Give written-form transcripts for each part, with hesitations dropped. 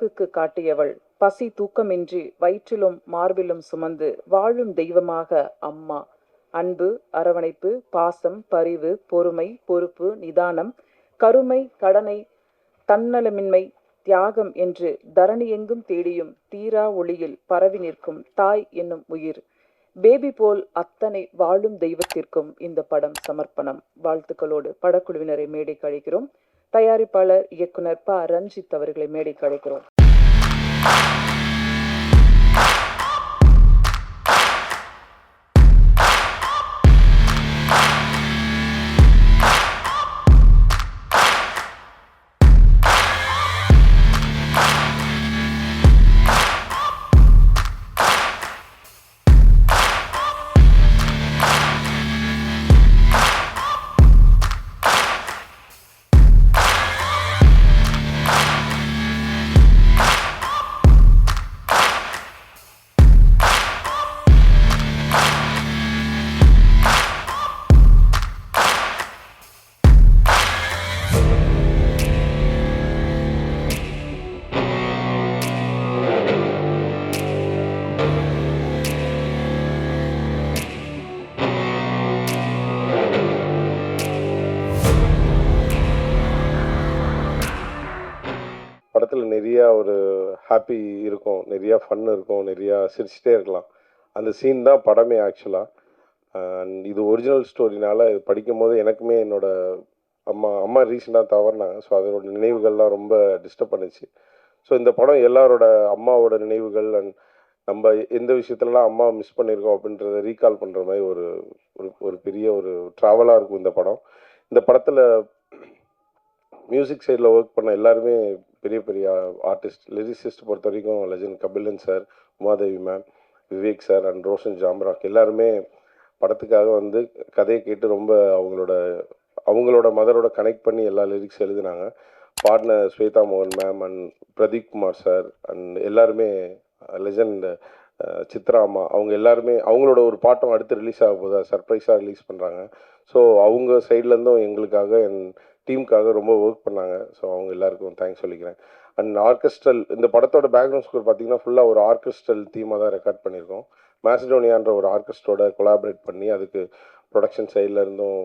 உலகுக்கு காட்டியவள். பசி தூக்கமின்றி வயிற்றிலும் மார்பிலும் சுமந்து வாழும் தெய்வமாக அம்மா. அன்பு, அரவணைப்பு, பாசம், பரிவு, பொறுமை, பொறுப்பு, நிதானம், கருமை, கடனை, தன்னலமின்மை, தியாகம் என்று தரணி எங்கும் தேடியும் தீரா ஒளியில் பரவி நிற்கும் தாய் என்னும் உயிர். பேபி போல் அத்தனை வாழும் தெய்வத்திற்கும் இந்த படம் சமர்ப்பணம். வாழ்த்துக்களோடு படக்குழுவினரை மேடைக்கு அழைக்கிறோம். தயாரிப்பாளர் இயக்குனர் ப. ரஞ்சித் அவர்களை மேடைக்கு அழைக்கிறோம். படத்தில் நிறையா ஒரு ஹாப்பி இருக்கும், நிறையா ஃபன் இருக்கும், நிறையா சிரிச்சிட்டே இருக்கலாம். அந்த சீன் தான் படமே ஆக்சுவலாக. இது ஒரிஜினல் ஸ்டோரினால இது படிக்கும் போது எனக்குமே என்னோடய அம்மா ரீசெண்டாக தவறினாங்க. ஸோ அதோட நினைவுகள்லாம் ரொம்ப டிஸ்டர்ப் பண்ணிச்சு. ஸோ இந்த படம் எல்லாரோட அம்மாவோட நினைவுகள் அண்ட் நம்ம எந்த விஷயத்துலலாம் அம்மா மிஸ் பண்ணியிருக்கோம் அப்படின்றத ரீகால் பண்ணுற மாதிரி ஒரு ஒரு பெரிய ஒரு ட்ராவலாக இருக்கும் இந்த படம். இந்த படத்தில் மியூசிக் சைடில் ஒர்க் பண்ண எல்லாருமே பெரிய பெரிய ஆர்டிஸ்ட். லிரிசிஸ்ட் பொறுத்த வரைக்கும் legend Kabilan sir, Umadevi ma'am, Vivek sir and Roshan Jamrock எல்லாருமே படத்துக்காக வந்து கதையை கேட்டு ரொம்ப அவங்களோட மதரோட கனெக்ட் பண்ணி எல்லா லிரிக்ஸ் எழுதினாங்க. பாடின ஸ்வேதா மோகன் ma'am and Pradeep Kumar sir and எல்லாருமே லெஜண்ட் சித்ரா அம்மா, அவங்க எல்லாருமே அவங்களோட ஒரு பாட்டம் அடுத்து ரிலீஸ் ஆக போதா சர்ப்ரைஸாக ரிலீஸ் பண்ணுறாங்க. ஸோ அவங்க சைட்லேருந்தும் எங்களுக்காக என் டீமுக்காக ரொம்ப ஒர்க் பண்ணாங்க. ஸோ அவங்க எல்லாருக்கும் தேங்க்ஸ் சொல்லிக்கிறேன். அண்ட் ஆர்கெஸ்ட்ரல், இந்த படத்தோட பேக்ரவுண்ட் ஸ்கோர் பார்த்தீங்கன்னா ஃபுல்லாக ஒரு ஆர்கெஸ்ட்ரல் தீமாக தான் ரெக்கார்ட் பண்ணியிருக்கோம். மேசிடோனியான்ற ஒரு ஆர்கெஸ்ட்ரோட கொலாபரேட் பண்ணி அதுக்கு ப்ரொடக்ஷன் சைட்லேருந்தும்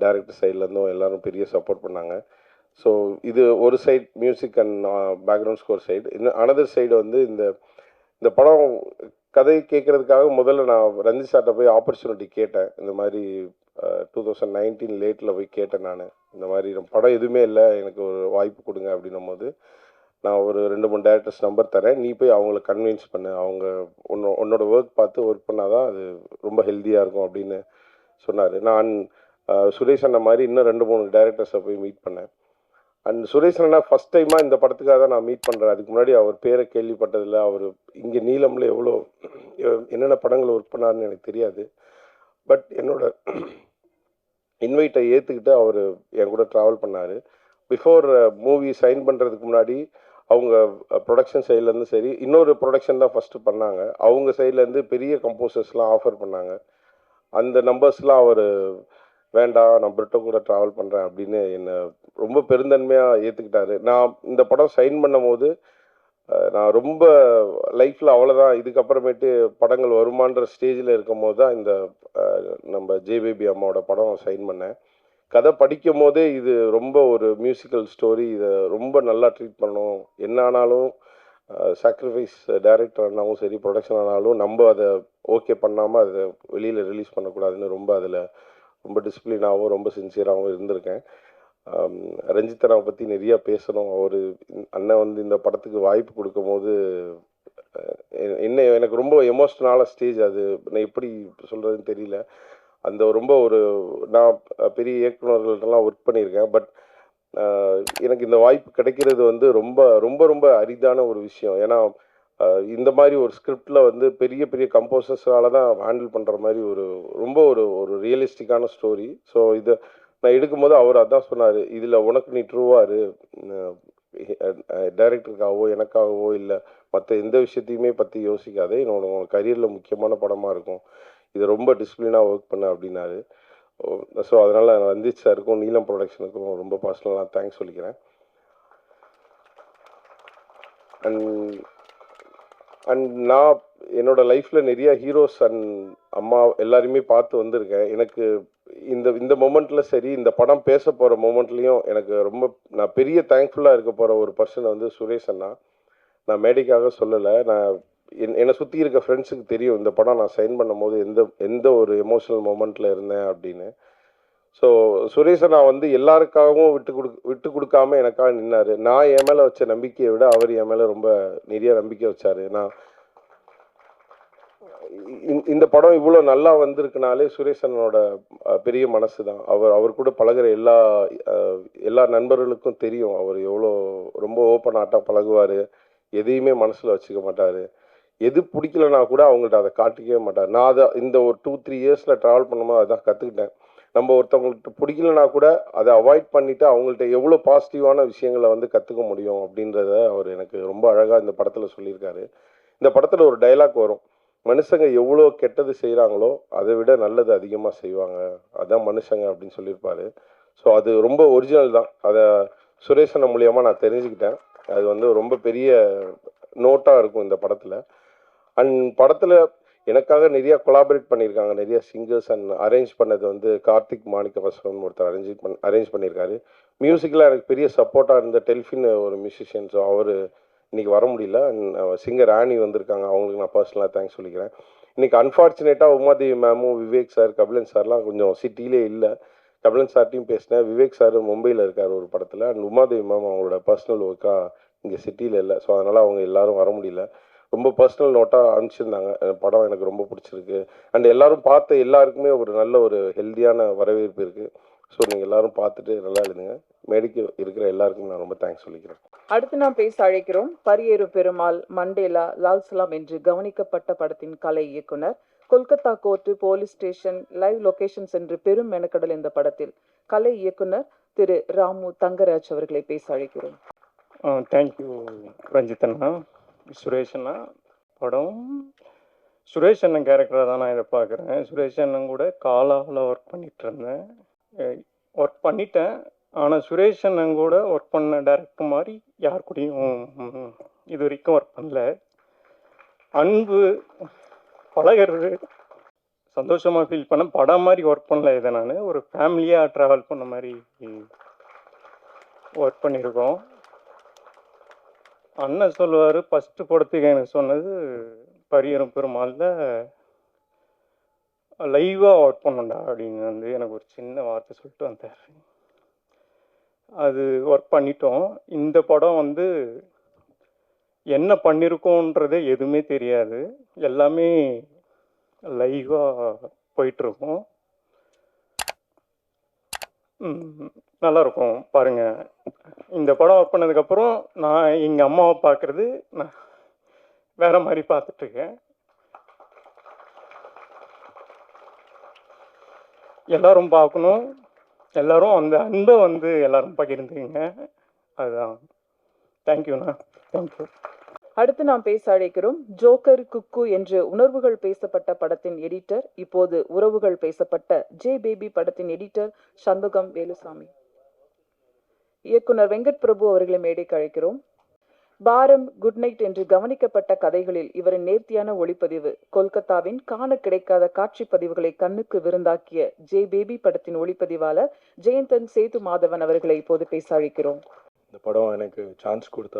டைரக்டர் சைட்லேருந்தும் எல்லோரும் பெரிய சப்போர்ட் பண்ணாங்க. ஸோ இது ஒரு side music and background score side. இன்னும் அனதர் சைடு வந்து இந்த படம் கதை கேட்குறதுக்காக முதல்ல நான் ரஞ்சித் சார்ட்ட போய் ஆப்பர்ச்சுனிட்டி கேட்டேன். இந்த மாதிரி 2019 லேட்டில் போய் கேட்டேன். இந்த மாதிரி படம் எதுவுமே இல்லை, எனக்கு ஒரு வாய்ப்பு கொடுங்க அப்படின்னும் போது நான் ஒரு 2-3 டேரக்டர்ஸ் நம்பர் தரேன், நீ போய் அவங்கள கன்வின்ஸ் பண்ணு, அவங்க உன்னோட ஒர்க் பார்த்து ஒர்க் பண்ணால் தான் அது ரொம்ப ஹெல்த்தியாக இருக்கும் அப்படின்னு சொன்னார். நான் சுரேஷ் அண்ணா மாதிரி இன்னும் 2-3 டேரக்டர்ஸை போய் மீட் பண்ணேன். அண்ட் சுரேஷ் அண்ணா ஃபஸ்ட் டைமாக இந்த படத்துக்காக தான் நான் மீட் பண்ணுறேன். அதுக்கு முன்னாடி அவர் பேரை கேள்விப்பட்டதில்லை. அவர் இங்கே நீலமில் என்னென்ன படங்கள் ஒர்க் பண்ணாருன்னு எனக்கு தெரியாது. பட் என்னோட இன்வைட்டை ஏற்றுக்கிட்டு அவர் என் கூட ட்ராவல் பண்ணார். பிஃபோர் மூவி சைன் பண்ணுறதுக்கு முன்னாடி அவங்க ப்ரொடக்ஷன் சைட்லேருந்து சரி, இன்னொரு ப்ரொடக்ஷன் தான் ஃபஸ்ட்டு பண்ணாங்க. அவங்க சைட்லேருந்து பெரிய கம்போசர்ஸ்லாம் ஆஃபர் பண்ணாங்க. அந்த நம்பர்ஸ்லாம் அவர் வேண்டாம், நான் பிரிட்டோ கூட ட்ராவல் பண்ணுறேன் அப்படின்னு என்னை ரொம்ப பெருந்தன்மையாக ஏற்றுக்கிட்டாரு. நான் இந்த படம் சைன் பண்ணும் போது நான் ரொம்ப லைஃப்பில் அவ்வளோதான், இதுக்கப்புறமேட்டு படங்கள் வருமான்ற ஸ்டேஜில் இருக்கும் போது தான் இந்த நம்ம ஜேபேபி அம்மாவோட படம் சைன் பண்ணேன். கதை படிக்கும் போதே இது ரொம்ப ஒரு மியூசிக்கல் ஸ்டோரி, இதை ரொம்ப நல்லா ட்ரீட் பண்ணணும், என்ன ஆனாலும் சாக்ரிஃபைஸ் டைரக்டர் ஆனாலும் சரி, ப்ரொடக்ஷன் ஆனாலும் நம்ம அதை ஓகே பண்ணாமல் அதை வெளியில் ரிலீஸ் பண்ணக்கூடாதுன்னு ரொம்ப டிசிப்ளினாகவும் ரொம்ப சின்சியராகவும் இருந்திருக்கேன். ரஞ்சித் அண்ணாவை பற்றி நிறையா பேசணும். அண்ணன் வந்து இந்த படத்துக்கு வாய்ப்பு கொடுக்கும் போது எனக்கு ரொம்ப எமோஷ்னலான ஸ்டேஜ். அது நான் எப்படி சொல்கிறதுன்னு தெரியல. அந்த நான் பெரிய இயக்குநர்கள்ட்டெல்லாம் ஒர்க் பண்ணியிருக்கேன். பட் எனக்கு இந்த வாய்ப்பு கிடைக்கிறது வந்து ரொம்ப ரொம்ப ரொம்ப அரிதான ஒரு விஷயம். ஏன்னா இந்த மாதிரி ஒரு ஸ்கிரிப்டில் வந்து பெரிய பெரிய கம்போசர்ஸால் தான் ஹேண்டில் பண்ணுற மாதிரி ஒரு ரியலிஸ்டிக்கான ஸ்டோரி. ஸோ இதை நான் எடுக்கும்போது அவர் அதான் சொன்னார், இதில் உனக்கு நீ ட்ரூவாரு, டைரக்டருக்காகவோ எனக்காகவோ இல்லை மற்ற எந்த விஷயத்தையுமே பற்றி யோசிக்காதே, உங்கள் கரியரில் முக்கியமான படமாக இருக்கும், இது ரொம்ப டிசிப்ளினாக ஒர்க் பண்ண அப்படின்னாரு. ஸோ அதனால் ரஞ்சித் சாருக்கும் நீலம் ப்ரொடக்ஷனுக்கும் ரொம்ப பர்சனலாக தேங்க்ஸ் சொல்லிக்கிறேன். அண்ட் அண்ட் நான் என்னோட லைஃப்பில் நிறைய ஹீரோஸ் அண்ட் அம்மா எல்லாரையுமே பார்த்து வந்திருக்கேன். எனக்கு இந்த இந்த மொமெண்ட்டில் சரி, இந்த படம் பேச போகிற மொமெண்ட்லேயும் எனக்கு ரொம்ப நான் பெரிய தேங்க்ஃபுல்லாக இருக்க போகிற ஒரு பர்சன் வந்து சுரேஷ் அண்ணா. நான் மேடைக்காக சொல்லலை, நான் என்னை சுற்றி இருக்க ஃப்ரெண்ட்ஸுக்கு தெரியும் இந்த படம் நான் சைன் பண்ணும்போது எந்த எந்த ஒரு எமோஷனல் மொமெண்ட்டில் இருந்தேன் அப்படின்னு. ஸோ சுரேஷை நான் வந்து எல்லாருக்காகவும் விட்டு கொடுக்காம எனக்காக நின்னார். நான் என் மேலே வச்ச நம்பிக்கையை விட அவர் என் மேலே ரொம்ப நிறைய நம்பிக்கை வச்சார். நான் இந்த படம் இவ்வளோ நல்லா வந்திருக்குனாலே சுரேஷனோட பெரிய மனசு தான். அவர் கூட பழகுற எல்லா நண்பர்களுக்கும் தெரியும் அவர் எவ்வளோ ரொம்ப ஓப்பன் ஆட்டாக பழகுவார், எதையுமே மனசில் வச்சுக்க மாட்டார். எது பிடிக்கலனா கூட அவங்கள்ட்ட அதை காட்டிக்கவே மாட்டார். நான் அதை இந்த ஒரு 2-3 இயர்ஸில் ட்ராவல் பண்ணும்போது அதான் கற்றுக்கிட்டேன். நம்ம ஒருத்தவங்கள்ட்ட பிடிக்கலனா கூட அதை அவாய்ட் பண்ணிவிட்டு அவங்கள்ட்ட எவ்வளோ பாசிட்டிவான விஷயங்களை வந்து கற்றுக்க முடியும் அப்படின்றத அவர் எனக்கு ரொம்ப அழகாக இந்த படத்தில் சொல்லியிருக்காரு. இந்த படத்தில் ஒரு டைலாக் வரும், மனுஷங்க எவ்வளோ கெட்டது செய்கிறாங்களோ அதை விட நல்லது அதிகமாக செய்வாங்க, அதான் மனுஷங்க அப்படின்னு சொல்லியிருப்பாரு. ஸோ அது ரொம்ப ஒரிஜினல் தான். அதை சுரேஷன் மூலியமாக நான் தெரிஞ்சுக்கிட்டேன். அது வந்து ரொம்ப பெரிய நோட்டாக இருக்கும் இந்த படத்தில். அண்ட் படத்தில் எனக்காக நிறையா கொலாபரேட் பண்ணியிருக்காங்க நிறைய சிங்கர்ஸ். அண்ட் அரேஞ்ச் பண்ணது வந்து கார்த்திக் மாணிக்கவாசகன் ஒருத்தர் அரேஞ்ச் பண்ணியிருக்காரு. மியூசிக்கில் எனக்கு பெரிய சப்போர்ட்டாக இருந்த டெல்ஃபின் ஒரு மியூசிஷியன். ஸோ அவர் இன்றைக்கி வர முடியல. சிங்கர் ஆனி வந்திருக்காங்க, அவங்களுக்கு நான் பர்சனலாக தேங்க்ஸ் சொல்லிக்கிறேன். இன்றைக்கி அன்ஃபார்ச்சுனேட்டாக உமாதேவி மேமும் விவேக் சார் கபிலன் சார்லாம் கொஞ்சம் சிட்டிலே இல்லை. கபிலன் சார்ட்டையும் பேசினேன். விவேக் சார் மும்பையில் இருக்கார் ஒரு படத்தில். அண்ட் உமாதேவி மேம் அவங்களோட பர்சனல் ஒர்க்காக இங்கே சிட்டியில் இல்லை. ஸோ அதனால் அவங்க எல்லோரும் வர முடியல. ரொம்ப பர்சனல் நோட்டாக அனுப்பிச்சிருந்தாங்க. படம் எனக்கு ரொம்ப பிடிச்சிருக்கு. அண்ட் எல்லோரும் பார்த்த எல்லாருக்குமே ஒரு நல்ல ஒரு ஹெல்த்தியான வரவேற்பு இருக்குது. ஸோ நீங்கள் எல்லோரும் பார்த்துட்டு நல்லா எழுதுங்க. மேடைக்கு இருக்கிற எல்லாருக்கும் நான் ரொம்ப தேங்க்ஸ் சொல்லிக்கிறேன். அடுத்து நாம் பேச அழைக்கிறோம் பரியேறு பெருமாள், மண்டேலா, லால் சலாம் என்று கவனிக்கப்பட்ட படத்தின் கலை இயக்குனர். Kolkata court, police station, live locations என்று பெரும் மெனக்கடல் இந்த படத்தில். கலை இயக்குனர் திரு ராமு தங்கராஜ் அவர்களை பேச அழைக்கிறோம். தேங்க்யூ ரஞ்சித் அண்ணா. சுரேஷ் அண்ணா படம் சுரேஷ் அண்ணன் கேரக்டராக தான் நான் இதை பார்க்குறேன். சுரேஷ் அண்ணன் கூட காலாவில் ஒர்க் பண்ணிட்டேன். ஆனால் சுரேஷ் அண்ணன் கூட ஒர்க் பண்ண டேரக்டர் மாதிரி யார் கூடயும் இது வரைக்கும் ஒர்க் பண்ணல. அன்பு பழகிறது சந்தோஷமாக ஃபீல் பண்ண படம் மாதிரி ஒர்க் பண்ணல. இதை நான் ஒரு ஃபேமிலியாக ட்ராவல் பண்ண மாதிரி ஒர்க் பண்ணியிருக்கோம். அண்ணன் சொல்லுவார், ஃபஸ்ட்டு படத்துக்கு எனக்கு சொன்னது பரியேறும் பெருமாளில் லைவாக ஒர்க் பண்ணண்டா அப்படின்னு வந்து எனக்கு ஒரு சின்ன வார்த்தை சொல்லிட்டு வந்தார். அது ஒர்க் பண்ணிட்டோம். இந்த படம் வந்து என்ன பண்ணியிருக்கோன்றதே எதுவுமே தெரியாது, எல்லாமே லைவாக போயிட்டுருக்கோம். நல்லாயிருக்கும் பாருங்கள். இந்த படம் ஒர்க் பண்ணதுக்கப்புறம் நான் எங்கள் அம்மாவை பார்க்குறது நான் வேறு மாதிரி பார்த்துட்ருக்கேன். எல்லோரும் பார்க்கணும், எல்லோரும் அந்த அன்பை வந்து எல்லோரும் பகிர்ந்துங்க. அதுதான். தேங்க்யூண்ணா. தேங்க்யூ. அடுத்து நாம் பேச அழைக்கிறோம் ஜோக்கர், குக்கு என்று உணர்வுகள் பேசப்பட்ட படத்தின் எடிட்டர், இப்போது உறவுகள் பேசப்பட்ட ஜே பேபி படத்தின் எடிட்டர் சண்முகம் வேலுசாமி. இயக்குனர் வெங்கட் பிரபு அவர்களை மேடைக்கு அழைக்கிறோம். பாரம், குட் நைட் என்று கவனிக்கப்பட்ட கதைகளில் இவரின் நேர்த்தியான ஒளிப்பதிவு, கொல்கத்தாவின் காண கிடைக்காத காட்சி பதிவுகளை கண்ணுக்கு விருந்தாக்கிய ஜே பேபி படத்தின் ஒளிப்பதிவாளர் ஜெயந்தன் சேது மாதவன் அவர்களை இப்போது பேச அழைக்கிறோம். இந்த படம் எனக்கு சான்ஸ் கொடுத்த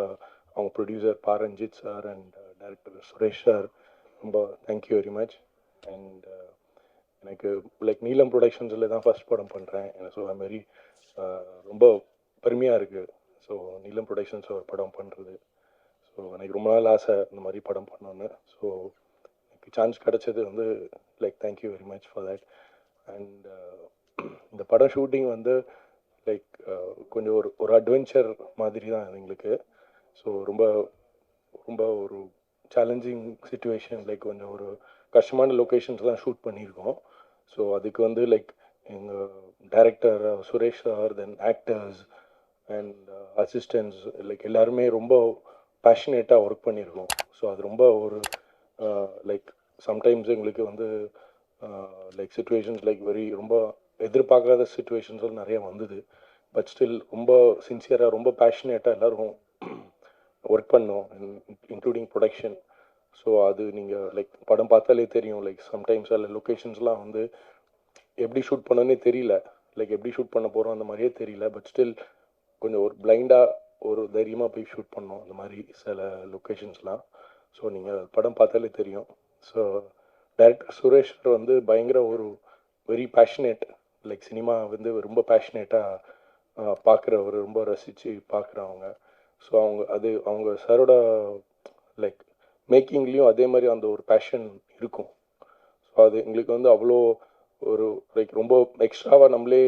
அவங்க producer Ranjith sir and director Suresh sir ரொம்ப தேங்க்யூ வெரி மச். அண்ட் எனக்கு லைக் நீலம் ப்ரொடக்ஷன்ஸில் தான் ஃபஸ்ட் படம் பண்ணுறேன். எனக்கு ஸோ அதுமாரி ரொம்ப பெருமையாக இருக்குது. ஸோ நீலம் ப்ரொடக்ஷன்ஸ் ஒரு படம் பண்ணுறது, ஸோ எனக்கு ரொம்ப நாள் ஆசை இந்த மாதிரி படம் பண்ணோன்னு. ஸோ எனக்கு சான்ஸ் கிடச்சது வந்து like thank you very much for that. And இந்த படம் ஷூட்டிங் வந்து லைக் கொஞ்சம் ஒரு அட்வென்ச்சர் மாதிரி தான் எங்களுக்கு. ஸோ ரொம்ப ரொம்ப ஒரு சேலஞ்சிங் சிச்சுவேஷன், லைக் கொஞ்சம் ஒரு கஷ்டமான லொக்கேஷன்ஸ்லாம் ஷூட் பண்ணியிருக்கோம். ஸோ அதுக்கு வந்து லைக் எங்கள் director Suresh sir, then actors and assistants like எல்லாருமே ரொம்ப பேஷனேட்டாக ஒர்க் பண்ணியிருக்கோம். ஸோ அது ரொம்ப ஒரு லைக் சம்டைம்ஸ் எங்களுக்கு வந்து லைக் சிச்சுவேஷன்ஸ் லைக் ரொம்ப எதிர்பார்க்காத சிச்சுவேஷன்ஸும் நிறையா வந்தது. பட் ஸ்டில் ரொம்ப சின்சியராக ரொம்ப பேஷனேட்டாக எல்லோரும் ஒர்க் பண்ணோம், இன்க்ளூடிங் ப்ரொடக்ஷன். ஸோ அது நீங்கள் லைக் படம் பார்த்தாலே தெரியும், லைக் சம்டைம்ஸ் அதில் லொக்கேஷன்ஸ்லாம் வந்து எப்படி ஷூட் பண்ணோன்னே தெரியல, லைக் எப்படி ஷூட் பண்ண போகிறோம் அந்த மாதிரியே தெரியல. பட் ஸ்டில் கொஞ்சம் ஒரு பிளைண்டாக ஒரு தைரியமாக போய் ஷூட் பண்ணோம் அந்த மாதிரி சில லொக்கேஷன்ஸ்லாம். ஸோ நீங்கள் படம் பார்த்தாலே தெரியும். ஸோ டைரக்டர் சுரேஷ் வந்து பயங்கர ஒரு வெரி பேஷனேட், லைக் சினிமா வந்து ரொம்ப பேஷனேட்டாக பார்க்குறவர், ரொம்ப ரசித்து பார்க்குறவங்க. ஸோ அவங்க சாரோட லைக் மேக்கிங்லேயும் அதே மாதிரி அந்த ஒரு பேஷன் இருக்கும். ஸோ அது எங்களுக்கு வந்து அவ்வளோ ஒரு லைக் ரொம்ப எக்ஸ்ட்ராவாக நம்மளே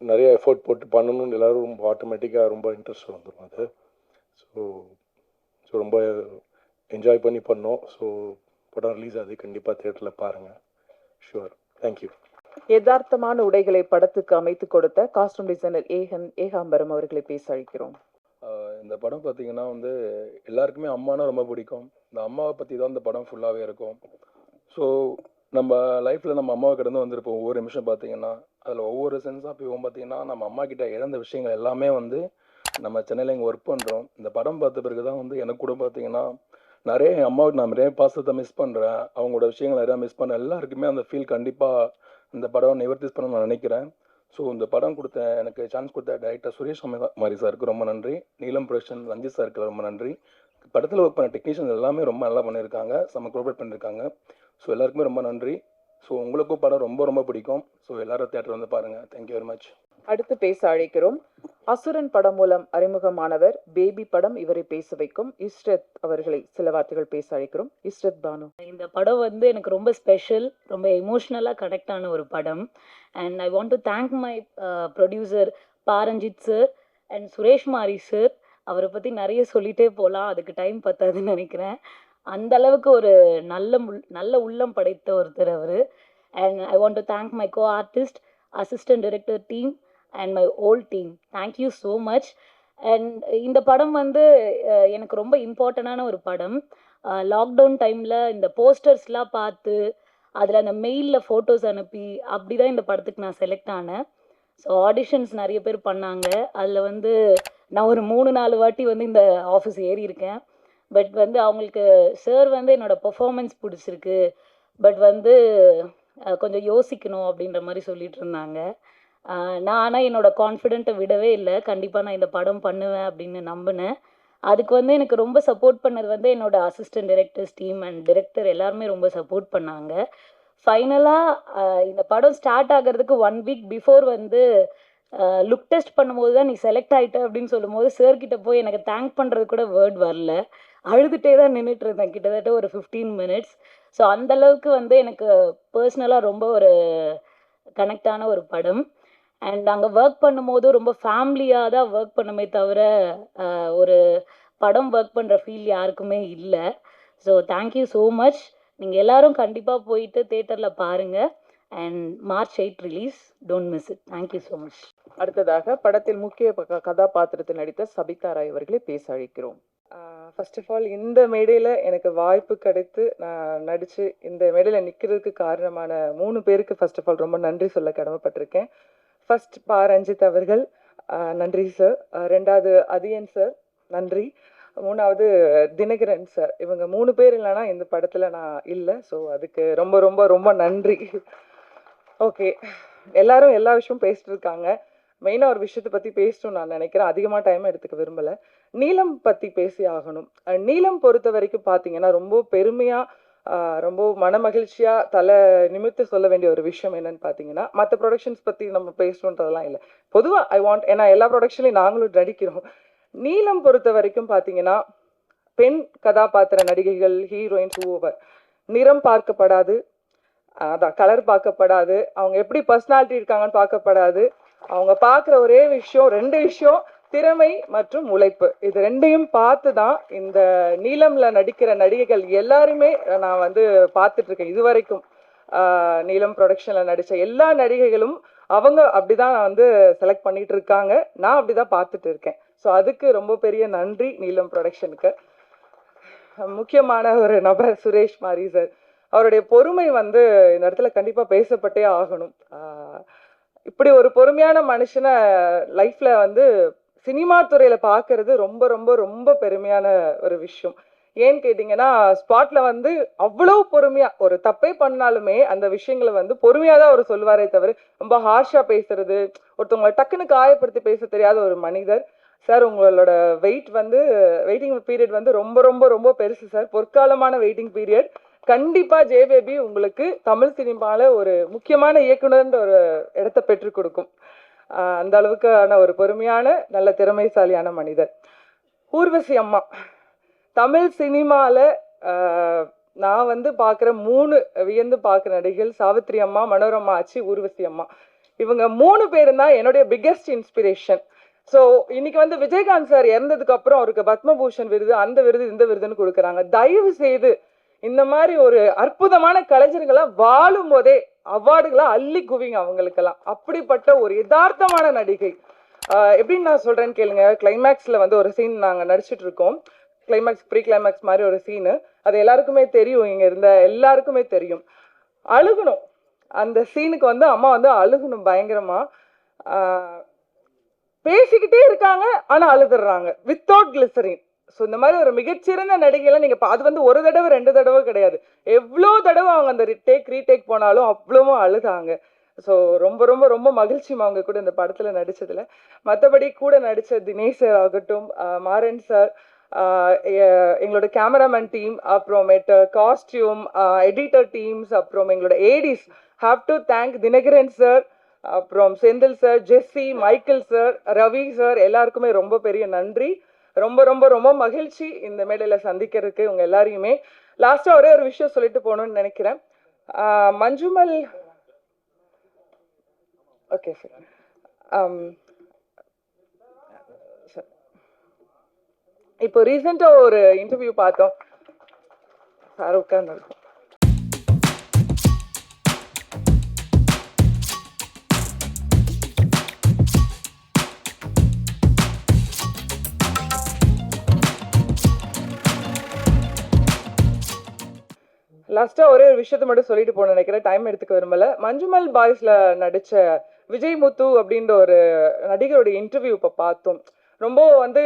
நிறைய எஃபர்ட் போட்டு பண்ணணும்னு எல்லோரும் ரொம்ப ஆட்டோமேட்டிக்காக ரொம்ப இன்ட்ரெஸ்ட் வந்துடும் அது. ஸோ ரொம்ப என்ஜாய் பண்ணி பண்ணோம். ஸோ படம் ரிலீஸ் ஆகுது, கண்டிப்பாக தியேட்டரில் பாருங்கள். ஷுவர். தேங்க்யூ. யதார்த்தமான உடைகளை படத்துக்கு அமைத்து கொடுத்த காஸ்டியூம் டிசைனர் ஏகாம்பரம் அவர்களை பேச அழைக்கிறோம். இந்த படம் பார்த்தீங்கன்னா வந்து எல்லாருக்குமே அம்மானா ரொம்ப பிடிக்கும். இந்த அம்மாவை பற்றி தான் இந்த படம் ஃபுல்லாகவே இருக்கும். ஸோ நம்ம லைஃப்பில் நம்ம அம்மாவை கடந்து வந்திருப்போம். ஒவ்வொரு நிமிஷம் பார்த்தீங்கன்னா அதில் ஒவ்வொரு சென்ஸ் ஆஃப் வியூவும் பார்த்தீங்கன்னா நம்ம அம்மா கிட்ட இழந்த விஷயங்கள் எல்லாமே வந்து நம்ம சென்னையில் இங்கே ஒர்க் பண்ணுறோம். இந்த படம் பார்த்த பிறகு தான் வந்து எனக்கு கூட பார்த்தீங்கன்னா நிறைய என் அம்மாவுக்கு நான் நிறைய பாசத்தை மிஸ் பண்ணுறேன், அவங்களோட விஷயங்கள் நிறையா மிஸ் பண்ண எல்லாருக்குமே அந்த ஃபீல் கண்டிப்பாக இந்த படம் நிவர்த்தி பண்ண நான் நினைக்கிறேன். ஸோ இந்த படம் எனக்கு சான்ஸ் கொடுத்த டைரக்டர் சுரேஷ் மாரி சாருக்கு ரொம்ப நன்றி. நீலம் ப்ரொடக்ஷன் ரஞ்சித் சாருக்கு ரொம்ப நன்றி. படத்தில் ஒர்க் பண்ண டெக்னீஷியன்ஸ் எல்லாமே ரொம்ப நல்லா பண்ணியிருக்காங்க, செம்ம கோஆப்ரேட் பண்ணியிருக்காங்க. ஸோ எல்லாருக்குமே ரொம்ப நன்றி. ஸோ உங்களுக்கும் படம் ரொம்ப ரொம்ப பிடிக்கும். ஸோ எல்லாரும் தியேட்டர் வந்து பாருங்கள். Thank you very much. அடுத்து பேச அழைக்கிறோம். அசுரன் படம் மூலம் அறிமுகமானவர். பேபி படம் இவரை பேச வைக்கும். இஸ்ரத் அவர்களை சில வார்த்தைகள் பேச அழைக்கிறோம். இஸ்ரத் பானு. இந்த படம் வந்து எனக்கு ரொம்ப ஸ்பெஷல், ரொம்ப எமோஷ்னலாக கனெக்ட் ஆன ஒரு படம். And I want to thank my producer Pa Ranjith sir and Suresh மாரி சார். அவரை பற்றி நிறைய சொல்லிகிட்டே போகலாம், அதுக்கு டைம் பத்தாதுன்னு நினைக்கிறேன். அந்த அளவுக்கு ஒரு நல்ல உள்ளம் படைத்த ஒருத்தர் அவர். And I want to thank my co artist, assistant director team and my all team. Thank you so much. And இந்த படம் வந்து எனக்கு ரொம்ப இம்பார்ட்டண்டான ஒரு படம். லாக்டவுன் டைமில் இந்த போஸ்டர்ஸ்லாம் பார்த்து அதில் அந்த மெயிலில் ஃபோட்டோஸ் அனுப்பி அப்படி தான் இந்த படத்துக்கு நான் செலக்ட் ஆனேன். ஸோ ஆடிஷன்ஸ் நிறைய பேர் பண்ணாங்க. அதில் வந்து நான் ஒரு 3-4 வாட்டி வந்து இந்த ஆஃபீஸ் ஏறி இருக்கேன். பட் வந்து அவங்களுக்கு சார் வந்து என்னோடய பர்ஃபார்மன்ஸ் பிடிச்சிருக்கு, பட் வந்து கொஞ்சம் யோசிக்கணும் அப்படின்ற மாதிரி சொல்லிட்டு இருந்தாங்க. நான் ஆனால் என்னோடய கான்ஃபிடென்ட்டை விடவே இல்லை. கண்டிப்பாக நான் இந்த படம் பண்ணுவேன் அப்படின்னு நம்பினேன். அதுக்கு வந்து எனக்கு ரொம்ப சப்போர்ட் பண்ணது வந்து என்னோடய assistant directors team and director எல்லாருமே ரொம்ப சப்போர்ட் பண்ணாங்க. ஃபைனலாக இந்த படம் ஸ்டார்ட் ஆகிறதுக்கு 1 வீக் பிஃபோர் வந்து லுக் டெஸ்ட் பண்ணும்போது தான் நீ செலக்ட் ஆகிட்ட அப்படின்னு சொல்லும்போது சார்கிட்ட போய் எனக்கு தேங்க் பண்ணுறது கூட வேர்ட் வரல. அழுதுகிட்டே தான் நின்றுட்டு இருந்தேன் கிட்டத்தட்ட ஒரு 15 மினிட்ஸ். ஸோ அந்தளவுக்கு வந்து எனக்கு பர்சனலாக ரொம்ப ஒரு கனெக்டான ஒரு படம். அண்ட் அங்கே ஒர்க் பண்ணும்போது ரொம்ப ஃபேமிலியாக தான் ஒர்க் பண்ணுமே தவிர ஒரு படம் ஒர்க் பண்ணுற ஃபீல் யாருக்குமே இல்லை. So thank you so much. நீங்கள் எல்லோரும் கண்டிப்பாக போயிட்டு தேட்டரில் பாருங்கள். And March 8 release. Don't miss it. Thank you so much. அடுத்ததாக படத்தில் முக்கிய கதாபாத்திரத்தில் நடித்த சபிதா ராய் அவர்களை பேச அழைக்கிறோம். ஃபர்ஸ்ட் ஆஃப் ஆல் இந்த மேடையில் எனக்கு வாய்ப்பு கிடைத்து நான் நடித்து இந்த மேடையில் நிற்கிறதுக்கு காரணமான 3 பேருக்கு ஃபர்ஸ்ட் ஆஃப் ஆல் ரொம்ப நன்றி சொல்ல கடமைப்பட்டிருக்கேன். ஃபர்ஸ்ட் ரஞ்சித் அவர்கள் நன்றி சார். 2வது அதியன் சார் நன்றி. 3வது தினகரன் சார். இவங்க 3 பேர் இல்லைன்னா இந்த படத்தில் நான் இல்லை. ஸோ அதுக்கு ரொம்ப ரொம்ப ரொம்ப நன்றி. ஓகே, எல்லாரும் எல்லா விஷயமும் பேசிட்டு இருக்காங்க. மெயினாக ஒரு விஷயத்தை பற்றி பேசணும்னு நான் நினைக்கிறேன். அதிகமாக டைம் எடுத்துக்க விரும்பலை. நீலம் பற்றி பேசி ஆகணும். நீலம் பொறுத்த வரைக்கும் பார்த்தீங்கன்னா ரொம்ப பெருமையாக ரொம்ப மனமகிழ்ச்சியாக தலை நிமிர்த்து சொல்ல வேண்டிய ஒரு விஷயம் என்னன்னு பார்த்தீங்கன்னா, மற்ற ப்ரொடக்ஷன்ஸ் பற்றி நம்ம பேசணுன்றதெல்லாம் இல்லை. பொதுவாக ஏன்னா எல்லா ப்ரொடக்ஷன்லையும் நாங்களும் நடிக்கிறோம். நீலம் பொறுத்த வரைக்கும் பார்த்தீங்கன்னா பெண் கதாபாத்திர நடிகைகள், ஹீரோயின்ஸ், ஓவர் நிறம் பார்க்கப்படாது, அதான் கலர் பார்க்கப்படாது, அவங்க எப்படி பர்சனாலிட்டி இருக்காங்கன்னு பார்க்கப்படாது. அவங்க பார்க்குற ஒரே விஷயம் 2 விஷயம், திறமை மற்றும் உழைப்பு. இது 2யும் பார்த்து தான் இந்த நீலம்ல நடிக்கிற நடிகைகள் எல்லாருமே நான் வந்து பார்த்துட்ருக்கேன். இது வரைக்கும் நீலம் ப்ரொடக்ஷனில் நடித்த எல்லா நடிகைகளும் அவங்க அப்படி தான் வந்து செலக்ட் பண்ணிட்டு இருக்காங்க. நான் அப்படி தான் பார்த்துட்டு இருக்கேன். ஸோ அதுக்கு ரொம்ப பெரிய நன்றி நீலம் ப்ரொடக்ஷனுக்கு. முக்கியமான ஒரு நபர் சுரேஷ் மாரி சார். அவருடைய பொறுமை வந்து இந்த இடத்துல கண்டிப்பாக பேசப்பட்டே ஆகணும். இப்படி ஒரு பொறுமையான மனுஷனை லைஃப்பில் வந்து சினிமா துறையில பார்க்கறது ரொம்ப ரொம்ப ரொம்ப பெருமையான ஒரு விஷயம். ஏன்னு கேட்டிங்கன்னா, ஸ்பாட்ல வந்து அவ்வளவு பொறுமையா ஒரு தப்பே பண்ணாலுமே அந்த விஷயங்கள வந்து பொறுமையா தான் அவரு சொல்லுவாரே தவிர, ரொம்ப ஹார்ஷா பேசுறது, ஒருத்தவங்கள டக்குன்னு காயப்படுத்தி பேச தெரியாத ஒரு மனிதர். சார் உங்களோட வெயிட்டிங் பீரியட் வந்து ரொம்ப ரொம்ப ரொம்ப பெருசு சார். பொற்காலமான வெயிட்டிங் பீரியட். கண்டிப்பா ஜே பேபி உங்களுக்கு தமிழ் சினிமால ஒரு முக்கியமான இயக்குனர்ன்ற ஒரு இடத்த பெற்றுக் கொடுக்கும். அந்த அளவுக்கான ஒரு பொறுமையான, நல்ல திறமைசாலியான மனிதர். ஊர்வசி அம்மா. தமிழ் சினிமால நான் வந்து பார்க்குற 3 வியந்து பார்க்குற நடிகைகள் சாவித்ரி அம்மா, மனோரமா ஆச்சி, ஊர்வசி அம்மா. இவங்க 3 பேரும் தான் என்னுடைய பிக்கெஸ்ட் இன்ஸ்பிரேஷன். ஸோ இன்னைக்கு வந்து விஜயகாந்த் சார் இறந்ததுக்கு அப்புறம் அவருக்கு பத்மபூஷன் விருது, அந்த விருது, இந்த விருதுன்னு கொடுக்குறாங்க. தயவு செய்து இந்த மாதிரி ஒரு அற்புதமான கலைஞர்களாம் வாழும் போதே அவார்டுகளா அள்ளி குவிங்க அவங்களுக்கெல்லாம். அப்படிப்பட்ட ஒரு யதார்த்தமான நடிகை. எப்படின்னு நான் சொல்றேன்னு கேளுங்க. கிளைமேக்ஸ்ல வந்து ஒரு சீன் நாங்க நடிச்சிட்டு இருக்கோம். ப்ரீ கிளைமேக்ஸ் மாதிரி ஒரு சீனு. அது எல்லாருக்குமே தெரியும், இங்க இருந்த எல்லாருக்குமே தெரியும். அழுகணும். அந்த சீனுக்கு வந்து அம்மா வந்து அழுகணும் பயங்கரமா. பேசிக்கிட்டே இருக்காங்க ஆனா அழுதுறாங்க வித்தவுட் கிளிசரின். ஸோ இந்த மாதிரி ஒரு மிகச்சிறந்த நடிகைலாம் நீங்க அது வந்து ஒரு தடவை 2 தடவை கிடையாது, எவ்வளோ தடவை அவங்க அந்த ரீடேக் போனாலும் அவ்வளவும் அழுதாங்க. ஸோ ரொம்ப ரொம்ப ரொம்ப மகிழ்ச்சிமா அவங்க கூட இந்த படத்துல நடிச்சதுல. மற்றபடி கூட நடிச்ச தினேஷ் சார் ஆகட்டும், மாறன் சார், எங்களோட கேமராமேன் டீம், அப்புறமேட்டு காஸ்டியூம், எடிட்டர் டீம்ஸ், அப்புறம் எங்களோட ADs, have to thank Dinakaran sir, அப்புறம் Senthil sir, Jessie, Michael sir, Ravi sir, எல்லாருக்குமே ரொம்ப பெரிய நன்றி. ரொம்ப ரொம்ப ரொம்ப மகிழ்ச்சி இந்த மேடையில சந்திக்கிறதுக்கு உங்க எல்லாரையுமே. லாஸ்டா ஒரே ஒரு விஷயம் சொல்லிட்டு போகணும்னு நினைக்கிறேன். Manjummel, okay sir. இப்போ ரீசெண்டா ஒரு இன்டர்வியூ பார்த்தோம். சார் உட்கார்ந்து லாஸ்டா ஒரே ஒரு விஷயத்த மட்டும் சொல்லிட்டு போன நினைக்கிறேன், டைம் எடுத்துக்க விரும்பல. மஞ்சுமல் பாய்ஸ்ல நடிச்ச விஜய் முத்து அப்படின்ற ஒரு நடிகருடைய இன்டர்வியூ இப்போ பார்த்தோம். ரொம்ப வந்து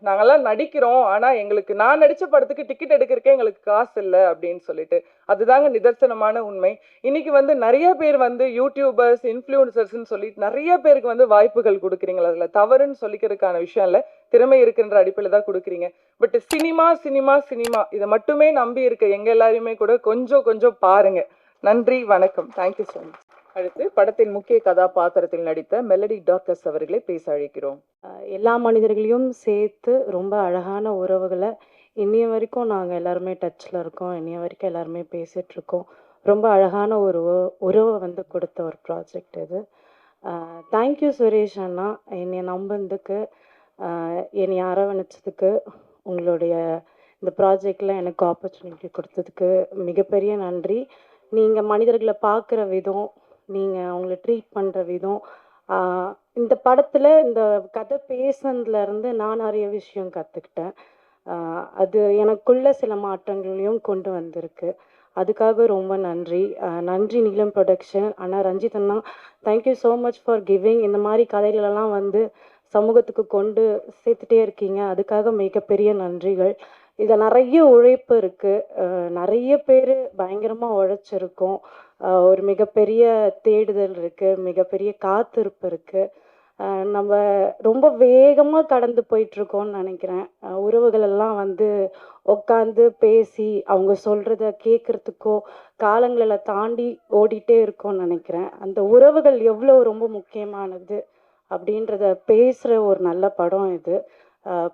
நாங்கெல்லாம் நடிக்கிறோம் ஆனா எங்களுக்கு நான் நடிச்ச படத்துக்கு டிக்கெட் எடுக்கிறக்கே எங்களுக்கு காசு இல்லை அப்படின்னு சொல்லிட்டு, அதுதாங்க நிதர்சனமான உண்மை. இன்னைக்கு வந்து நிறைய பேர் வந்து யூடியூபர்ஸ், இன்ஃப்ளூயன்சர்ஸ்ன்னு சொல்லி நிறைய பேருக்கு வந்து வாய்ப்புகள் கொடுக்குறீங்களா, அதுல தவறுன்னு சொல்லிக்கிறதுக்கான விஷயம் இல்லை, திறமை இருக்குன்ற அடிப்படையில் தான் கொடுக்குறீங்க. பட் சினிமா சினிமா சினிமா இதை மட்டுமே நம்பி இருக்க எங்க எல்லாரையுமே கூட கொஞ்சம் கொஞ்சம் பாருங்க. நன்றி, வணக்கம், தேங்க்யூ ஸோ மச். அடுத்து படத்தின் முக்கிய கதாபாத்திரத்தில் நடித்த மெலடி டார்கஸ் அவர்களை பேச அழைக்கிறோம். எல்லா மனிதர்களையும் சேர்த்து ரொம்ப அழகான உறவுகளை இன்னைய வரைக்கும் நாங்கள் எல்லாருமே டச்சில் இருக்கோம், இன்னைய வரைக்கும் எல்லாருமே பேசிகிட்டு இருக்கோம். ரொம்ப அழகான ஒரு உறவை வந்து கொடுத்த ஒரு ப்ராஜெக்ட் இது. தேங்க்யூ சுரேஷ் அண்ணா, என்னை நம்பினதுக்கு, என்னை அரவணைச்சதுக்கு, உங்களுடைய இந்த ப்ராஜெக்டில் எனக்கு ஆப்பர்ச்சுனிட்டி கொடுத்ததுக்கு மிகப்பெரிய நன்றி. நீங்கள் மனிதர்களை பார்க்குற விதம், நீங்கள் அவங்கள ட்ரீட் பண்ணுற விதம், இந்த படத்தில் இந்த கதை பேசுனதுலேருந்து நான் நிறைய விஷயம் கற்றுக்கிட்டேன். அது எனக்குள்ள சில மாற்றங்களையும் கொண்டு வந்திருக்கு. அதுக்காக ரொம்ப நன்றி. நன்றி நீலம் ப்ரொடக்ஷன் அண்ணா, ரஞ்சித் அண்ணா, thank you so much for giving. இந்த மாதிரி கதைகளெல்லாம் வந்து சமூகத்துக்கு கொண்டு சேர்த்துட்டே இருக்கீங்க, அதுக்காக மிகப்பெரிய நன்றிகள். இதில் நிறைய உழைப்பு இருக்குது, நிறைய பேர் பயங்கரமாக உழைச்சிருக்கோம். ஒரு மிகப்பெரிய தேடுதல் இருக்குது, மிகப்பெரிய காத்திருப்பு இருக்குது. நம்ம ரொம்ப வேகமாக கடந்து போயிட்டுருக்கோன்னு நினைக்கிறேன். உறவுகள் எல்லாம் வந்து உட்காந்து பேசி அவங்க சொல்கிறத கேட்குறதுக்கோ காலங்களில் தாண்டி ஓடிட்டே இருக்கோன்னு நினைக்கிறேன். அந்த உறவுகள் எவ்வளோ ரொம்ப முக்கியமானது அப்படின்றத பேசுகிற ஒரு நல்ல படம் இது.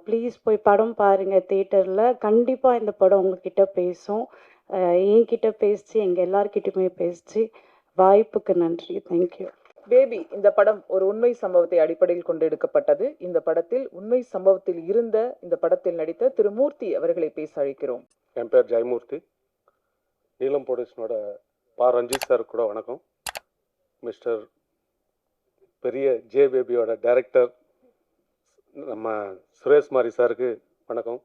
ப்ளீஸ் போய் படம் பாருங்கள் தியேட்டரில். கண்டிப்பாக இந்த படம் உங்ககிட்ட பேசும், என்கிட்ட பேசிச்சு, எங்கள் எல்லார்கிட்டையுமே பேசிச்சு. வாய்ப்புக்கு நன்றி, தேங்க்யூ. பேபி இந்த படம் ஒரு உண்மை சம்பவத்தை அடிப்படையில் கொண்டு எடுக்கப்பட்டது. இந்த படத்தில் உண்மை சம்பவத்தில் இருந்த இந்த படத்தில் நடித்த திரு மூர்த்தி அவர்களை பேச அழைக்கிறோம். என் பேர் ஜெயமூர்த்தி. நீலம் ப்ரொடக்ஷனோட ரஞ்சித் சார் கூட வணக்கம். மிஸ்டர் பெரிய ஜே பேபியோட டைரக்டர் நம்ம சுரேஷ் மாரி சாருக்கு வணக்கம்.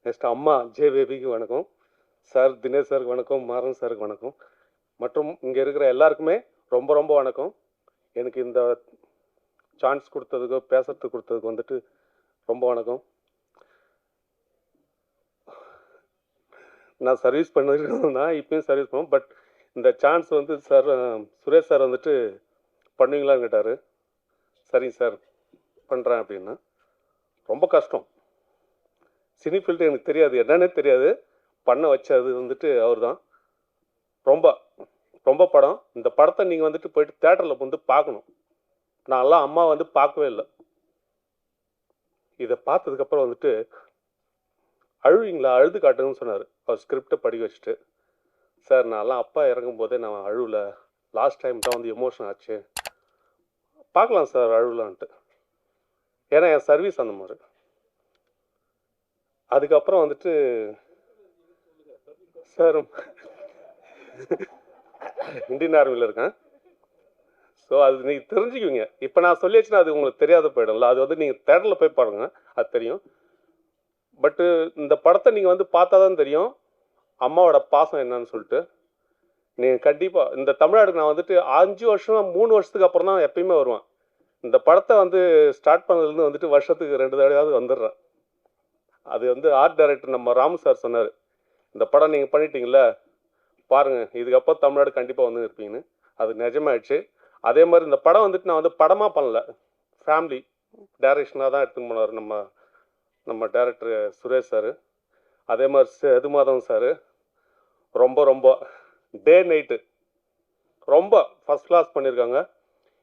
நெக்ஸ்ட் அம்மா ஜே பேபிக்கு வணக்கம். சார் தினேஷ் சாருக்கு வணக்கம், மாறன் சாருக்கு வணக்கம், மற்றும் இங்கே இருக்கிற எல்லாருக்குமே ரொம்ப ரொம்ப வணக்கம். எனக்கு இந்த சான்ஸ் கொடுத்ததுக்கு பேசுறதுக்கு கொடுத்ததுக்கு வந்துட்டு ரொம்ப வணக்கம். நான் சர்வீஸ் பண்ணிருக்கேன்னா இப்பயும் சர்வீஸ் பண்ணுவேன். பட் இந்த சான்ஸ் வந்து சார் சுரேஷ் சார் வந்துட்டு பண்ணுவீங்களான்னு கேட்டார். சரிங்க சார் பண்ணுறேன் அப்படின்னா. ரொம்ப கஷ்டம். சினி ஃபீல்டு எனக்கு தெரியாது, என்னன்னே தெரியாது. பண்ண வச்சது வந்துட்டு அவர் தான். ரொம்ப ரொம்ப படம். இந்த படத்தை நீங்கள் வந்துட்டு போயிட்டு தேட்டரில் வந்து பார்க்கணும். நான்லாம் அம்மா வந்து பார்க்கவே இல்லை. இதை பார்த்ததுக்கப்புறம் வந்துட்டு அழுவீங்களா, அழுது காட்டுங்கன்னு சொன்னார். அவர் ஸ்கிரிப்டை படிக்க வச்சுட்டு, சார் நான்லாம் அப்பா இறங்கும் போதே நான் அழுவல, லாஸ்ட் டைம் தான் வந்து எமோஷன் ஆச்சு, பார்க்கலாம் சார் அழுவலான்ட்டு. ஏன்னா என் சர்வீஸ் அந்த மாதிரி. அதுக்கப்புறம் வந்துட்டு சார் இந்தியன் ஆர்மியில் இருக்கேன். ஸோ அது நீங்கள் தெரிஞ்சுக்குவீங்க. இப்போ நான் சொல்லியாச்சுன்னா அது உங்களுக்கு தெரியாத போயிடும்ல. அது வந்து நீங்கள் தேட்டரில் போய் பாருங்க, அது தெரியும். பட்டு இந்த படத்தை நீங்கள் வந்து பார்த்தா தான் தெரியும் அம்மாவோட பாசம் என்னன்னு சொல்லிட்டு. நீங்கள் கண்டிப்பாக இந்த தமிழ்நாடுக்கு நான் வந்துட்டு 5 வருஷம் 3 வருஷத்துக்கு அப்புறம் தான் எப்பயுமே வருவேன். இந்த படத்தை வந்து ஸ்டார்ட் பண்ணதுலேருந்து வந்துட்டு வருஷத்துக்கு 2 தடவையாவது வந்துடுறேன். அது வந்து ஆர்ட் டைரக்டர் நம்ம ராமு சார் சொன்னார், இந்த படம் நீங்கள் பண்ணிட்டீங்களே பாருங்கள், இதுக்கப்புறம் தமிழ்நாடு கண்டிப்பாக வந்து இருப்பீங்கன்னு. அது நிஜமாயிடுச்சு. அதே மாதிரி இந்த படம் வந்துட்டு நான் வந்து படமாக பண்ணல, ஃபேமிலி டைரக்ஷனாக தான் எடுத்துன்னு போனார் நம்ம டைரக்டர் சுரேஷ் சார். அதே மாதிரி செதுமாதவன் சார் ரொம்ப ரொம்ப டே நைட்டு ரொம்ப ஃபஸ்ட் கிளாஸ் பண்ணியிருக்காங்க.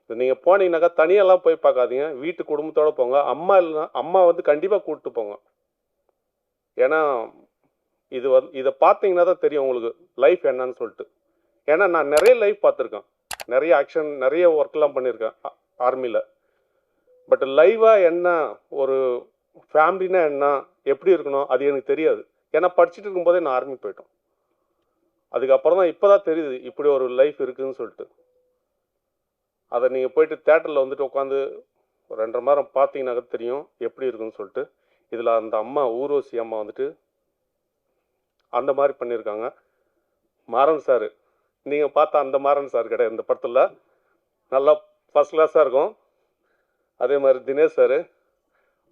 இது நீங்கள் போனீங்கன்னாக்கா தனியெல்லாம் போய் பார்க்காதீங்க, வீட்டு குடும்பத்தோடு போங்க. அம்மா இல்லைன்னா அம்மா வந்து கண்டிப்பாக கூப்பிட்டு போங்க. ஏன்னா இதை பார்த்தீங்கன்னா தான் தெரியும் உங்களுக்கு லைஃப் என்னன்னு சொல்லிட்டு. ஏன்னா நான் நிறைய லைஃப் பார்த்துருக்கேன், நிறைய ஆக்ஷன், நிறைய ஒர்க்லாம் பண்ணியிருக்கேன் ஆர்மியில். பட் லைவாக என்ன, ஒரு ஃபேமிலினா என்ன, எப்படி இருக்கணும், அது எனக்கு தெரியாது. ஏன்னா படிச்சுட்டு இருக்கும்போதே நான் ஆர்மி போயிட்டோம். அதுக்கப்புறம் தான் இப்போ தான் தெரியுது இப்படி ஒரு லைஃப் இருக்குதுன்னு சொல்லிட்டு. அதை நீங்கள் போயிட்டு தேட்டரில் வந்துட்டு உட்காந்து 2.5 மணி நேரம் பார்த்தீங்கன்னாக்க தெரியும் எப்படி இருக்குன்னு சொல்லிட்டு. இதில் அந்த அம்மா ஊர்வசி அம்மா வந்துட்டு அந்த மாதிரி பண்ணியிருக்காங்க. மாறன் சார், நீங்கள் பார்த்தா அந்த மாறன் சார் கிடையாது இந்த படத்தில். நல்லா ஃபஸ்ட் கிளாஸாக இருக்கும். அதே மாதிரி தினேஷ் சார்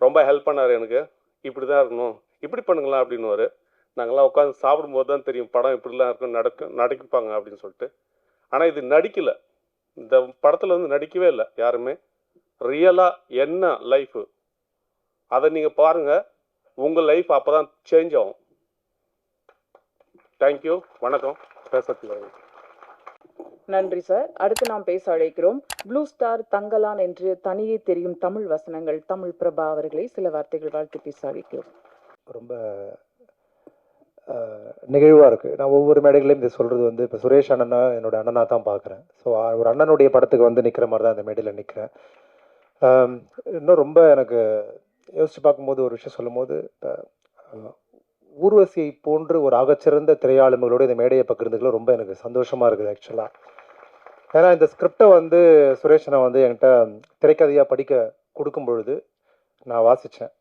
ரொம்ப ஹெல்ப் பண்ணார் எனக்கு. இப்படி தான் இருக்கணும், இப்படி பண்ணுங்களா அப்படின்னுவார். நாங்கள்லாம் உட்காந்து சாப்பிடும்போது தான் தெரியும் படம் இப்படிலாம் இருக்கும், நடிப்பாங்க அப்படின்னு சொல்லிட்டு. ஆனால் இது நடிக்கலை, இந்த படத்தில் வந்து நடிக்கவே இல்லை யாருமே. ரியலாக என்ன லைஃபு அதை நீங்கள் பாருங்கள், உங்கள் லைஃப் அப்போ தான் சேஞ்ச் ஆகும். தேங்க்யூ, வணக்கம். பேசுறதுக்கு நன்றி சார். அடுத்து நாம் பேச அழைக்கிறோம் ப்ளூ ஸ்டார் தங்கலான் என்று தனியே தெரியும் தமிழ் வசனங்கள் தமிழ் பிரபா அவர்களை சில வார்த்தைகள் வாழ்த்து பேச அழைக்கிறோம். ரொம்ப நெகிழ்வாக இருக்குது. நான் ஒவ்வொரு மேடைகளையும் இதை சொல்கிறது வந்து, இப்போ சுரேஷ் அண்ணனா என்னோட அண்ணனாக தான் பார்க்குறேன். ஸோ ஒரு அண்ணனுடைய படத்துக்கு வந்து நிற்கிற மாதிரி தான் இந்த மேடையில் நிற்கிறேன். இன்னும் ரொம்ப எனக்கு யோசித்து பார்க்கும்போது ஒரு விஷயம் சொல்லும் போது, ஊர்வசியை போன்று ஒரு ஆகச்சிறந்த திரையாளுமைகளோடு இந்த மேடையை பகிர்ந்துக்கல ரொம்ப எனக்கு சந்தோஷமாக இருக்குது ஆக்சுவலாக. ஏன்னா இந்த ஸ்கிரிப்டை வந்து சுரேஷனை வந்து என்கிட்ட திரைக்கதையாக படிக்க கொடுக்கும் பொழுது நான் வாசித்தேன்.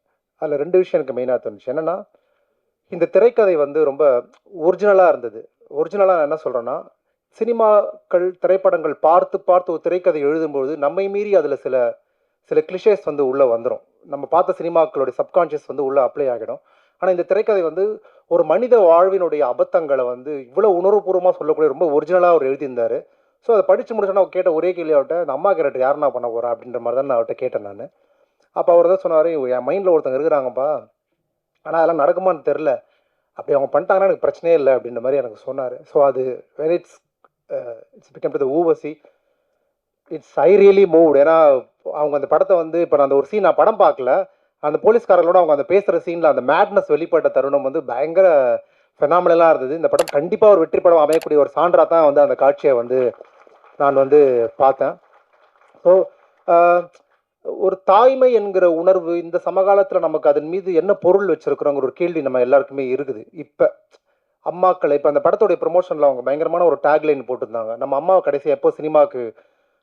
அதில் 2 விஷயம் எனக்கு மெயினாக தோணுச்சு. என்னென்னா, இந்த திரைக்கதை வந்து ரொம்ப ஒரிஜினலாக இருந்தது. ஒரிஜினலாக நான் என்ன சொல்கிறேன்னா, சினிமாக்கள் திரைப்படங்கள் பார்த்து ஒரு திரைக்கதை எழுதும்பொழுது நம்மை மீறி அதில் சில கிளிஷேஸ் வந்து உள்ளே வந்துடும். நம்ம பார்த்த சினிமாக்களுடைய சப்கான்ஷியஸ் வந்து உள்ளே அப்ளை ஆகிடும். ஆனால் இந்த திரைக்கதை வந்து ஒரு மனித வாழ்வினுடைய அபத்தங்களை வந்து இவ்வளோ உணர்வுபூர்வமாக சொல்லக்கூடிய ரொம்ப ஒரிஜினலாக அவர் எழுதியிருந்தார். ஸோ அதை படித்து முடிச்சோன்னா கேட்ட ஒரே கேள்வி அவர்கிட்ட, இந்த அம்மா கேரக்டர் யாருன்னா பண்ண போகிறா அப்படின்ற மாதிரி தான் நான் அவர்கிட்ட கேட்டேன் நான். அப்போ அவர் தான் சொன்னார், என் மைண்டில் ஒருத்தங்க இருக்கிறாங்கப்பா, ஆனால் அதெல்லாம் நடக்குமான்னு தெரில, அப்படி அவங்க பண்ணிட்டாங்கன்னா எனக்கு பிரச்சனையே இல்லை அப்படின்ற மாதிரி எனக்கு சொன்னார். ஸோ அது when it's become to the Urvashi, it's I really moved. ஏன்னா அவங்க அந்த படத்தை வந்து, இப்போ நான் அந்த ஒரு சீன் நான் படம் பார்க்கல, அந்த போலீஸ்காரர்களோட அவங்க அந்த பேசுகிற சீனில் அந்த மேட்னஸ் வெளிப்பட்ட தருணம் வந்து பயங்கர ஃபெனாமினலாக இருந்தது. இந்த படம் கண்டிப்பாக ஒரு வெற்றி படம் அமையக்கூடிய ஒரு சான்றாக தான் வந்து அந்த காட்சியை வந்து நான் வந்து பார்த்தேன். ஸோ ஒரு தாய்மை என்கிற உணர்வு இந்த சமகாலத்தில் நமக்கு அதன் மீது என்ன பொருள் வச்சுருக்குறோங்கிற ஒரு கேள்வி நம்ம எல்லாருக்குமே இருக்குது. இப்போ அம்மாக்களை, இப்போ அந்த படத்துடைய ப்ரொமோஷனில் அவங்க பயங்கரமான ஒரு டேக்லைன் போட்டிருந்தாங்க, நம்ம அம்மாவை கடைசியாக எப்போ சினிமாவுக்கு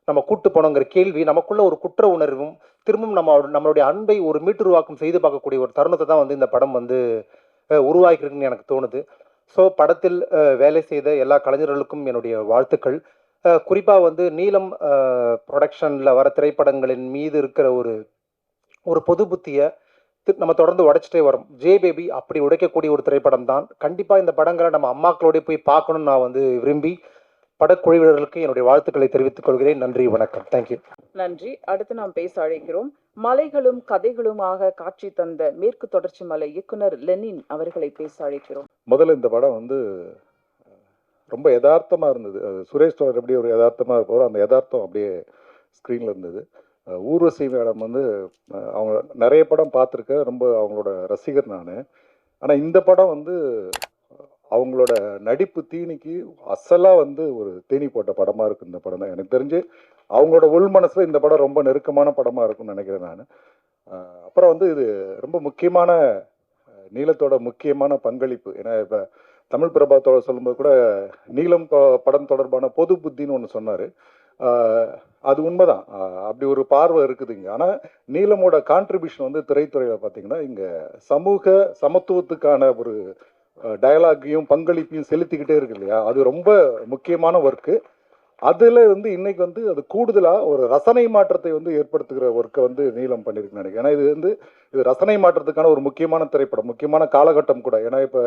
நம்ம கூட்டு போனோங்கிற கேள்வி நமக்குள்ள ஒரு குற்ற உணர்வும் திரும்பவும் நம்மளுடைய அன்பை ஒரு மீட்டுருவாக்கம் செய்து பார்க்கக்கூடிய ஒரு தருணத்தை தான் வந்து இந்த படம் வந்து உருவாக்கிருக்குன்னு எனக்கு தோணுது. ஸோ படத்தில் வேலை செய்த எல்லா கலைஞர்களுக்கும் என்னுடைய வாழ்த்துக்கள். குறிப்பாக வந்து நீலம் ப்ரொடக்ஷனில் வர திரைப்படங்களின் மீது இருக்கிற ஒரு பொது புத்தியை நம்ம தொடர்ந்து உடைச்சிட்டே வரோம். ஜே பேபி அப்படி உடைக்கக்கூடிய ஒரு திரைப்படம் தான். கண்டிப்பாக இந்த படங்களை நம்ம அம்மாக்களோடய போய் பார்க்கணும்னு நான் வந்து விரும்பி படக்குழுவினர்களுக்கு என்னுடைய வாழ்த்துக்களை தெரிவித்துக் கொள்கிறேன். நன்றி, வணக்கம். தேங்க்யூ. நன்றி. அடுத்து நாம் பேச அழைக்கிறோம் மலைகளும் கதைகளுமாக காட்சி தந்த மேற்கு தொடர்ச்சி மலை இயக்குனர் லெனின் அவர்களை பேச அழைக்கிறோம். முதல்ல இந்த படம் வந்து ரொம்ப யதார்த்தமாக இருந்தது. சுரேஷ் தோழர் எப்படி ஒரு யதார்த்தமாக இருப்பாரோ அந்த யதார்த்தம் அப்படியே ஸ்க்ரீனில் இருந்தது. ஊர்வசி மேடம் வந்து அவங்க நிறைய படம் பார்த்துருக்கேன், ரொம்ப அவங்களோட ரசிகர் நான். ஆனால் இந்த படம் வந்து அவங்களோட நடிப்பு தீனிக்கு அசலாக வந்து ஒரு தேனி போட்ட படமாக இருக்குது இந்த படம் தான். எனக்கு தெரிஞ்சு அவங்களோட உள் மனசில் இந்த படம் ரொம்ப நெருக்கமான படமாக இருக்கும்னு நினைக்கிறேன் நான். அப்புறம் வந்து இது ரொம்ப முக்கியமான நீலத்தோட முக்கியமான பங்களிப்பு. ஏன்னா இப்போ தமிழ் பிரபாத்தோட சொல்லும்போது கூட நீலம் படம் தொடர்பான பொது புத்தின்னு ஒன்று சொன்னார். அது உண்மைதான், அப்படி ஒரு பார்வை இருக்குதுங்க. ஆனால் நீலமோட கான்ட்ரிபியூஷன் வந்து திரைத்துறையில் பார்த்தீங்கன்னா இங்கே சமூக சமத்துவத்துக்கான ஒரு டயலாகையும் பங்களிப்பையும் செலுத்திக்கிட்டே இருக்கு இல்லையா, அது ரொம்ப முக்கியமான ஒர்க்கு. அதில் வந்து இன்னைக்கு வந்து அது கூடுதலாக ஒரு ரசனை மாற்றத்தை வந்து ஏற்படுத்துகிற ஒர்க்கை வந்து நீலம் பண்ணியிருக்குன்னு நினைக்கிறேன். ஏன்னா இது ரசனை மாற்றத்துக்கான ஒரு முக்கியமான திரைப்படம், முக்கியமான காலகட்டம் கூட. ஏன்னா இப்போ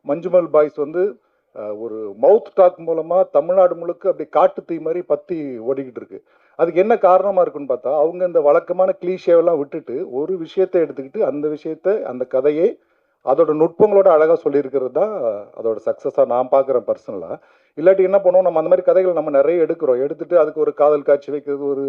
மஞ்சுமல் பாய்ஸ் வந்து ஒரு மவுத் டாக் மூலமாக தமிழ்நாடு முழுக்க அப்படி காட்டு தீ மாதிரி பற்றி ஓடிக்கிட்டு இருக்கு. அதுக்கு என்ன காரணமாக இருக்குன்னு பார்த்தா அவங்க இந்த வழக்கமான கிளீஷேவெல்லாம் விட்டுட்டு ஒரு விஷயத்தை எடுத்துக்கிட்டு அந்த விஷயத்தை அந்த கதையை அதோட நுட்பங்களோட அழகாக சொல்லியிருக்கிறது தான் அதோட சக்ஸஸாக நான் பார்க்குறேன் பர்சனலாக. இல்லாட்டி என்ன பண்ணுவோம், நம்ம அந்த மாதிரி கதைகள் நம்ம நிறைய எடுத்துட்டு அதுக்கு ஒரு காதல் காட்சி வைக்கிறது, ஒரு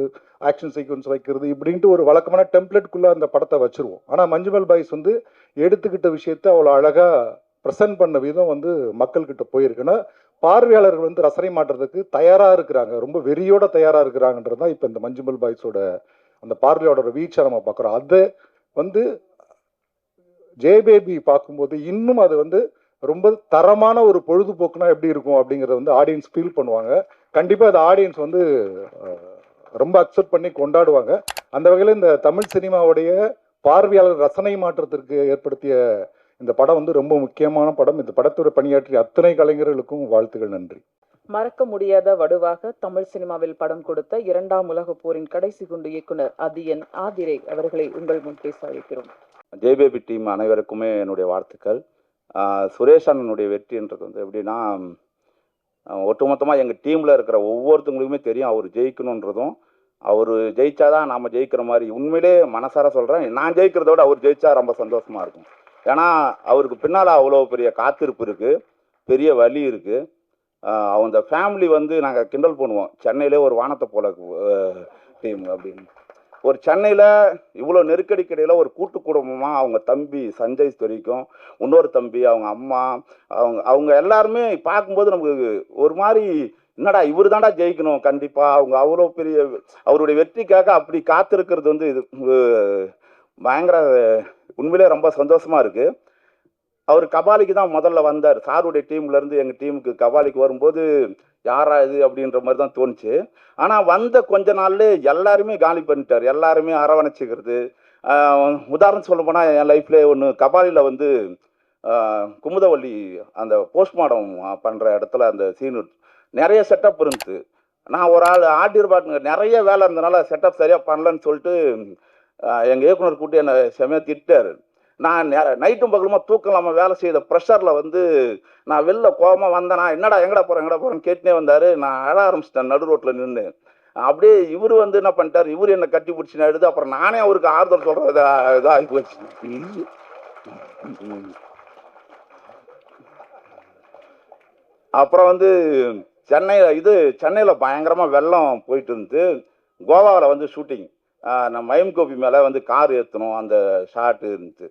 ஆக்ஷன் சீக்வன்ஸ் வைக்கிறது, இப்படின்ட்டு ஒரு வழக்கமான டெம்ப்ளேட்குள்ளே அந்த படத்தை வச்சுருவோம். ஆனால் மஞ்சுமல் பாய்ஸ் வந்து எடுத்துக்கிட்ட விஷயத்தை அவ்வளோ அழகாக ப்ரெசென்ட் பண்ண விதம் வந்து மக்கள்கிட்ட போயிருக்குன்னா பார்வையாளர்கள் வந்து ரசனை மாற்றத்துக்கு தயாராக இருக்கிறாங்க, ரொம்ப வெறியோட தயாராக இருக்கிறாங்கன்றது தான் இப்போ இந்த மஞ்சுமல் பாய்ஸோட அந்த பார்வையோட வீச்சை நம்ம பார்க்குறோம். அதை வந்து ஜே பேபி பார்க்கும்போது இன்னும் அது வந்து ரொம்ப தரமான ஒரு பொழுதுபோக்குனா எப்படி இருக்கும் அப்படிங்கிறத வந்து ஆடியன்ஸ் ஃபீல் பண்ணுவாங்க. கண்டிப்பாக அது ஆடியன்ஸ் வந்து ரொம்ப அக்செப்ட் பண்ணி கொண்டாடுவாங்க. அந்த வகையில் இந்த தமிழ் சினிமாவுடைய பார்வையாளர் ரசனை மாற்றத்திற்கு ஏற்படுத்திய இந்த படம் வந்து ரொம்ப முக்கியமான படம். இந்த படத்தோட பணியாற்றிய அத்தனை கலைஞர்களுக்கும் வாழ்த்துக்கள். நன்றி. மறக்க முடியாத வடுவாக தமிழ் சினிமாவில் படம் கொடுத்த இரண்டாம் உலக போரின் கடைசி குண்டு இயக்குனர் அதியன் ஆதிரை அவர்களை உங்கள் முன் பேச அழைக்கிறோம். ஜேபேபி டீம் அனைவருக்குமே என்னுடைய வாழ்த்துக்கள். சுரேஷ் அண்ணனுடைய வெற்றின்றது வந்து எப்படின்னா, ஒட்டுமொத்தமாக எங்கள் டீமில் இருக்கிற ஒவ்வொருத்தவங்களுக்குமே தெரியும் அவர் ஜெயிக்கணுன்றதும், அவர் ஜெயிச்சாதான் நாம் ஜெயிக்கிற மாதிரி. உண்மையிலே மனசார சொல்கிறேன், நான் ஜெயிக்கிறத விட அவர் ஜெயிச்சா ரொம்ப சந்தோஷமாக இருக்கும். ஏன்னா அவருக்கு பின்னால் அவ்வளோ பெரிய காத்திருப்பு இருக்குது, பெரிய வலி இருக்குது. அந்த ஃபேமிலி வந்து நாங்கள் கிண்டல் பண்ணுவோம், சென்னையிலே ஒரு வானத்தை போல டீம் அப்படின்னு. ஒரு சென்னையில் இவ்வளோ நெருக்கடிக்கடையில் ஒரு கூட்டு குடும்பமாக அவங்க தம்பி சஞ்சய் வரைக்கும், இன்னொரு தம்பி, அவங்க அம்மா, அவங்க எல்லாருமே பார்க்கும்போது நமக்கு ஒரு மாதிரி என்னடா இவர் தாண்டா ஜெயிக்கணும் கண்டிப்பாக. அவங்க அவ்வளோ பெரிய அவருடைய வெற்றிக்காக அப்படி காத்திருக்கிறது வந்து இது பயங்கர உண்மையிலே ரொம்ப சந்தோஷமாக இருக்குது. அவர் கபாலிக்கு தான் முதல்ல வந்தார். சாருடைய டீம்லேருந்து எங்கள் டீமுக்கு கபாலிக்கு வரும்போது யாரா இது அப்படின்ற மாதிரி தான் தோணுச்சு. ஆனால் வந்த கொஞ்ச நாள்ல எல்லாருமே காலி பண்ணிட்டார், எல்லாருமே அரவணைச்சிக்கிறது. உதாரணம் சொல்ல போனால் என் லைஃப்லேயே ஒன்று கபாலியில் வந்து குமுதவள்ளி அந்த போஸ்ட்மார்டம் பண்ணுற இடத்துல அந்த சீனு நிறைய செட்டப் இருந்துச்சு. நான் ஒரு ஆள் ஆடிருப்பாட்டுங்க நிறைய வேலை இருந்தனால செட்டப் சரியாக பண்ணலன்னு சொல்லிட்டு எங்கள் இயக்குனர் கூட்டி என்னை செமையாக திட்டார். நான் நைட்டும் பகலுமா தூக்கம் இல்லாமல் வேலை செய்த ப்ரெஷரில் வந்து நான் வெளில கோபமாக வந்தேனா, எங்கடா போகிறேன்னு கேட்டுனே வந்தார். நான் அழ ஆரம்பிச்சிட்டேன் நடு ரோட்டில் நின்று. அப்படியே இவர் வந்து என்ன பண்ணிட்டார், இவர் என்னை கட்டி பிடிச்சி நடுது. அப்புறம் நானே அவருக்கு ஆறுதல் சொல்கிறது இதாகி போச்சு. அப்புறம் வந்து சென்னையில் பயங்கரமாக வெள்ளம் போயிட்டு இருந்து கோவாவில் வந்து ஷூட்டிங், நான் மயம் கோபி மேலே வந்து கார் ஏற்றணும், அந்த ஷாட்டு இருந்துச்சு.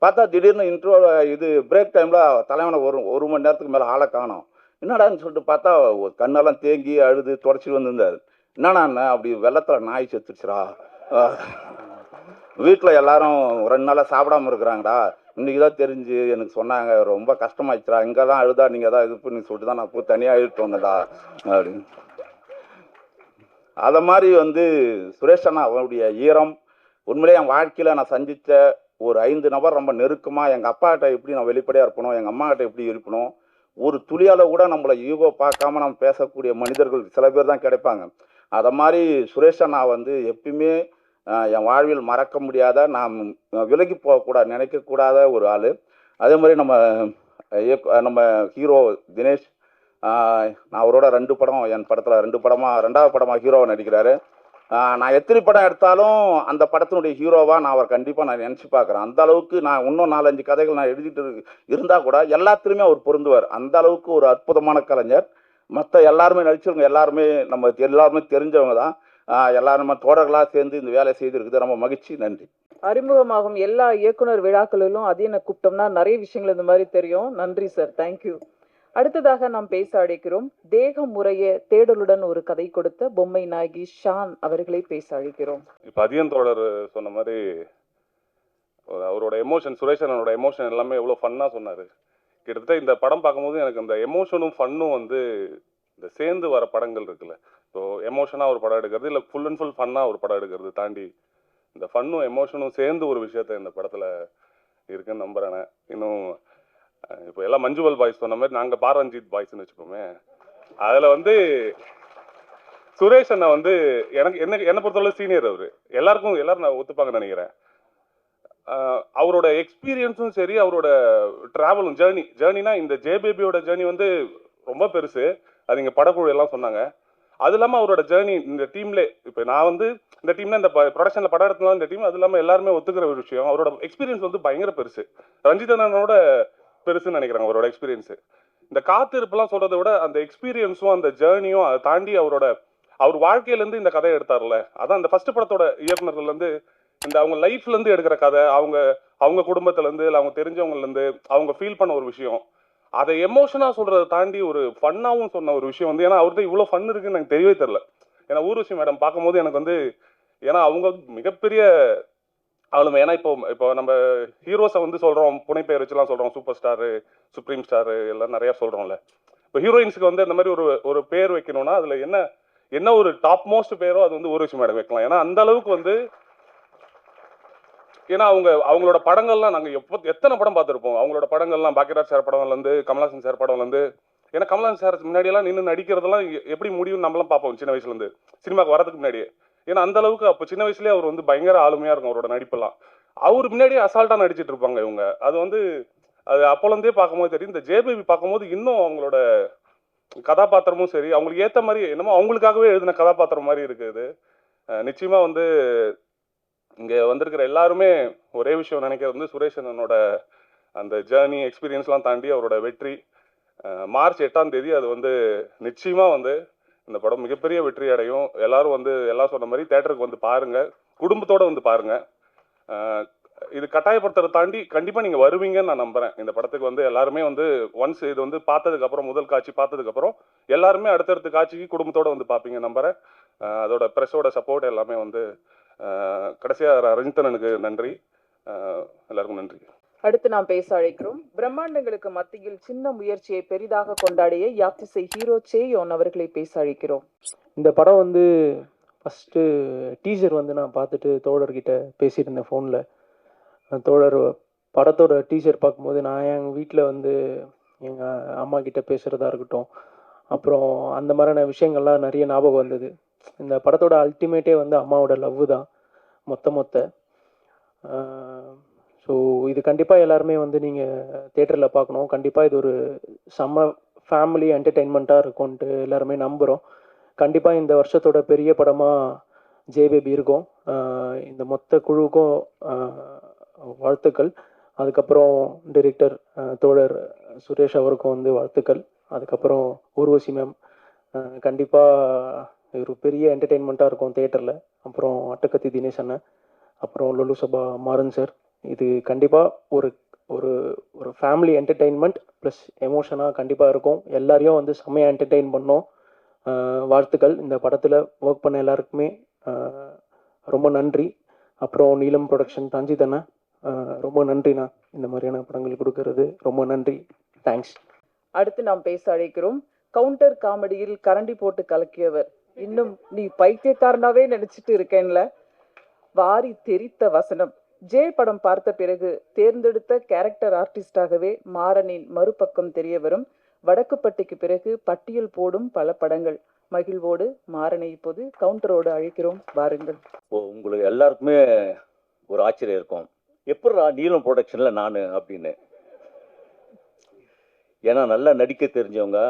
பார்த்தா திடீர்னு இன்ட்ரோ இது பிரேக் டைமில் தலைவனை ஒரு மணி நேரத்துக்கு மேலே ஆளை காணோம். என்னடான்னு சொல்லிட்டு பார்த்தா கண்ணெல்லாம் தேங்கி அழுது தொடச்சி வந்திருந்தார். என்னண்ணா அப்படி வெள்ளத்தில் நாய் செத்துருச்சுரா, வீட்டில் எல்லாரும் 2 நாளாக சாப்பிடாமல் இருக்கிறாங்கடா, இன்றைக்கி தான் தெரிஞ்சு எனக்கு சொன்னாங்க, ரொம்ப கஷ்டமாயிடுச்சுரா, இங்கே தான் அழுதா நீங்கள் தான் இது பண்ணி சொல்லிட்டு தான் நான் போய் தனியாக இழுத்து வந்தேன்டா அப்படின்னு. அதை மாதிரி வந்து சுரேஷ் அண்ணா அவருடைய ஈரம் உண்மையிலே என் வாழ்க்கையில் நான் சந்தித்த ஒரு 5 நபர் ரொம்ப நெருக்கமாக. எங்கள் அப்பாக்கிட்ட எப்படி நான் வெளிப்படையாக இருப்பணும், எங்கள் அம்மாக்கிட்ட எப்படி இருக்கணும், ஒரு துளியால் கூட நம்மளை ஈகோ பார்க்காம நம்ம பேசக்கூடிய மனிதர்கள் சில பேர் தான் கிடைப்பாங்க. அதை மாதிரி சுரேஷ் அண்ணா வந்து எப்பயுமே என் வாழ்வில் மறக்க முடியாத, நான் விலகி போகக்கூடாது நினைக்கக்கூடாத ஒரு ஆள். அதே மாதிரி நம்ம ஹீரோ தினேஷ், நான் அவரோட 2 படம், என் படத்தில் 2வது படமாக ஹீரோவை நடிக்கிறாரு. நான் எத்தனை படம் எடுத்தாலும் அந்த படத்தினுடைய ஹீரோவாக நான் அவர் கண்டிப்பாக நான் நினச்சி பார்க்குறேன். அந்த அளவுக்கு நான் இன்னும் 4-5 கதைகள் நான் எழுதிட்டு இருந்தால் கூட எல்லாத்துலேயுமே அவர் பொருந்துவார். அந்த அளவுக்கு ஒரு அற்புதமான கலைஞர். மற்ற எல்லாருமே நடிச்சவங்க எல்லாருமே நம்ம எல்லாருமே தெரிஞ்சவங்க தான். எல்லாரும் நம்ம தோழர்களாக சேர்ந்து இந்த வேலை செய்திருக்குது. ரொம்ப மகிழ்ச்சி. நன்றி. அறிமுகமாகும் எல்லா இயக்குனர் விழாக்களிலும் அது என்ன கூப்பிட்டோம்னா நிறைய விஷயங்கள் இந்த மாதிரி தெரியும். நன்றி சார், தேங்க்யூ. அடுத்ததாக நாம் பேச அழைக்கிறோம் தேகம் முறைய தேடலுடன் ஒரு கதை கொடுத்த பொம்மை நாயகி ஷான் அவர்களை பேச அழைக்கிறோம். இப்போ அதியன் தோழர் சொன்ன மாதிரி அவரோட எமோஷன், சுரேஷனோட எமோஷன் எல்லாமே எவ்வளோ ஃபன்னாக சொன்னார். கிட்டத்தட்ட இந்த படம் பார்க்கும்போது எனக்கு இந்த எமோஷனும் ஃபன்னும் வந்து இந்த சேர்ந்து வர படங்கள் இருக்குல்ல, ஸோ எமோஷனாக ஒரு படம் எடுக்கிறது இல்லை ஃபுல் அண்ட் ஃபுல் ஃபன்னாக ஒரு படம் எடுக்கிறது தாண்டி இந்த ஃபன்னும் எமோஷனும் சேர்ந்து ஒரு விஷயத்த இந்த படத்தில் இருக்குன்னு நம்புறேன். இன்னும் இப்போ எல்லாம் மஞ்சுவல் பாய்ஸ் சொன்ன மாதிரி நாங்கள் பாரஞ்சித் பாய்ஸ்ன்னு வச்சுக்கோமே. அதில் வந்து சுரேஷ் அண்ணா வந்து என்னை பொறுத்தவரை சீனியர். அவர் எல்லாரும் நான் ஒத்துப்பாங்கன்னு நினைக்கிறேன். அவரோட எக்ஸ்பீரியன்ஸும் சரி, அவரோட ட்ராவலும் ஜேர்னினா இந்த ஜேபேபியோட ஜேர்னி வந்து ரொம்ப பெருசு. அது இங்கே படக்குழு எல்லாம் சொன்னாங்க. அது இல்லாமல் அவரோட ஜேர்னி இந்த டீம்லே, இப்போ நான் வந்து இந்த டீம்ல இந்த ப்ரொடக்ஷனில் படம் எடுத்தனால இந்த டீம், அது இல்லாமல் எல்லாருமே ஒத்துக்கிற ஒரு விஷயம், அவரோட எக்ஸ்பீரியன்ஸ் வந்து பயங்கர பெருசு. ரஞ்சித் அண்ணனோட பெருசுன்னு நினைக்கிறாங்க அவரோட எக்ஸ்பீரியன்ஸு. இந்த காத்திருப்புலாம் சொல்றதை விட அந்த எக்ஸ்பீரியன்ஸும் அந்த ஜேர்னியும் அதை தாண்டி அவர் வாழ்க்கையிலேருந்து இந்த கதையை எடுத்தார்ல, அதான் இந்த ஃபர்ஸ்ட் படத்தோட இயக்குனர்லேருந்து இந்த அவங்க லைஃப்லேருந்து எடுக்கிற கதை, அவங்க குடும்பத்துலேருந்து இல்லை அவங்க தெரிஞ்சவங்கலேருந்து அவங்க ஃபீல் பண்ண ஒரு விஷயம், அதை எமோஷனாக சொல்கிறத தாண்டி ஒரு ஃபன்னாகவும் சொன்ன ஒரு விஷயம் வந்து, ஏன்னா அவர்கிட்ட இவ்வளோ ஃபன் இருக்குன்னு எனக்கு தெரியவே தெரில. ஏன்னா ஊர்வசி மேடம் பார்க்கும்போது எனக்கு வந்து, ஏன்னா அவங்க மிகப்பெரிய ஆளுமை. ஏன்னா இப்போ நம்ம ஹீரோஸை வந்து சொல்கிறோம், புனைப்பெயர் வச்சுலாம் சொல்கிறோம், சூப்பர் ஸ்டாரு, சுப்ரீம் ஸ்டாரு எல்லாம் நிறையா சொல்கிறோம்ல. இப்போ ஹீரோயின்ஸுக்கு வந்து அந்த மாதிரி ஒரு பேர் வைக்கணும்னா அதில் என்ன ஒரு டாப் மோஸ்ட் பேரோ அது வந்து ஊர்வசி மேடம் வைக்கலாம். ஏன்னா அந்த அளவுக்கு வந்து, ஏன்னா அவங்களோட படங்கள்லாம் நாங்கள் எத்தனை படம் பார்த்துருப்போம். அவங்களோட படங்கள்லாம் பாக்கியராஜ் சார் படம்லேருந்து, கமல்ஹாசன் சார் படம்லேருந்து, ஏன்னா கமல்ஹாசன் சார் முன்னாடியெல்லாம் நின்று நடிக்கிறதெல்லாம் எப்படி முடியும் நம்மளாம் பார்ப்போம் சின்ன வயசுலேருந்து, சினிமாவுக்கு வரதுக்கு முன்னாடியே. ஏன்னா அந்த அளவுக்கு அப்போ சின்ன வயசுலேயே அவர் வந்து பயங்கர ஆளுமையாக இருக்கும் அவரோட நடிப்பெல்லாம். அவர் முன்னாடியே அசால்ட்டாக நடிச்சிட்டு இருப்பாங்க இவங்க. அது வந்து அது அப்போலேருந்தே பார்க்கும்போது தெரியும். இந்த ஜேபேபி பார்க்கும்போது இன்னும் அவங்களோட கதாபாத்திரமும் சரி, அவங்களுக்கு ஏற்ற மாதிரி என்னமோ அவங்களுக்காகவே எழுதின கதாபாத்திரம் மாதிரி இருக்குது. நிச்சயமாக வந்து இங்கே வந்திருக்கிற எல்லாருமே ஒரே விஷயம் நினைக்கிறது வந்து, சுரேஷ் அண்ணனோட அந்த ஜேர்னி எக்ஸ்பீரியன்ஸ்லாம் தாண்டி அவரோட வெற்றி மார்ச் 8ஆம் தேதி அது வந்து நிச்சயமாக வந்து இந்த படம் மிகப்பெரிய வெற்றி அடையும். எல்லாரும் வந்து எல்லாம் சொன்ன மாதிரி தேட்டருக்கு வந்து பாருங்கள், குடும்பத்தோடு வந்து பாருங்கள். இது கட்டாயப்படுத்துறதை தாண்டி கண்டிப்பாக நீங்கள் வருவீங்கன்னு நான் நம்புகிறேன். இந்த படத்துக்கு வந்து எல்லாருமே வந்து ஒன்ஸ் இது வந்து பார்த்ததுக்கப்புறம், முதல் காட்சி பார்த்ததுக்கப்புறம் எல்லாருமே அடுத்தடுத்த காட்சிக்கு குடும்பத்தோடு வந்து பார்ப்பீங்க நம்புகிறேன். அதோட ப்ரெஸ்ஸோட சப்போர்ட் எல்லாமே வந்து கடைசியாக ரஞ்சித்தனனுக்கு நன்றி. எல்லாருக்கும் நன்றி. அடுத்து நாம் பேச அழைக்கிறோம் பிரம்மாண்டங்களுக்கு மத்தியில் சின்ன முயற்சியை பெரிதாக கொண்டாடிய யாத்திசை ஹீரோ சேயோன் அவர்களை பேச அழைக்கிறோம். இந்த படம் வந்து ஃபஸ்ட்டு டீசர் வந்து நான் பார்த்துட்டு தோழர்கிட்ட பேசியிருந்தேன் ஃபோனில். தோழர் படத்தோட டீசர் பார்க்கும்போது நான் எங்கள் வீட்டில் வந்து எங்கள் அம்மா கிட்ட பேசுகிறதா இருக்கட்டும், அப்புறம் அந்த மாதிரியான விஷயங்கள்லாம் நிறைய ஞாபகம் வந்தது. இந்த படத்தோட அல்டிமேட்டே வந்து அம்மாவோட லவ் தான் மொத்த. ஸோ இது கண்டிப்பாக எல்லாருமே வந்து நீங்கள் தேட்டரில் பார்க்கணும். கண்டிப்பாக இது ஒரு செம்ம ஃபேமிலி என்டர்டெயின்மெண்ட்டாக இருக்கும்ன்ட்டு எல்லாருமே நம்புகிறோம். கண்டிப்பாக இந்த வருஷத்தோட பெரிய படமாக ஜேபேபி இருக்கும். இந்த மொத்த குழுவுக்கும் வாழ்த்துக்கள். அதுக்கப்புறம் டைரக்டர் தோழர் சுரேஷ் அவருக்கும் வந்து வாழ்த்துக்கள். அதுக்கப்புறம் ஊர்வசி மேம், கண்டிப்பாக ஒரு பெரிய என்டர்டெயின்மெண்ட்டாக இருக்கும் தேட்டரில். அப்புறம் அட்டக்கத்தி தினேஷ் அண்ணன், அப்புறம் லொல்லு சபா மாறன் சார். இது கண்டிப்பாக ஒரு ஒரு ஒரு ஃபேமிலி என்டர்டெயின்மெண்ட் ப்ளஸ் எமோஷனாக கண்டிப்பாக இருக்கும். எல்லாரையும் வந்து செம்மையாக என்டர்டெயின் பண்ணோம். வாழ்த்துக்கள். இந்த படத்தில் ஒர்க் பண்ண எல்லாருக்குமே ரொம்ப நன்றி. அப்புறம் நீலம் ப்ரொடக்ஷன் ரஞ்சித் அண்ணா, ரொம்ப நன்றிண்ணா, இந்த மாதிரியான படங்கள் கொடுக்கறது ரொம்ப நன்றி. தேங்க்ஸ். அடுத்து நாம் பேச அழைக்கிறோம் கவுண்டர் காமெடியில் கரண்டி போட்டு கலக்கியவர், இன்னும் நீ பைத்தியக்காரனாவே நினைச்சிட்டு இருக்கேன்ல, வாரி தெரித்த வசனம். ஜே படம் பார்த்த பிறகு தேர்ந்தெடுத்த கேரக்டர் ஆர்டிஸ்டாகவே மாறனின் மறுபக்கம் தெரிய வரும் வடக்குப்பட்டிக்கு பிறகு பட்டியல் போடும் பல படங்கள். மகிழ்வோடு மாறனை இப்போது கவுண்டரோடு அழைக்கிறோம், வாருங்கள். உங்களுக்கு எல்லாருக்குமே ஒரு ஆச்சரியம் இருக்கும், எப்படா நீலம் ப்ரொடக்ஷனில் நான் அப்படின்னு. ஏன்னா நல்லா நடிக்க தெரிஞ்சவங்க,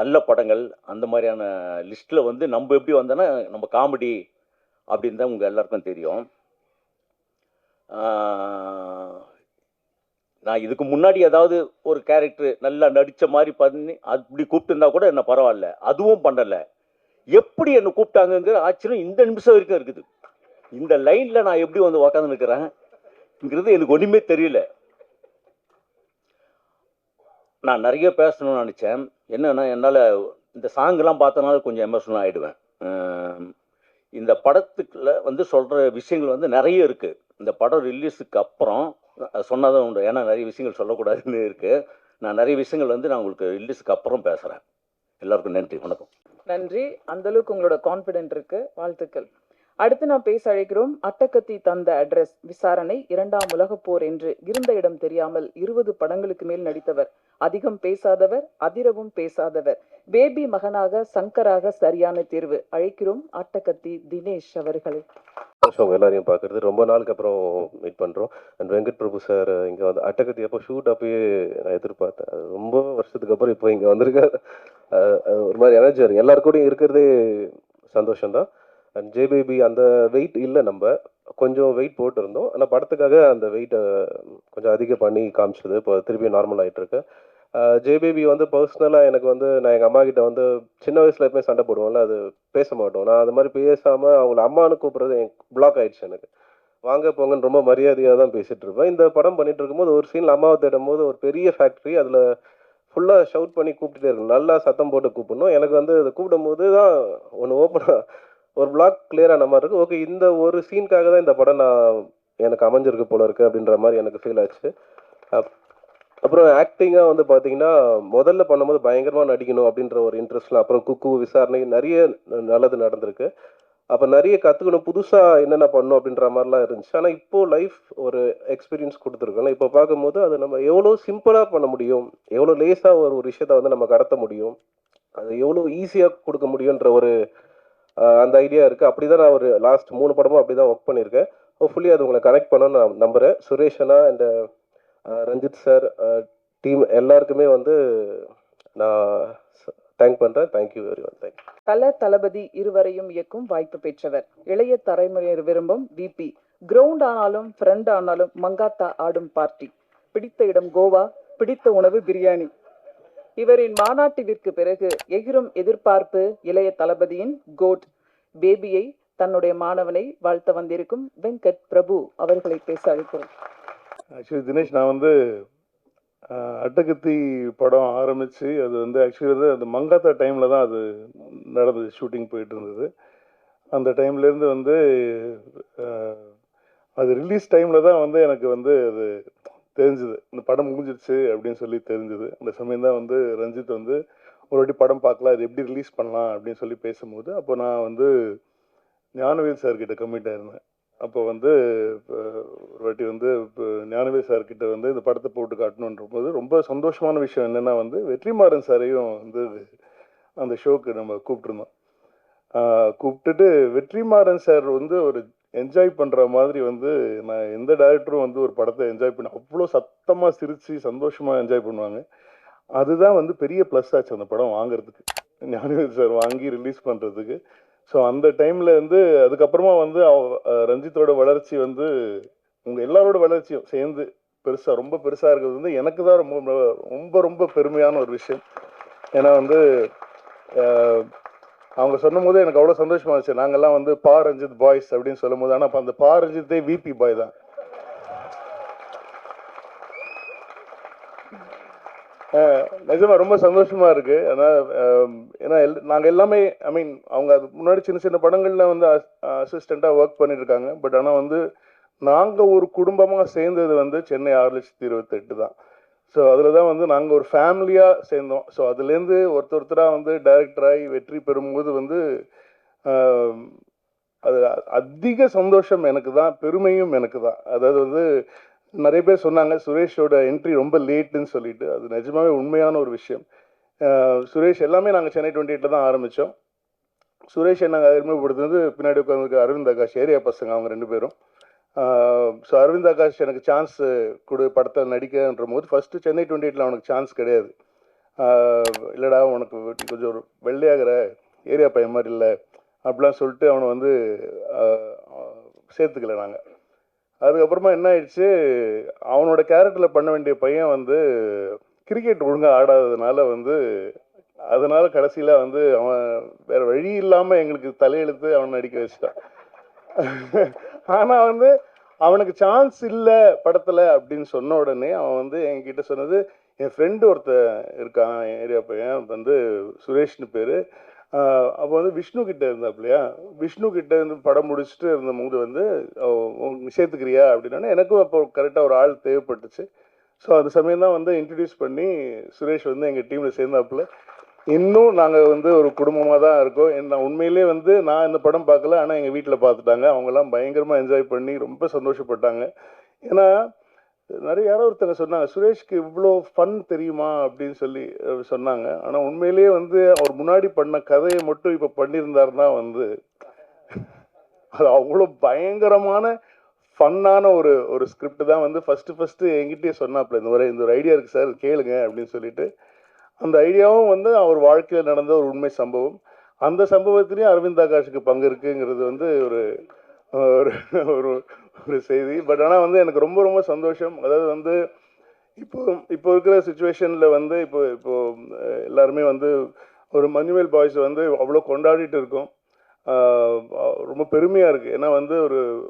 நல்ல படங்கள், அந்த மாதிரியான லிஸ்ட்டில் வந்து நம்ம எப்படி வந்தோன்னா நம்ம காமெடி அப்படின்னு தான் உங்கள் எல்லாருக்கும் தெரியும். நான் இதுக்கு முன்னாடி ஏதாவது ஒரு கேரக்டர் நல்லா நடித்த மாதிரி பண்ணி அப்படி கூப்பிட்டுருந்தா கூட என்ன பரவாயில்ல, அதுவும் பண்ணலை. எப்படி என்னை கூப்பிட்டாங்கங்கிற ஆச்சரியம் இந்த நிமிஷம் வரைக்கும் இருக்குது. இந்த லைனில் நான் எப்படி வந்து உக்காந்து நிற்கிறேன்ங்கிறது எனக்கு ஒன்றுமே தெரியல. நான் நிறைய பேசணும்னு நினச்சேன். என்னென்னா என்னால் இந்த சாங்கெலாம் பார்த்தனால கொஞ்சம் எமோஷனல் ஆகிடுவேன். இந்த படத்துக்குள்ள வந்து சொல்கிற விஷயங்கள் வந்து நிறைய இருக்குது. இந்த படம் ரிலீஸுக்கு அப்புறம் சொன்னதான் உண்டு, ஏன்னா நிறைய விஷயங்கள் சொல்லக்கூடாதுன்னு இருக்குது. நான் நிறைய விஷயங்கள் வந்து நான் உங்களுக்கு ரிலீஸுக்கு அப்புறம் பேசுகிறேன். எல்லாருக்கும் நன்றி, வணக்கம். நன்றி. அந்தளவுக்கு உங்களோட கான்ஃபிடென்ட் இருக்கு, வாழ்த்துக்கள். அடுத்து நான் பேச அழைக்கிறோம், அட்டகத்தி தந்த அட்ரஸ் விசாரணை 2ஆம் உலகப் போர் என்று இருந்த இடம் தெரியாமல் 20 படங்களுக்கு மேல் நடித்தவர், அதிகம் பேசாதவர், அதிரவும் பேசாதவர், பேபி மகனாக சங்கராக சரியான தேர்வு. அழைக்கிறோம் அட்டகத்தி தினேஷ் அவர்களை. எல்லாரையும் பார்க்குறது ரொம்ப நாளுக்கு அப்புறம் மீட் பண்ணுறோம். அண்ட் வெங்கட் பிரபு சார் இங்கே வந்து அட்டகத்தி அப்போ ஷூட் அப்பயே நான் எதிர்பார்த்தேன். அது ரொம்ப வருஷத்துக்கு அப்புறம் இப்போ இங்கே வந்திருக்காரு. ஒரு மாதிரி எனர்ஜி வரும், எல்லாருக்கூடையும் இருக்கிறதே சந்தோஷம்தான். அண்ட் ஜேபேபி அந்த வெயிட் இல்லை, நம்ம கொஞ்சம் வெயிட் போட்டிருந்தோம். ஆனால் படத்துக்காக அந்த வெயிட்டை கொஞ்சம் அதிகம் பண்ணி காமிச்சது. இப்போ திருப்பி நார்மல் ஆகிட்டுருக்கு. ஜேபேபி வந்து பர்சனலாக எனக்கு வந்து நான் எங்கள் அம்மா கிட்ட வந்து சின்ன வயசில் எப்பவுமே சண்டை போடுவோம்ல, அது பேச மாட்டோம். நான் அது மாதிரி பேசாமல் அவங்கள அம்மானு கூப்பிட்றது எனக்கு பிளாக் ஆகிடுச்சு. எனக்கு வாங்க போங்கன்னு ரொம்ப மரியாதையாக தான் பேசிகிட்டு இருப்பேன். இந்த படம் பண்ணிட்டு இருக்கும்போது ஒரு சீனில் அம்மாவை தேடும் போது ஒரு பெரிய ஃபேக்ட்ரி, அதில் ஃபுல்லாக ஷவுட் பண்ணி கூப்பிட்டுட்டே இருக்கணும், நல்லா சத்தம் போட்டு கூப்பிடணும். எனக்கு வந்து அதை கூப்பிடும் போது தான் ஒன்று ஓப்பனாக ஒரு பிளாக் கிளியரான மாதிரி இருக்குது. ஓகே, இந்த ஒரு சீனுக்காக தான் இந்த படம் எனக்கு அமைஞ்சிருக்கு போல இருக்குது அப்படின்ற மாதிரி எனக்கு ஃபீல் ஆச்சு. அப்புறம் ஆக்டிங்காக வந்து பார்த்தீங்கன்னா முதல்ல பண்ணும்போது பயங்கரமாக நடிக்கணும் அப்படின்ற ஒரு இன்ட்ரெஸ்ட்லாம், அப்புறம் குக்கு விசாரணை நிறைய நல்லது நடந்திருக்கு. அப்போ நிறைய கற்றுக்கணும், புதுசாக என்னென்ன பண்ணணும் அப்படின்ற மாதிரிலாம் இருந்துச்சு. ஆனால் இப்போது லைஃப் ஒரு எக்ஸ்பீரியன்ஸ் கொடுத்துருக்கோம்ல, இப்போ பார்க்கும்போது அது நம்ம எவ்வளோ சிம்பிளாக பண்ண முடியும், எவ்வளோ லேஸாக ஒரு விஷயத்தை வந்து நம்ம கடத்த முடியும், அது எவ்வளோ ஈஸியாக கொடுக்க முடியுன்ற ஒரு அந்த ஐடியா இருக்குது. அப்படி தான் நான் ஒரு லாஸ்ட் 3 படமும் அப்படி தான் ஒர்க் பண்ணியிருக்கேன். ஹோப்ஃபுல்லி அது உங்களை கனெக்ட் பண்ணணும்னு நான் நம்புகிறேன். சுரேஷ் அண்ணா அண்ட் ரஞ்சித் சார் டீம் எல்லாருக்குமே வந்து நான் தேங்க் பண்ணுறேன். Thank you very much. தேங்க்யூ. தளபதி இருவரையும் இயக்கும் வாய்ப்பு பெற்றவர், இளைய தலைமுறையர் விரும்பும் விபி, கிரவுண்ட் ஆனாலும் ஃப்ரெண்ட் ஆனாலும் மங்காத்தா ஆடும் பார்ட்டி, பிடித்த இடம் கோவா, பிடித்த உணவு பிரியாணி. இவரின் மாநாட்டிற்கு பிறகு எகிரும் எதிர்பார்ப்பு இளைய தளபதியின் கோட் பேபியை தன்னுடைய மாணவனை வாழ்த்த வந்திருக்கும் வெங்கட் பிரபு அவர்களை பேச அழைக்கிறோம். ஆக்சுவலி தினேஷ், நான் வந்து அட்டகத்தி படம் ஆரம்பித்து அது வந்து ஆக்சுவலி வந்து அந்த மங்காத்தா டைமில் தான் அது நடந்தது, ஷூட்டிங் போயிட்டு இருந்தது. அந்த டைம்லேருந்து வந்து அது ரிலீஸ் டைமில் தான் வந்து எனக்கு வந்து அது தெரிஞ்சுது, இந்த படம் முடிஞ்சிருச்சு அப்படின்னு சொல்லி தெரிஞ்சுது. அந்த சமயம் தான் வந்து ரஞ்சித் வந்து ஒரு வாட்டி படம் பார்க்கலாம், இது எப்படி ரிலீஸ் பண்ணலாம் அப்படின்னு சொல்லி பேசும்போது, அப்போ நான் வந்து ஞானவேல் சார்கிட்ட கமிட் ஆயிருந்தேன். அப்போ வந்து ஒரு வாட்டி வந்து இப்போ ஞானவேல் சார்கிட்ட வந்து இந்த படத்தை போட்டு காட்டணுன்ற போது ரொம்ப சந்தோஷமான விஷயம் என்னென்னா வந்து வெற்றிமாறன் சாரையும் வந்து அந்த ஷோக்கு நம்ம கூப்பிட்டுருந்தோம். கூப்பிட்டுட்டு வெற்றிமாறன் சார் வந்து ஒரு என்ஜாய் பண்ணுற மாதிரி வந்து நான் எந்த டைரக்டரும் வந்து ஒரு படத்தை என்ஜாய் பண்ண அவ்வளோ சத்தமாக சிரித்து சந்தோஷமாக என்ஜாய் பண்ணுவாங்க. அதுதான் வந்து பெரிய ப்ளஸ் ஆச்சு அந்த படம் வாங்கிறதுக்கு, ஞானவேல் சார் வாங்கி ரிலீஸ் பண்ணுறதுக்கு. ஸோ அந்த டைமில் வந்து அதுக்கப்புறமா வந்து ரஞ்சித்தோட வளர்ச்சி வந்து உங்கள் எல்லாரோட வளர்ச்சியும் சேர்ந்து பெருசாக ரொம்ப பெருசாக இருக்கிறது வந்து எனக்கு தான் ரொம்ப ரொம்ப ரொம்ப பெருமையான ஒரு விஷயம். ஏன்னா வந்து அவங்க சொன்னும் போது எனக்கு அவ்வளோ சந்தோஷமா இருந்துச்சு. நாங்கள்லாம் வந்து பா ரஞ்சித் பாய்ஸ் அப்படின்னு சொல்லும் போது, ஆனால் அப்போ அந்த பா ரஞ்சித்தே விபி பாய் தான். நிஜமா ரொம்ப சந்தோஷமா இருக்கு. ஆனால் ஏன்னா நாங்கள் எல்லாமே ஐ மீன் அவங்க அது முன்னாடி சின்ன சின்ன படங்கள்ல வந்து அசிஸ்டண்ட்டாக ஒர்க் பண்ணிட்டு இருக்காங்க. பட் ஆனால் வந்து நாங்கள் ஒரு குடும்பமாக சேர்ந்தது வந்து சென்னை 6,28,000 தான். ஸோ அதில் தான் வந்து நாங்கள் ஒரு ஃபேமிலியாக சேர்ந்தோம். ஸோ அதுலேருந்து ஒருத்தராக வந்து டைரக்டராகி வெற்றி பெறும்போது வந்து அது அதிக சந்தோஷம் எனக்கு தான், பெருமையும் எனக்கு தான். அதாவது வந்து நிறைய பேர் சொன்னாங்க சுரேஷோட என்ட்ரி ரொம்ப லேட்டுன்னு சொல்லிட்டு, அது நிஜமாவே உண்மையான ஒரு விஷயம். சுரேஷ் எல்லாமே நாங்கள் சென்னை 28 தான் ஆரம்பித்தோம். சுரேஷ் நாங்கள் அறிமுகப்படுத்துனது பின்னாடி உட்காந்துருக்கு அரவிந்த் ஆகாஷ், ஏரியா பசங்க அவங்க 2 பேரும். ஸோ அரவிந்த் ஆகாஷ் எனக்கு சான்ஸ் கொடு படத்தில் நடிக்கன்ற போது ஃபஸ்ட்டு சென்னை 28 அவனுக்கு சான்ஸ் கிடையாது. இல்லைடா உனக்கு கொஞ்சம் ஒரு வெள்ளையாகிற ஏரியா பையன் மாதிரி இல்லை அப்படிலாம் சொல்லிட்டு அவனை வந்து சேர்த்துக்கல நாங்கள். அதுக்கப்புறமா என்ன ஆயிடுச்சு, அவனோட கேரக்டரில் பண்ண வேண்டிய பையன் வந்து கிரிக்கெட் ஒழுங்காக ஆடாததுனால வந்து அதனால கடைசியில் வந்து அவன் வேறு வழி இல்லாமல் எங்களுக்கு தலையெழுத்து அவன் நடிக்க வச்சிட்டான். ஆனால் வந்து அவனுக்கு சான்ஸ் இல்லை படத்தில் அப்படின்னு சொன்ன உடனே அவன் வந்து என்கிட்ட சொன்னது, என் ஃப்ரெண்டு ஒருத்தன் இருக்கான் ஏரியா பையன் வந்து சுரேஷ்னு பேர், அப்போ வந்து விஷ்ணு கிட்ட இருந்தாப்லையா, விஷ்ணு கிட்ட இருந்து படம் முடிச்சுட்டு இருந்தபோது வந்து சேர்த்துக்கிறியா அப்படின்னா எனக்கும் அப்போ கரெக்டாக ஒரு ஆள் தேவைப்பட்டுச்சு. ஸோ அந்த சமயம் தான் வந்து இன்ட்ரடியூஸ் பண்ணி சுரேஷ் வந்து எங்கள் டீமில் சேர்ந்தாப்புல. இன்னும் நாங்கள் வந்து ஒரு குடும்பமாக தான் இருக்கோம். நான் உண்மையிலே வந்து நான் இந்த படம் பார்க்கல, ஆனால் எங்கள் வீட்டில் பார்த்துட்டாங்க. அவங்கெல்லாம் பயங்கரமாக என்ஜாய் பண்ணி ரொம்ப சந்தோஷப்பட்டாங்க. ஏன்னா யாரோ ஒருத்தங்க சொன்னாங்க, சுரேஷ்க்கு இவ்வளோ ஃபன் தெரியுமா அப்படின்னு சொல்லி சொன்னாங்க. ஆனால் உண்மையிலேயே வந்து அவர் முன்னாடி பண்ண கதையை மட்டும் இப்போ பண்ணியிருந்தாருன்னா வந்து அது அவ்வளோ பயங்கரமான ஃபன்னான ஒரு ஸ்கிரிப்ட் தான் வந்து ஃபஸ்ட்டு என்கிட்டயே சொன்னாப்புல, இந்த ஒரு ஐடியா இருக்குது சார் கேளுங்க அப்படின்னு சொல்லிட்டு. அந்த ஐடியாவும் வந்து அவர் வாழ்க்கையில் நடந்த ஒரு உண்மை சம்பவம். அந்த சம்பவத்திலையும் அரவிந்த் ஆகாஷுக்கு பங்கு இருக்குங்கிறது வந்து ஒரு ஒரு செய்தி. பட் ஆனால் வந்து எனக்கு ரொம்ப ரொம்ப சந்தோஷம். அதாவது வந்து இப்போ இருக்கிற சுச்சுவேஷனில் வந்து இப்போ எல்லாருமே வந்து ஒரு மஞ்சுவேல் பாய்ஸ் வந்து அவ்வளோ கொண்டாடிட்டு இருக்கோம். ரொம்ப பெருமையாக இருக்குது. ஏன்னா வந்து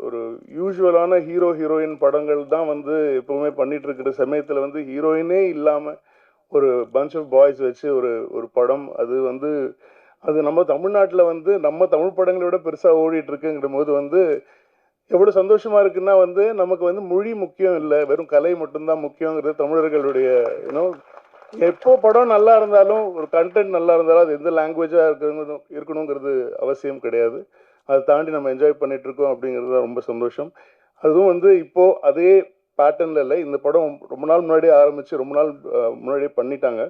ஒரு யூஸ்வலான ஹீரோயின் படங்கள் தான் வந்து எப்போவுமே பண்ணிகிட்டு இருக்கிற சமயத்தில் வந்து ஹீரோயினே இல்லாமல் ஒரு பஞ்ச் ஆஃப் பாய்ஸ் வச்சு ஒரு படம், அது வந்து அது நம்ம தமிழ்நாட்டில் வந்து நம்ம தமிழ் படங்களை விட பெருசாக ஓடிட்டு இருக்குங்கிற போது வந்து எவ்வளோ சந்தோஷமாக இருக்குன்னா வந்து நமக்கு வந்து மொழி முக்கியம் இல்லை, வெறும் கலை மட்டும்தான் முக்கியங்கிறது தமிழர்களுடைய எப்போ படம் நல்லா இருந்தாலும் ஒரு கண்டென்ட் நல்லா இருந்தாலும் அது எந்த லாங்குவேஜாக இருக்கணுங்கிறது அவசியம் கிடையாது. அதை தாண்டி நம்ம என்ஜாய் பண்ணிகிட்ருக்கோம் அப்படிங்கிறது தான் ரொம்ப சந்தோஷம். அதுவும் வந்து இப்போது அதே பேட்டர்னில் இல்லை, இந்த படம் ரொம்ப நாள் முன்னாடியே ஆரம்பித்து ரொம்ப நாள் முன்னாடியே பண்ணிட்டாங்க.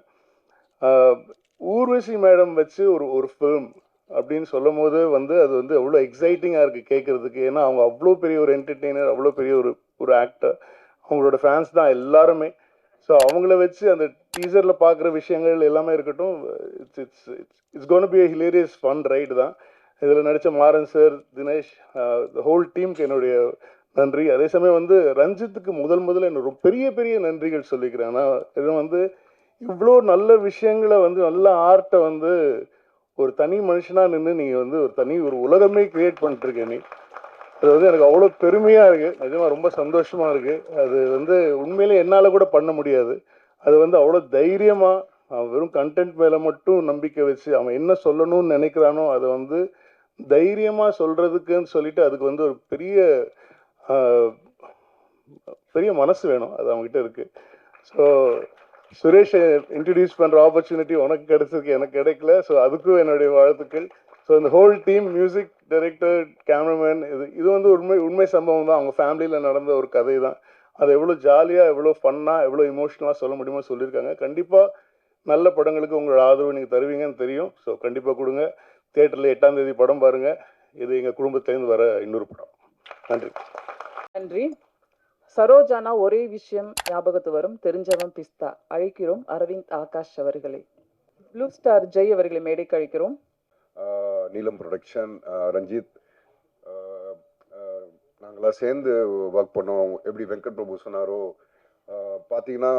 ஊர்வசி மேடம் வச்சு ஒரு ஃபிலிம் அப்படின்னு சொல்லும் போது வந்து அது வந்து அவ்வளோ எக்ஸைட்டிங்காக இருக்குது கேட்குறதுக்கு. ஏன்னா அவங்க அவ்வளோ பெரிய ஒரு என்டர்டெய்னர், அவ்வளோ பெரிய ஒரு ஆக்டர், அவங்களோட ஃபேன்ஸ் தான் எல்லாருமே. ஸோ அவங்கள வச்சு அந்த டீசரில் பார்க்குற விஷயங்கள் எல்லாமே இருக்கட்டும், it's gonna be a hilarious fun ride தான். இதில் நடித்த மாறன் சார், தினேஷ், ஹோல் டீமுக்கு என்னுடைய நன்றி. அதே சமயம் வந்து ரஞ்சித்துக்கு முதல்ல என்ன பெரிய நன்றிகள் சொல்லிக்கிறேன். ஆனால் இது வந்து இவ்வளோ நல்ல விஷயங்களை வந்து நல்ல ஆர்ட்டை வந்து ஒரு தனி மனுஷனாக நின்று நீங்கள் வந்து ஒரு உலகமே கிரியேட் பண்ணிட்டுருக்க நீ, அது வந்து எனக்கு அவ்வளோ பெருமையாக இருக்குது. நிஜமாக ரொம்ப சந்தோஷமாக இருக்குது. அது வந்து உண்மையிலே என்னால் கூட பண்ண முடியாது. அது வந்து அவ்வளோ தைரியமாக அவன் வெறும் கண்டென்ட் மேலே மட்டும் நம்பிக்கை வச்சு அவன் என்ன சொல்லணும்னு நினைக்கிறானோ அதை வந்து தைரியமாக சொல்கிறதுக்குன்னு சொல்லிட்டு அதுக்கு வந்து ஒரு பெரிய மனசு வேணும், அது அவங்ககிட்ட இருக்குது. ஸோ சுரேஷை இன்ட்ரடியூஸ் பண்ணுற ஆப்பர்ச்சுனிட்டி உனக்கு கிடைச்சிருக்கு, எனக்கு கிடைக்கல. ஸோ அதுக்கும் என்னுடைய வாழ்த்துக்கள். ஸோ இந்த whole team, music director, cameraman, இது வந்து உண்மை சம்பவம் தான். அவங்க ஃபேமிலியில் நடந்த ஒரு கதை தான். அதை எவ்வளோ ஜாலியாக, எவ்வளோ ஃபன்னாக, எவ்வளோ இமோஷனலாக சொல்ல முடியுமோ சொல்லியிருக்காங்க. கண்டிப்பாக நல்ல படங்களுக்கு உங்களோட ஆதரவு நீங்கள் தருவீங்கன்னு தெரியும். ஸோ கண்டிப்பாக கொடுங்க. தியேட்டரில் 8ஆம் தேதி படம் பாருங்கள். இது எங்கள் குடும்பத்திலேருந்து வர இன்னொரு படம். நன்றி. நன்றி. சரோஜானா ஒரே விஷயம் ஞாபகத்து வரும், தெரிஞ்சவன் பிஸ்தா. அழைக்கிறோம் அரவிந்த் ஆகாஷ் அவர்களை. ப்ளூ ஸ்டார் ஜெய் அவர்களை மேடைக்கு அழைக்கிறோம். நீலம் ப்ரொடக்ஷன், ரஞ்சித், நாங்களாம் சேர்ந்து ஒர்க் பண்ணோம். எப்படி வெங்கட் பிரபு சொன்னாரோ, பார்த்தீங்கன்னா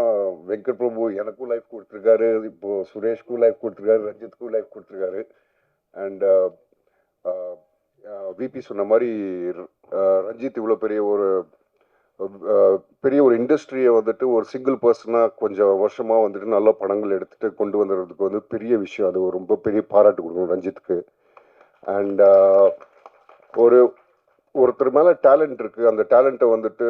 வெங்கட் பிரபு எனக்கும் லைஃப் கொடுத்துருக்காரு, இப்போது சுரேஷ்க்கும் லைஃப் கொடுத்துருக்காரு, ரஞ்சித்துக்கும் லைஃப் கொடுத்துருக்காரு. அண்ட் விபி சொன்ன மாதிரி ரஞ்சித் இவ்வளோ பெரிய ஒரு இண்டஸ்ட்ரியை வந்துட்டு ஒரு சிங்கிள் பர்சனாக கொஞ்சம் வருஷமாக வந்துட்டு நல்ல படங்கள் எடுத்துகிட்டு கொண்டு வந்துடுறதுக்கு வந்து பெரிய விஷயம். அது ஒரு ரொம்ப பெரிய பாராட்டு கொடுக்கணும் ரஞ்சித்துக்கு. அண்ட் ஒருத்தர் மேலே டேலண்ட் இருக்குது, அந்த டேலண்ட்டை வந்துட்டு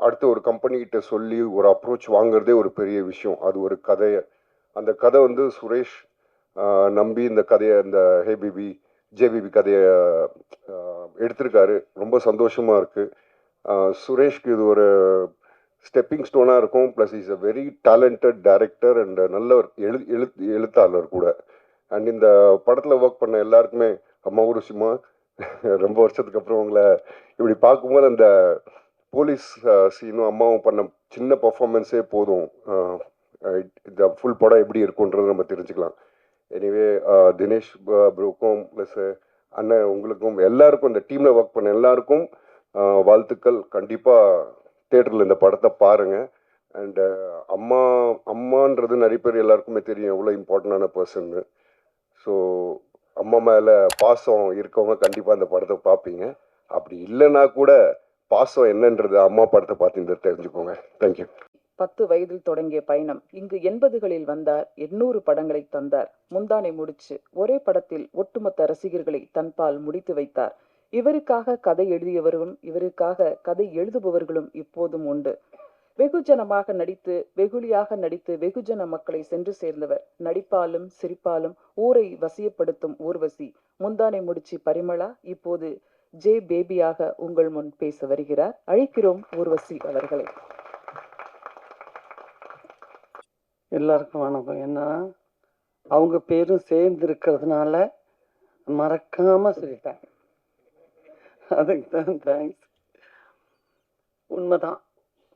அடுத்து ஒரு கம்பெனிக்கிட்ட சொல்லி ஒரு அப்ரோச் வாங்குறதே ஒரு பெரிய விஷயம். அது ஒரு கதையை, அந்த கதை வந்து சுரேஷ் நம்பி இந்த கதையை, இந்த ஜேபிபி கதையை எடுத்திருக்காரு. ரொம்ப சந்தோஷமாக இருக்குது. சுரேஷ்க்கு இது ஒரு ஸ்டெப்பிங் ஸ்டோனாக இருக்கும். Plus is a very talented director and நல்ல ஒரு எழுத்தாளர் கூட. அண்ட் இந்த படத்தில் ஒர்க் பண்ண எல்லாருக்குமே அம்மா ஒரு சும்மா ரொம்ப வருஷத்துக்கு அப்புறம் உங்களை இப்படி பார்க்கும்போது அந்த போலீஸ் சீனும் அம்மாவும் பண்ண சின்ன பர்ஃபார்மன்ஸே போதும் இந்த ஃபுல் படம் எப்படி இருக்குன்றது நம்ம தெரிஞ்சுக்கலாம். எனிவே தினேஷ் ப்ரோக்கும் ப்ளஸ் அண்ணன் உங்களுக்கும் எல்லாருக்கும் இந்த டீமில் ஒர்க் பண்ண எல்லாருக்கும் வாழ்த்துக்கள். கண்டிப்பாக தேட்டரில் இந்த படத்தை பாருங்கள். அண்டு அம்மான்றது நிறைய பேர் எல்லாருக்குமே தெரியும் எவ்வளோ இம்பார்ட்டண்டான பர்சன்னு. ஸோ அம்மா மேலே பாசம் இருக்கவங்க கண்டிப்பாக இந்த படத்தை பார்ப்பீங்க. அப்படி இல்லைன்னா கூட பாசம் என்னன்றது அம்மா படத்தை பார்த்து தெரிஞ்சுக்கோங்க. தேங்க்யூ. 10 வயதில் தொடங்கிய பயணம் இங்கு 80களில் வந்தார். 800 படங்களை தந்தார். முந்தானை முடிச்சு ஒரே படத்தில் ஒட்டுமொத்த ரசிகர்களை தன்பால் முடித்து வைத்தார். இவருக்காக கதை எழுதியவர்களும் இவருக்காக கதை எழுதுபவர்களும் இப்போதும் உண்டு. வெகுஜனமாக நடித்து வெகுளியாக நடித்து வெகுஜன மக்களை சென்று சேர்ந்தவர். நடிப்பாலும் சிரிப்பாலும் ஊரை வசியப்படுத்தும் ஊர்வசி. முந்தானை முடிச்சு பரிமளா இப்போது ஜே பேபியாக உங்கள் முன் பேச வருகிறார். அழைக்கிறோம் ஊர்வசி அவர்களை. எல்லாருக்கும் வணக்கம். ஏன்னா அவங்க பேரும் சேர்ந்து இருக்கிறதுனால மறக்காம சொல்லிட்டாங்க. அதுக்கு தான் தேங்க்ஸ். உண்மைதான்,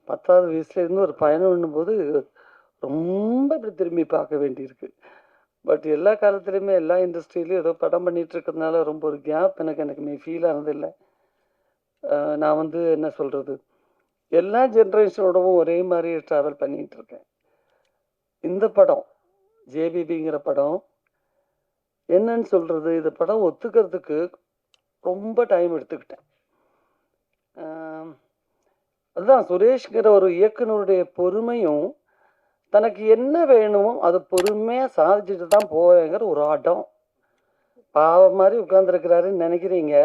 10வது வயசுலேருந்து ஒரு பயணம் பண்ணும்போது ரொம்ப இப்படி திரும்பி பார்க்க வேண்டியிருக்கு. பட் எல்லா காலத்துலேயுமே எல்லா இண்டஸ்ட்ரியிலையும் ஏதோ படம் பண்ணிகிட்டு இருக்கிறதுனால ரொம்ப ஒரு கேப் எனக்குமே ஃபீல் ஆனதில்லை. நான் என்ன சொல்கிறது, எல்லா ஜென்ரேஷனோடவும் ஒரே மாதிரி ட்ராவல் பண்ணிகிட்டு இருக்கேன். இந்த படம் ஜேபிபிங்கிற படம் என்னன்னு சொல்கிறது, இந்த படம் ஒத்துக்கிறதுக்கு ரொம்ப டைம் எடுத்துக்கிட்டேன். அதுதான் சுரேஷ்ங்கிற ஒரு இயக்குனருடைய பொறுமையும் தனக்கு என்ன வேணுமோ அதை பொறுமையாக சாதிச்சுட்டு தான் போவேங்கிற ஒரு ஆட்டம். பாவம் மாதிரி உட்கார்ந்துருக்கிறாருன்னு நினைக்கிறீங்க.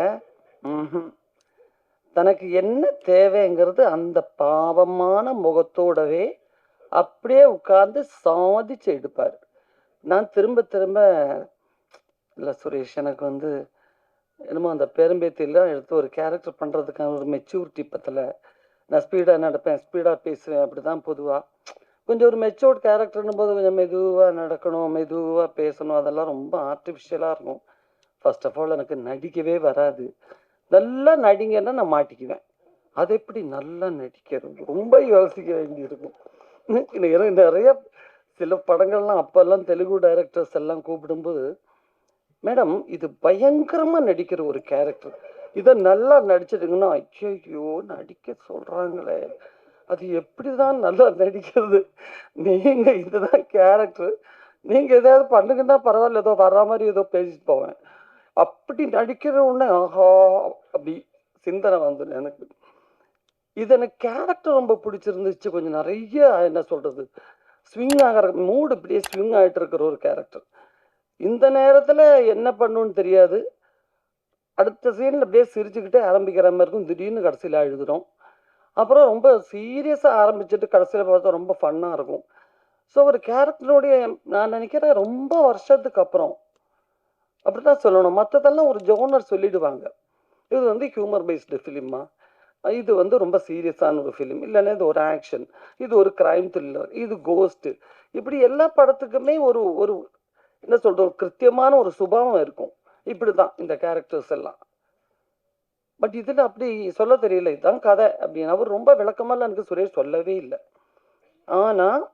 தனக்கு என்ன தேவைங்கிறது அந்த பாவமான முகத்தோடவே அப்படியே உட்கார்ந்து சாதிச்சு எடுப்பார். நான் திரும்ப திரும்ப இல்லை சுரேஷ், எனக்கு என்னமோ அந்த பெரும்பேத்திலாம் எடுத்து ஒரு கேரக்டர் பண்ணுறதுக்கான ஒரு மெச்சூரிட்டி பத்தலை. நான் ஸ்பீடாக நடப்பேன், ஸ்பீடாக பேசுவேன், அப்படி தான் பொதுவாக. கொஞ்சம் ஒரு மெச்சூர்ட் கேரக்டர்னும் போது கொஞ்சம் மெதுவாக நடக்கணும், மெதுவாக பேசணும், அதெல்லாம் ரொம்ப ஆர்டிஃபிஷியலாக இருக்கும். ஃபர்ஸ்ட் ஆஃப் ஆல் எனக்கு நடிக்கவே வராது. நல்லா நடிங்கன்னா நான் மாட்டிக்குவேன். அது எப்படி நல்லா நடிக்கிறது ரொம்ப யோசிக்க வேண்டியிருக்கும். எனக்கு நிறைய சில படங்கள்லாம் அப்போல்லாம் தெலுங்கு டைரக்டர்ஸ் எல்லாம் கூப்பிடும்போது, மேடம் இது பயங்கரமாக நடிக்கிற ஒரு கேரக்டர், இதை நல்லா நடிச்சிடுங்கன்னா, ஐயோ நடிக்க சொல்கிறாங்களே, அது எப்படி தான் நல்லா நடிக்கிறது, நீங்கள் இதுதான் கேரக்டர், நீங்கள் எதாவது பண்ணுங்கன்னா பரவாயில்ல, ஏதோ வர்ற மாதிரி ஏதோ பேசிட்டு போவேன். அப்படி நடிக்கிற உடனே ஆஹா அப்படி சிந்தனை வந்துடும் எனக்கு. இது எனக்கு கேரக்டர் ரொம்ப பிடிச்சிருந்துச்சு. கொஞ்சம் நிறைய என்ன சொல்கிறது, ஸ்விங் ஆகிற மூடு இப்படியே ஸ்விங் ஆகிட்டு இருக்கிற ஒரு கேரக்டர். இந்த நேரத்தில் என்ன பண்ணுன்னு தெரியாது, அடுத்த சீனில் அப்படியே சிரிச்சுக்கிட்டே ஆரம்பிக்கிற மாதிரி இருக்கும், திடீர்னு கடைசியில் அழுதுடும். அப்புறம் ரொம்ப சீரியஸாக ஆரம்பிச்சுட்டு கடைசியில் பார்த்தா ரொம்ப ஃபன்னாக இருக்கும். ஸோ ஒரு கேரக்டருடைய நான் நினைக்கிறேன் ரொம்ப வருஷத்துக்கு அப்புறம் அப்படி தான் சொல்லணும். மற்றதெல்லாம் ஒரு ஜோனர் சொல்லிடுவாங்க, இது ஹியூமர் பேஸ்டு ஃபிலிமா, இது ரொம்ப சீரியஸான ஒரு ஃபிலிம், இல்லைன்னா இது ஒரு ஆக்ஷன், இது ஒரு கிரைம் த்ரில்லர், இது கோஸ்ட்டு, இப்படி எல்லா படத்துக்குமே ஒரு ஒரு என்ன சொல்கிறது, ஒரு கிருத்தியமான ஒரு சுபாவம் இருக்கும். இப்படி தான் இந்த கேரக்டர்ஸ் எல்லாம். பட் இதில் அப்படி சொல்ல தெரியல, இதுதான் கதை அப்படின்னு அவர் ரொம்ப விளக்கமெல்லாம் எனக்கு சுரேஷ் சொல்லவே இல்லை. ஆனால்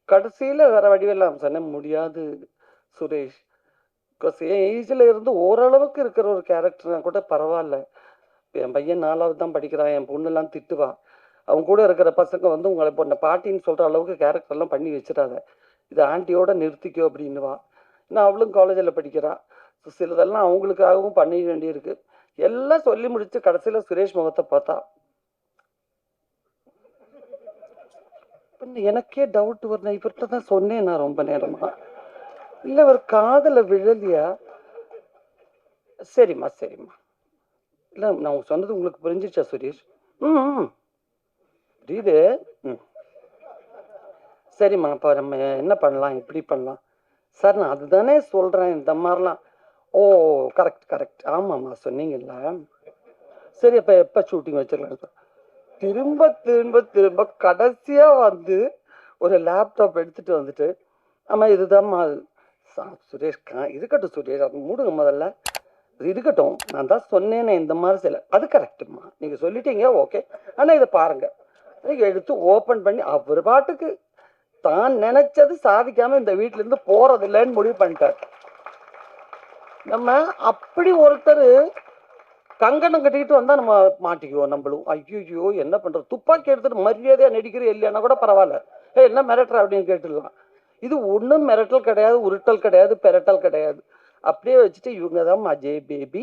கடைசியில் வேற வடிவெல்லாம் சொன்ன முடியாது சுரேஷ், பிகாஸ் என் ஏஜில் இருந்து ஓரளவுக்கு இருக்கிற ஒரு கேரக்டர்னா கூட பரவாயில்ல. என் பையன் 4வது தான் படிக்கிறான், என் பொண்ணெல்லாம் திட்டுவா, அவங்க கூட இருக்கிற பசங்க உங்களை பொண்ணை பாட்டின்னு சொல்கிற அளவுக்கு கேரக்டர்லாம் பண்ணி வச்சிடாத, இது ஆண்டியோட நிறுத்திக்கோ அப்படின்னுவா. நான் அவளும் காலேஜில் படிக்கிறா, சிலதெல்லாம் அவங்களுக்காகவும் பண்ண வேண்டியிருக்கு. எல்லாம் சொல்லி முடிச்சு கடைசியில் சுரேஷ் முகத்தை பார்த்தா எனக்கே டவுட் வரணும், இவர்கிட்ட தான் சொன்னேன் நான் ரொம்ப நேரமா, இல்லை ஒரு காதலை விழலியா? சரிம்மா சரிம்மா, இல்லை நான் சொன்னது உங்களுக்கு புரிஞ்சிச்சா சுரேஷ்? புரியுது. சரிம்மா, அப்போ நம்ம என்ன பண்ணலாம், எப்படி பண்ணலாம்? சார் நான் அதுதானே சொல்கிறேன், இந்த மாதிரிலாம். ஓ கரெக்ட் கரெக்ட், ஆமாம்மா சொன்னீங்கல்ல. சரி அப்போ எப்போ ஷூட்டிங் வச்சிடலாம் சார்? திரும்ப திரும்ப திரும்ப கடைசியா வந்து ஒரு லேப்டாப் எடுத்துட்டு வந்துட்டு, ஆமா இதுதான்மா அது. சுரேஷ் இருக்கட்டும் சுரேஷ், அது மூடுங்க முதல்ல. இது இருக்கட்டும், நான் தான் சொன்னேனே இந்த மாதிரி சில அது கரெக்டுமா, நீங்க சொல்லிட்டீங்க ஓகே, ஆனா இதை பாருங்க. எடுத்து ஓபன் பண்ணி அவர் பாட்டுக்கு தான் நினைச்சது சாதிக்காம இந்த வீட்டுல இருந்து போறது இல்லைன்னு முடிவு பண்ணிட்டார். நம்ம அப்படி ஒருத்தர் கங்கணம் கட்டிக்கிட்டு வந்தா நம்ம மாட்டிக்குவோம். நம்மளும் ஐயோ என்ன பண்றது, துப்பாக்கி எடுத்துட்டு மரியாதையா நடிக்கிற இல்லைன்னா கூட பரவாயில்ல, என்ன மிரட்டுற அப்படின்னு கேட்டுடலாம். இது ஒன்றும் மிரட்டல் கிடையாது, உருட்டல் கிடையாது, பெரட்டல் கிடையாது. அப்படியே வச்சுட்டு இவங்க தான் அஜய் பேபி,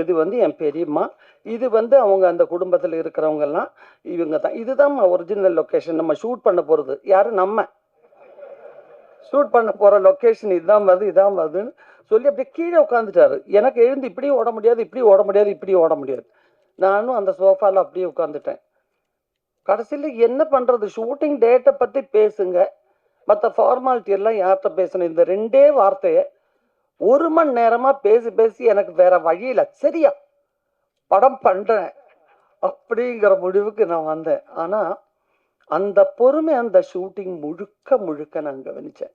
இது வந்து என் பெரியம்மா, இது வந்து அவங்க அந்த குடும்பத்தில் இருக்கிறவங்க எல்லாம் இவங்க தான், இதுதான் ஒரிஜினல் லொக்கேஷன். நம்ம ஷூட் பண்ண போறது யாரு, நம்ம ஷூட் பண்ண போற லொக்கேஷன் இதுதான் வருது, இதான் வருதுன்னு சொல்லி அப்படியே கீழே உட்காந்துட்டாரு. எனக்கு எழுந்து இப்படியும் ஓட முடியாது, இப்படியும் ஓட முடியாது, இப்படியும் ஓட முடியாது. நானும் அந்த சோஃபால அப்படியே உட்காந்துட்டேன். கடைசியில் என்ன பண்றது, ஷூட்டிங் டேட்டை பத்தி பேசுங்க, மற்ற ஃபார்மாலிட்டி எல்லாம் யார்கிட்ட பேசணும். இந்த 2 வார்த்தையை 1 மணி நேரமா பேசி பேசி எனக்கு வேற வழியில சரியா படம் பண்றேன் அப்படிங்கிற முடிவுக்கு நான் வந்தேன். ஆனா அந்த பொறுமை அந்த ஷூட்டிங் முழுக்க முழுக்க நான் கவனிச்சேன்.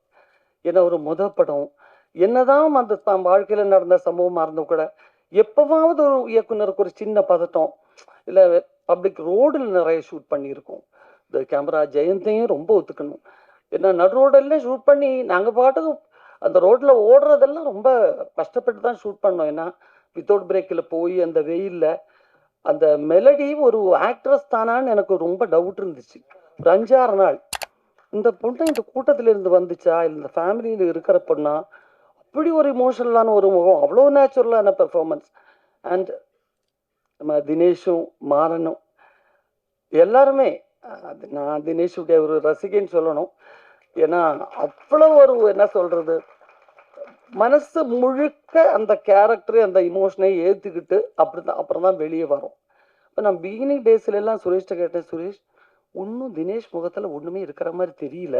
ஏன்னா ஒரு படம் என்னதான் அந்த வாழ்க்கையில நடந்த சம்பவமா இருந்தும் கூட எப்பவாவது ஒரு இயக்குனருக்கு ஒரு சின்ன பதட்டம், இல்லை பப்ளிக் ரோடில் நிறைய ஷூட் பண்ணியிருக்கோம். இந்த கேமரா ஜெயந்தையும் ரொம்ப ஒத்துக்கணும். ஏன்னா நடு ரோடெல்லாம் ஷூட் பண்ணி நாங்கள் பாட்டுக்கு அந்த ரோட்டில் ஓடுறதெல்லாம் ரொம்ப கஷ்டப்பட்டு தான் ஷூட் பண்ணோம். ஏன்னா வித்தவுட் பிரேக்கில் போய் அந்த வெயிலில் அந்த மெலடி ஒரு ஆக்ட்ரஸ் தானான்னு எனக்கு ரொம்ப டவுட் இருந்துச்சு. ஒரு 5-6 நாள் இந்த பொண்ணு இந்த கூட்டத்தில் இருந்து வந்துச்சா, இல்லை இந்த ஃபேமிலியில் இருக்கிற பொண்ணா, அப்படி ஒரு இமோஷனலான ஒரு முகம், அவ்வளோ நேச்சுரலான பெர்ஃபார்மன்ஸ். அண்ட் நம்ம தினேஷும் மாறனும் எல்லாருமே, நான் தினேஷுடைய ஒரு ரசிகன்னு சொல்லணும். ஏன்னா அவ்வளோ ஒரு என்ன சொல்கிறது, மனசு முழுக்க அந்த கேரக்டரு அந்த இமோஷனை ஏற்றுக்கிட்டு அப்புறம் தான் வெளியே வரும். இப்போ நான் பிகினிங் டேஸ்லாம் சுரேஷ்ட கேட்டேன், சுரேஷ் ஒன்றும் தினேஷ் முகத்தில் ஒன்றுமே இருக்கிற மாதிரி தெரியல,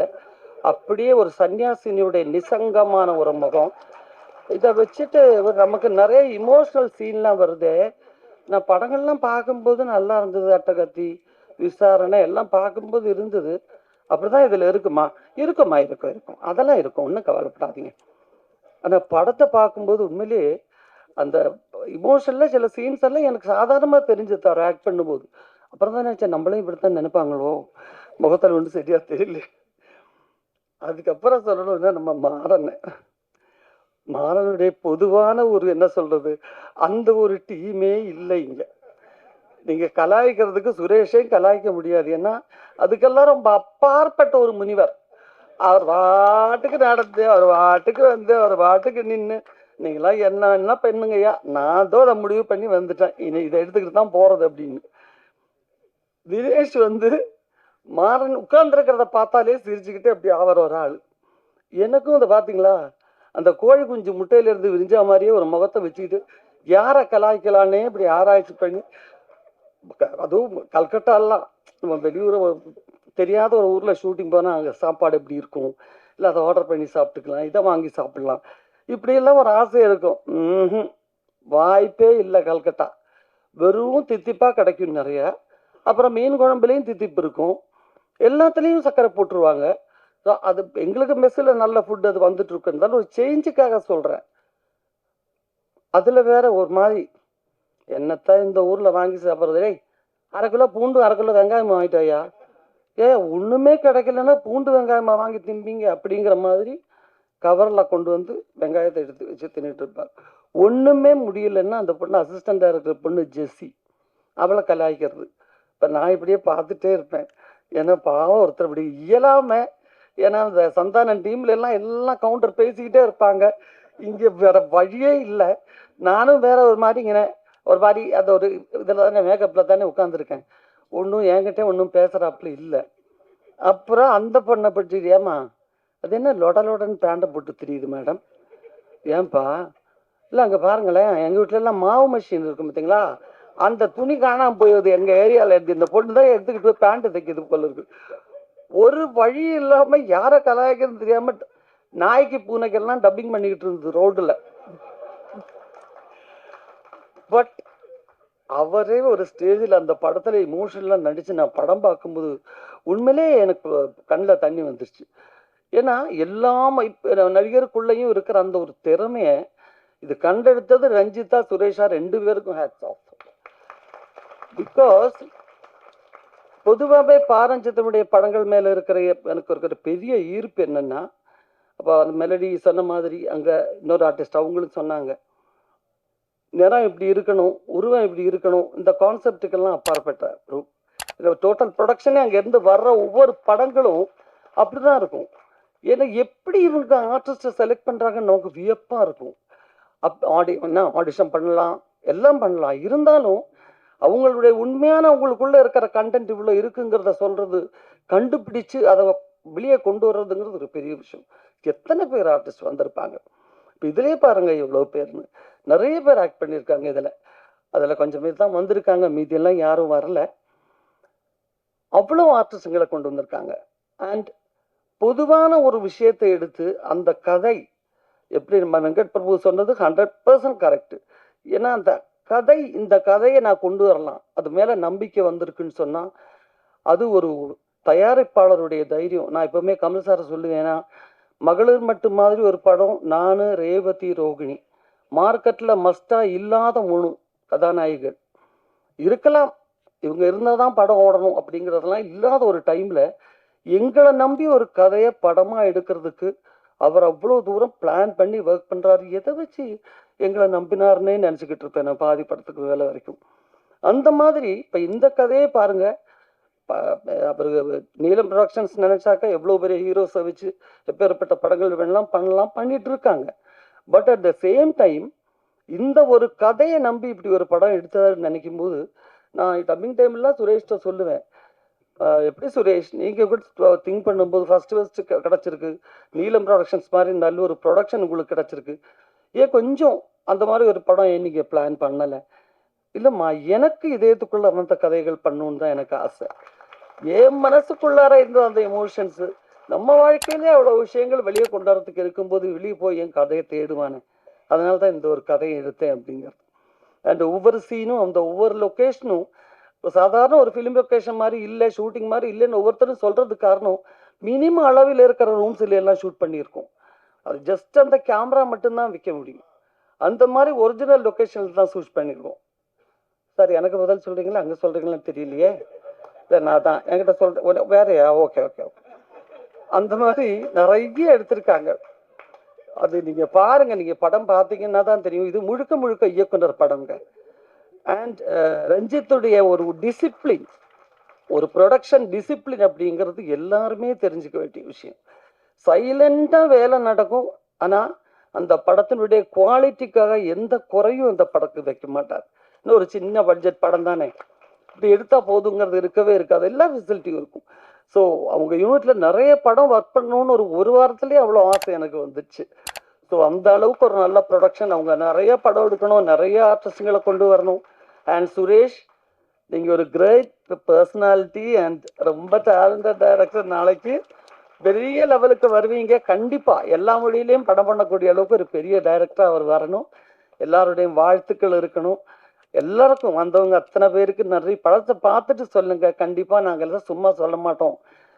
அப்படியே ஒரு சன்னியாசினியுடைய நிசங்கமான ஒரு முகம். இதை வச்சுட்டு நமக்கு நிறைய இமோஷனல் சீன்லாம் வருது. நான் படங்கள்லாம் பார்க்கும்போது நல்லா இருந்தது, அட்டகத்தி, விசாரணை எல்லாம் பார்க்கும்போது இருந்தது. அப்படிதான் இதில் இருக்குமா, இருக்கும் அதெல்லாம் இருக்கும், ஒன்றும் கவலைப்படாதீங்க. ஆனால் படத்தை பார்க்கும்போது உண்மையிலேயே அந்த இமோஷனில் சில சீன்ஸ் எல்லாம் எனக்கு சாதாரணமாக தெரிஞ்சது அவர் ஆக்ட் பண்ணும்போது. அப்புறம் தான் நினச்சேன் நம்மளும் இப்படித்தான் நினைப்பாங்களோ, முகத்தில் ஒன்றும் சரியாக தெரியல. அதுக்கப்புறம் சொல்லணும்னா நம்ம மாறனுடைய பொதுவான ஒரு என்ன சொல்றது, அந்த ஒரு டீமே இல்லை இங்கே. நீங்கள் கலாய்க்கிறதுக்கு சுரேஷையும் கலாய்க்க முடியாது. ஏன்னா அதுக்கெல்லாம் ரொம்ப அப்பாற்பட்ட ஒரு முனிவர். அவர் பாட்டுக்கு நடந்து, அவர் பாட்டுக்கு வந்து, அவர் பாட்டுக்கு நின்று, நீங்களாம் என்ன பெண்ணுங்கய்யா, நான் தான் அதை முடிவு பண்ணி வந்துட்டேன், இதை எடுத்துக்கிட்டு தான் போகிறது அப்படின்னு. தினேஷ் வந்து மாறன் உட்கார்ந்துருக்கிறத பார்த்தாலே சிரிச்சுக்கிட்டே அப்படி ஆவர் ஒரு ஆள். எனக்கும் அதை பார்த்தீங்களா, அந்த கோழி குஞ்சு முட்டையிலேருந்து விரிஞ்சா மாதிரியே ஒரு முகத்தை வச்சுக்கிட்டு யாரை கலாய்க்கலான்னே இப்படி ஆராய்ச்சி பண்ணி, அதுவும் கல்கட்டாலாம் நம்ம வெளியூர் தெரியாத ஒரு ஊரில் ஷூட்டிங் போனால் அங்கே சாப்பாடு எப்படி இருக்கும், இல்லை அதை ஆர்டர் பண்ணி சாப்பிட்டுக்கலாம், இதை வாங்கி சாப்பிடலாம், இப்படியெல்லாம் ஒரு ஆசை இருக்கும். வாய்ப்பே இல்லை. கல்கட்டா வெறும் தித்திப்பாக கிடைக்கும் நிறைய. அப்புறம் மீன் குழம்புலேயும் தித்திப்பு இருக்கும், எல்லாத்துலேயும் சர்க்கரை போட்டுருவாங்க. ஸோ அது எங்களுக்கு மெஸ்ஸில் நல்ல ஃபுட் அது வந்துட்டு இருக்குன்னு ஒரு சேஞ்சுக்காக சொல்கிறேன். அதில் வேற ஒரு மாதிரி என்னத்தான் இந்த ஊரில் வாங்கி சாப்பிட்றது, 1/2 கிலோ பூண்டு 1/2 கிலோ வெங்காயம் வாங்கிட்டாயா, ஒன்றுமே கிடைக்கலன்னா பூண்டு வெங்காயமா வாங்கி திம்பிங்க அப்படிங்கிற மாதிரி கவரில் கொண்டு வந்து வெங்காயத்தை எடுத்து வச்சு தின்னுட்டு இருப்பார். ஒன்றுமே முடியலன்னா அந்த பொண்ணு அசிஸ்டன்ட் டைரக்டர் பொண்ணு ஜெஸ்ஸி, அவளை கலாய்க்கிறது. இப்போ நான் இப்படியே பார்த்துட்டே இருப்பேன். ஏன்னா பாவம் ஒருத்தர் இப்படி இயலாமல், ஏன்னா அந்த சந்தானம் டீம்ல எல்லாம் கவுண்டர் பேசிக்கிட்டே இருப்பாங்க, இங்கே வேற வழியே இல்லை. நானும் வேற ஒரு மாதிரிங்க ஒரு மாதிரி அந்த ஒரு இதில் தானே மேக்கப்பில் தானே உட்காந்துருக்கேன், ஒன்றும் என்கிட்ட ஒன்றும் பேசுகிறாப்புல இல்லை. அப்புறம் அந்த பொண்ணை பற்றி, ஏமா அது என்ன லொடன்னு பேண்டை போட்டு தெரியுது மேடம், ஏன்பா, இல்லை அங்கே பாருங்களேன் எங்கள் வீட்டிலலாம் மாவு மிஷின் இருக்கும் பார்த்தீங்களா, அந்த துணி காணாமல் போயிடுது எங்கள் ஏரியாவில் இருந்து, இந்த பொண்ணு தான் எடுத்துக்கிட்டு போய் பேண்ட்டு தைக்கிது போல இருக்கு. ஒரு வழி இல்லாமல் யாரை கலாய்க்கிறது தெரியாமல் நாய்க்கு பூனைக்கெல்லாம் டப்பிங் பண்ணிக்கிட்டு இருந்தது ரோட்டில். பட் அவரே ஒரு ஸ்டேஜில் அந்த படத்தில் இமோஷனலாக நடித்து நான் படம் பார்க்கும்போது உண்மையிலே எனக்கு கண்ணில் தண்ணி வந்துருச்சு. ஏன்னா எல்லாம் இப்போ நடிகருக்குள்ளேயும் இருக்கிற அந்த ஒரு திறமையை இது கண்டெடுத்தது ரஞ்சிதா சுரேஷா 2 பேருக்கும் ஹேட்ஸ் ஆஃப். பிகாஸ் பொதுவாகவே பாரஞ்சித்தனுடைய படங்கள் மேலே இருக்கிற எனக்கு இருக்கிற பெரிய ஈர்ப்பு என்னென்னா, அப்போ அந்த மெலடி சொன்ன மாதிரி அங்கே இன்னொரு ஆர்டிஸ்ட் அவங்களும் சொன்னாங்க, நிறம் இப்படி இருக்கணும், உருவம் இப்படி இருக்கணும், இந்த கான்செப்டுக்கெல்லாம் அப்பாற்பட்ட டோட்டல் ப்ரொடக்ஷனே அங்கேருந்து வர்ற ஒவ்வொரு படங்களும் அப்படி தான் இருக்கும். ஏன்னா எப்படி இவங்க ஆர்டிஸ்ட்டை செலக்ட் பண்ணுறாங்கன்னு நமக்கு வியப்பாக இருக்கும். ஆடிஷன் பண்ணலாம், எல்லாம் பண்ணலாம், இருந்தாலும் அவங்களுடைய உண்மையான அவங்களுக்குள்ளே இருக்கிற கண்டென்ட் இவ்வளோ இருக்குங்கிறத சொல்கிறது, கண்டுபிடிச்சு அதை வெளியே கொண்டு வர்றதுங்கிறது ஒரு பெரிய விஷயம். எத்தனை பேர் ஆர்டிஸ்ட் வந்திருப்பாங்க இப்போ இதிலே பாருங்கள், எவ்வளோ பேர்னு நிறைய பேர் ஆக்ட் பண்ணியிருக்காங்க. அதில் கொஞ்சம் பேர் தான் வந்திருக்காங்க, மீதியெல்லாம் யாரும் வரல. அவ்வளோ ஆர்டிஸ்டுங்களை கொண்டு வந்திருக்காங்க. அண்ட் பொதுவான ஒரு விஷயத்தை எடுத்து அந்த கதை எப்படி நம்ம வெங்கட் பிரபு சொன்னது 100% கரெக்டு. ஏன்னா அந்த கதை, இந்த கதையை நான் கொண்டு வரலாம், அது மேலே நம்பிக்கை வந்திருக்குன்னு சொன்னால் அது ஒரு தயாரிப்பாளருடைய தைரியம். நான் எப்போவுமே கமல் சாரை சொல்லுவேன், ஏன்னா மகளிர் மட்டும் மாதிரி ஒரு படம், நான் ரேவதி ரோகிணி, மார்க்கெட்டில் மஸ்டாக இல்லாத 3 கதாநாயகிகள் இருக்கலாம், இவங்க இருந்தால் தான் படம் ஓடணும் அப்படிங்கிறதெல்லாம் இல்லாத ஒரு டைமில் எங்களை நம்பி ஒரு கதையை படமாக எடுக்கிறதுக்கு அவர் அவ்வளோ தூரம் பிளான் பண்ணி ஒர்க் பண்ணுறாரு. எதை வச்சு எங்களை நம்பினார்னே நினச்சிக்கிட்டு இருப்பேன் நான் பாதி படத்துக்கு வேலை வரைக்கும். அந்த மாதிரி இப்போ இந்த கதையே பாருங்கள், அவருக்கு நீலம் ப்ரொடக்ஷன்ஸ் நினச்சாக்கா எவ்வளோ பெரிய ஹீரோஸை வச்சு எப்பேற்பட்ட படங்கள் வேணலாம் பண்ணலாம், பண்ணிட்டு இருக்காங்க. But at the same time இந்த ஒரு கதையை நம்பி இப்படி ஒரு படம் எடுத்தாருன்னு நினைக்கும் போது நான் டப்பிங் டைம்லாம் சுரேஷ்ட சொல்லுவேன், எப்படி சுரேஷ் நீங்கள் கூட திங்க் பண்ணும்போது ஃபஸ்ட்டு கிடச்சிருக்கு, நீலம் ப்ரொடக்ஷன்ஸ் மாதிரி நல்ல ஒரு ப்ரொடக்ஷன் உங்களுக்கு கிடச்சிருக்கு, ஏன் கொஞ்சம் அந்த மாதிரி ஒரு படம் ஏன் நீங்கள் பிளான் பண்ணலை? இல்லைம்மா, எனக்கு இதயத்துக்குள்ளே வந்த கதைகள் பண்ணணுன்னு தான் எனக்கு ஆசை. என் மனசுக்குள்ளார இருந்த அந்த எமோஷன்ஸு நம்ம வாழ்க்கையிலே அவ்வளோ விஷயங்கள் வெளியே கொண்டாடுறதுக்கு இருக்கும்போது வெளியே போய் என் கதையை தேடுவானே, அதனால தான் இந்த ஒரு கதையை எடுத்தேன் அப்படிங்கிறது. அண்ட் ஒவ்வொரு சீனும் அந்த ஒவ்வொரு லொக்கேஷனும் சாதாரண ஒரு ஃபிலிம் லொக்கேஷன் மாதிரி இல்லை, ஷூட்டிங் மாதிரி இல்லைன்னு ஒவ்வொருத்தரும் சொல்கிறதுக்கு காரணம் மினிமம் அளவில் இருக்கிற ரூம்ஸில் எல்லாம் ஷூட் பண்ணியிருக்கோம். அது ஜஸ்ட் அந்த கேமரா மட்டும்தான் விற்க முடியும். அந்த மாதிரி ஒரிஜினல் லொக்கேஷனில் தான் ஷூட் பண்ணியிருக்கோம். சார் எனக்கு பதில் சொல்கிறீங்களா, அங்கே சொல்கிறீங்களான்னு தெரியலையே, இல்லை நான் தான் என்கிட்ட சொல்கிறேன் வேறையா, ஓகே ஓகே ஓகே. அந்த மாதிரி நிறைய எடுத்திருக்காங்க. அது நீங்கள் பாருங்கள், நீங்கள் படம் பார்த்தீங்கன்னா தான் தெரியும், இது முழுக்க முழுக்க இயக்குனர் படங்க. அண்ட் ரஞ்சித்துடைய ஒரு டிசிப்ளின், ஒரு ப்ரொடக்ஷன் டிசிப்ளின் அப்படிங்கிறது எல்லாருமே தெரிஞ்சுக்க வேண்டிய விஷயம். சைலண்டாக வேலை நடக்கும், ஆனால் அந்த படத்தினுடைய குவாலிட்டிக்காக எந்த குறையும் அந்த படத்துக்கு வைக்க மாட்டார். இன்னும் ஒரு சின்ன பட்ஜெட் படம் தானே, இப்படி எடுத்தால் போதுங்கிறது இருக்கவே இருக்காது, எல்லா ஃபெசிலிட்டியும் இருக்கும். ஸோ அவங்க யூனிட்டில் நிறைய படம் ஒர்க் பண்ணணும்னு ஒரு வாரத்துலேயே அவ்வளோ ஆசை எனக்கு வந்துச்சு. ஸோ அந்த அளவுக்கு ஒரு நல்ல ப்ரொடக்ஷன், அவங்க நிறைய படம் எடுக்கணும், நிறைய ஆர்டிஸ்டுங்களை கொண்டு வரணும். அண்ட் சுரேஷ், நீங்கள் ஒரு கிரேட் பர்சனாலிட்டி அண்ட் ரொம்ப டேலண்டட் டைரக்டர். நாளைக்கு பெரிய லெவலுக்கு வருவீங்க கண்டிப்பாக. எல்லா மொழியிலையும் படம் பண்ணக்கூடிய அளவுக்கு ஒரு பெரிய டைரக்டராக அவர் வரணும். எல்லாருடையும் வாழ்த்துக்கள் இருக்கணும். எல்லாருக்கும் வந்தவங்க அத்தனை பேருக்கு நன்றி. படத்தை பார்த்துட்டு சொல்லுங்கள், கண்டிப்பாக நாங்கள் எல்லாம் சும்மா சொல்ல மாட்டோம்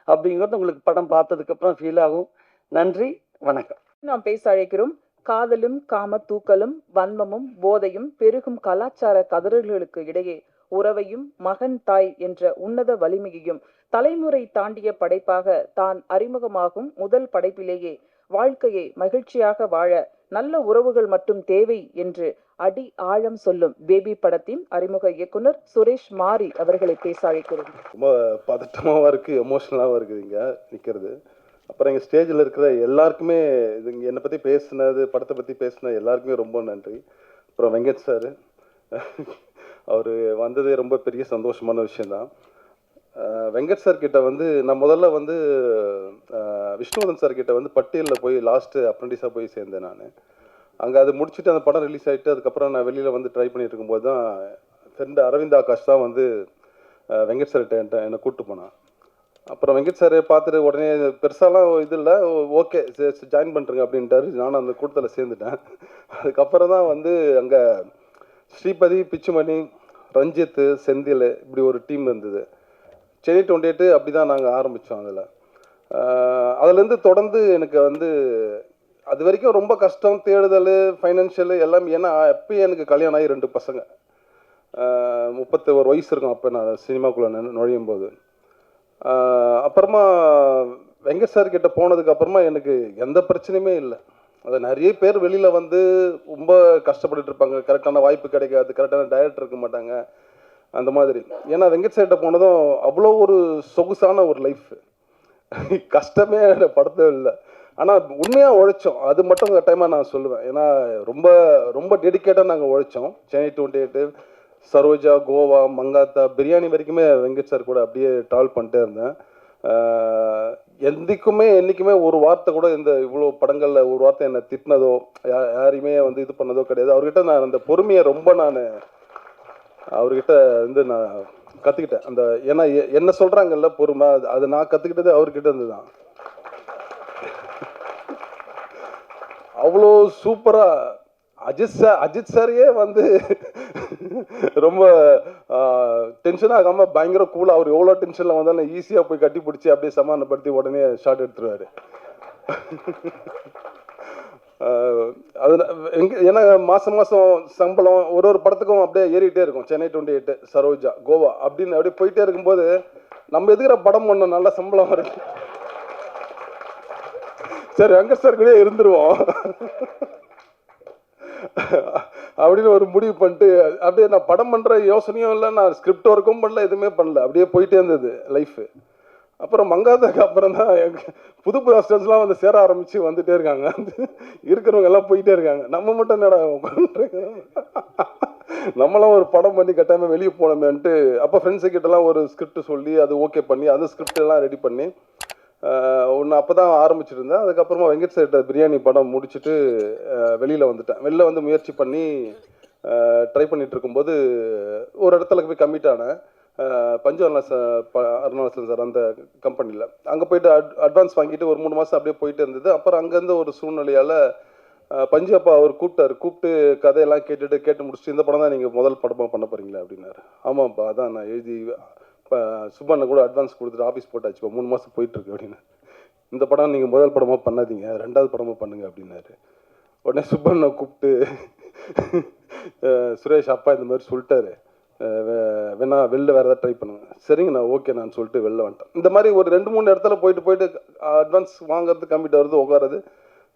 அப்படிங்கிறது உங்களுக்கு படம் பார்த்ததுக்கப்புறம் ஃபீல் ஆகும். நன்றி, வணக்கம். நாம் பேச அழைக்கிறோம். காதலும் காம தூக்கலும் வன்மமும் போதையும் பெருகும் கலாச்சார கதறல்களுக்கு இடையே உறவையும் மகன் தாய் என்ற உன்னத வலிமையையும் தலைமுறை தாண்டிய படைப்பாக தான் அறிமுகமாகும் முதல் படைப்பிலேயே வாழ்க்கையை மகிழ்ச்சியாக வாழ நல்ல உறவுகள் மட்டும் தேவை என்று அடி ஆழம் சொல்லும் பேபி படத்தின் அறிமுக இயக்குனர் சுரேஷ் மாரி அவர்களை பேச அழைக்கிறோம். ரொம்ப பதட்டமாகவும் இருக்குது, எமோஷனலாகவும் இருக்குது இங்கே நிற்கிறது. அப்புறம் எங்கள் ஸ்டேஜில் இருக்கிற எல்லாருக்குமே இது என்னை பற்றி பேசுனது, படத்தை பற்றி பேசுனது எல்லாருக்குமே ரொம்ப நன்றி. அப்புறம் வெங்கட் சார், அவர் வந்ததே ரொம்ப பெரிய சந்தோஷமான விஷயந்தான். வெங்கட் சார் கிட்ட வந்து நான் முதல்ல வந்து விஷ்ணுவர்தன் சார் கிட்ட வந்து பட்டியலில் போய் லாஸ்ட்டு அப்ரெண்டிஸாக போய் சேர்ந்தேன். நான் அங்கே அது முடிச்சுட்டு அந்த படம் ரிலீஸ் ஆகிட்டு அதுக்கப்புறம் நான் வெளியில் வந்து ட்ரை பண்ணிட்டு இருக்கும்போது தான் ஃப்ரெண்டு அரவிந்த் ஆகாஷ் தான் வந்து வெங்கட் சார்கிட்ட என்னை கூப்பிட்டு போனான். அப்புறம் வெங்கட் சாரை பார்த்துட்டு உடனே பெருசாலாம் இது இல்லை, ஓகே ஜாயின் பண்ணுறேங்க அப்படின்ட்டாரு. நானும் அந்த கூட்டத்தில் சேர்ந்துட்டேன். அதுக்கப்புறம் தான் வந்து அங்கே ஸ்ரீபதி, பிச்சுமணி, ரஞ்சித், செந்தில், இப்படி ஒரு டீம் இருந்தது. சென்னை 28 அப்படி தான் நாங்கள் ஆரம்பித்தோம். அதுலேருந்து தொடர்ந்து எனக்கு வந்து அது வரைக்கும் ரொம்ப கஷ்டம், தேடுதல், ஃபைனான்ஷியல் எல்லாம். ஏன்னா அப்பயும் எனக்கு கல்யாணம் ஆகி 2 பசங்க, 31 வயசு இருக்கும் அப்போ நான் சினிமாக்குள்ளே நுழையும் போது. அப்புறமா வெங்கட் சார் கிட்ட போனதுக்கு அப்புறமா எனக்கு எந்த பிரச்சனையுமே இல்லை. அது நிறைய பேர் வெளியில் வந்து ரொம்ப கஷ்டப்பட்டுட்டு இருப்பாங்க, கரெக்டான வாய்ப்பு கிடைக்காது, கரெக்டான டைரக்டர் இருக்க மாட்டாங்க, அந்த மாதிரி. ஏன்னா வெங்கட் சார்கிட்ட போனதும் அவ்வளோ ஒரு சொகுசான ஒரு லைஃப், கஷ்டமே படத்தே இல்லை. ஆனால் உண்மையாக உழைச்சோம், அது மட்டும் டைமாக நான் சொல்லுவேன். ஏன்னா ரொம்ப ரொம்ப டெடிக்கேட்டாக நாங்கள் உழைச்சோம். சென்னை 28, சரோஜா, கோவா, மங்காத்தா, பிரியாணி வரைக்குமே வெங்கட் சார் கூட அப்படியே ட்ராவல் பண்ணிட்டே இருந்தேன். என்றைக்குமே ஒரு வார்த்தை கூட இந்த இவ்வளோ படங்களில் ஒரு வார்த்தை என்னை திட்டினதோ யாரையுமே வந்து இது பண்ணதோ கிடையாது. அவர்கிட்ட நான் அந்த பொறுமையை ரொம்ப அவர்கிட்ட வந்து நான் கற்றுக்கிட்டேன். அந்த ஏன்னா என்ன சொல்கிறாங்கல்ல பொறுமை, அது நான் கற்றுக்கிட்டது அவர்கிட்ட இருந்து தான். அவ்வளோ சூப்பராக அஜித் சாரையே வந்து ரொம்ப டென்ஷன் ஆகாமல் பயங்கர கூலாக, அவர் எவ்வளோ டென்ஷனில் வந்தாலும் ஈஸியாக போய் கட்டி பிடிச்சி அப்படியே சமாதானப்படுத்தி உடனே ஷாட் எடுத்துருவார். அது ஏன்னா மாதம் சம்பளம் ஒரு படத்துக்கும் அப்படியே ஏறிட்டே இருக்கும். சென்னை 28, சரோஜா, கோவா அப்படின்னு அப்படியே போயிட்டே இருக்கும்போது நம்ம எதுக்கிற படம் பண்ணோம், நல்ல சம்பளம் வரும், சரி வெங்கட் சார் கூட இருந்துருவோம் அப்படின்னு ஒரு முடிவு பண்ணிட்டு அப்படியே நான் படம் பண்ணுற யோசனையும் இல்லை, நான் ஸ்கிரிப்ட் ஒர்க்கும் பண்ணல, எதுவுமே பண்ணல, அப்படியே போயிட்டே இருந்தது லைஃபு. அப்புறம் மங்காதாக்கு அப்புறம் தான் புது அசிஸ்டன்ஸ்லாம் வந்து சேர ஆரம்பித்து வந்துட்டே இருக்காங்க, இருக்கிறவங்க எல்லாம் போயிட்டே இருக்காங்க. நம்ம மட்டும் என்னடா நம்மளாம் ஒரு படம் பண்ணி கட்டாயமாக வெளியே போனோமேன்ட்டு அப்போ ஃப்ரெண்ட்ஸு கிட்டலாம் ஒரு ஸ்கிரிப்ட் சொல்லி அது ஓகே பண்ணி அந்த ஸ்கிரிப்ட் எல்லாம் ரெடி பண்ணி ஒன்று அப்போ தான் ஆரம்பிச்சிருந்தேன். அதுக்கப்புறமா வெங்கட் சார்கிட்ட பிரியாணி படம் முடிச்சுட்டு வெளியில் வந்துட்டேன். வெளில வந்து முயற்சி பண்ணி ட்ரை பண்ணிகிட்டு இருக்கும்போது ஒரு இடத்துல போய் கம்மிட் ஆனேன். பஞ்சு அருணாசன் சார் அந்த கம்பெனியில் அங்கே போயிட்டு அட்வான்ஸ் வாங்கிட்டு ஒரு 3 மாதம் அப்படியே போயிட்டு இருந்தது. அப்புறம் அங்கேருந்து ஒரு சூழ்நிலையால் பஞ்சு அப்பா அவர் கூப்பிட்டு கதையெல்லாம் கேட்டு முடிச்சுட்டு இந்த படம் தான் நீங்கள் முதல் படமாக பண்ண போகிறீங்களா அப்படின்னாரு. ஆமாப்பா, அதான் நான் எழுதி சுப்பண்ணை கூட அட்வான்ஸ் கொடுத்துட்டு ஆஃபீஸ் போட்டாச்சுப்பா, 3 மாதம் போயிட்டுருக்கு அப்படின்னு. இந்த படம் நீங்கள் முதல் படமாக பண்ணாதீங்க, 2வது படமாக பண்ணுங்க அப்படின்னாரு. உடனே சுப்பண்ணை கூப்பிட்டு சுரேஷ் அப்பா இந்த மாதிரி சொல்லிட்டாரு, வேணா வெளில வேறு ஏதாவது ட்ரை பண்ணுங்க. சரிங்க நான் ஓகே நான் சொல்லிட்டு வெளில வந்துட்டேன். இந்த மாதிரி ஒரு 2-3 இடத்துல போயிட்டு அட்வான்ஸ் வாங்குறது, கம்மிட் ஆகிறது, உட்காருது,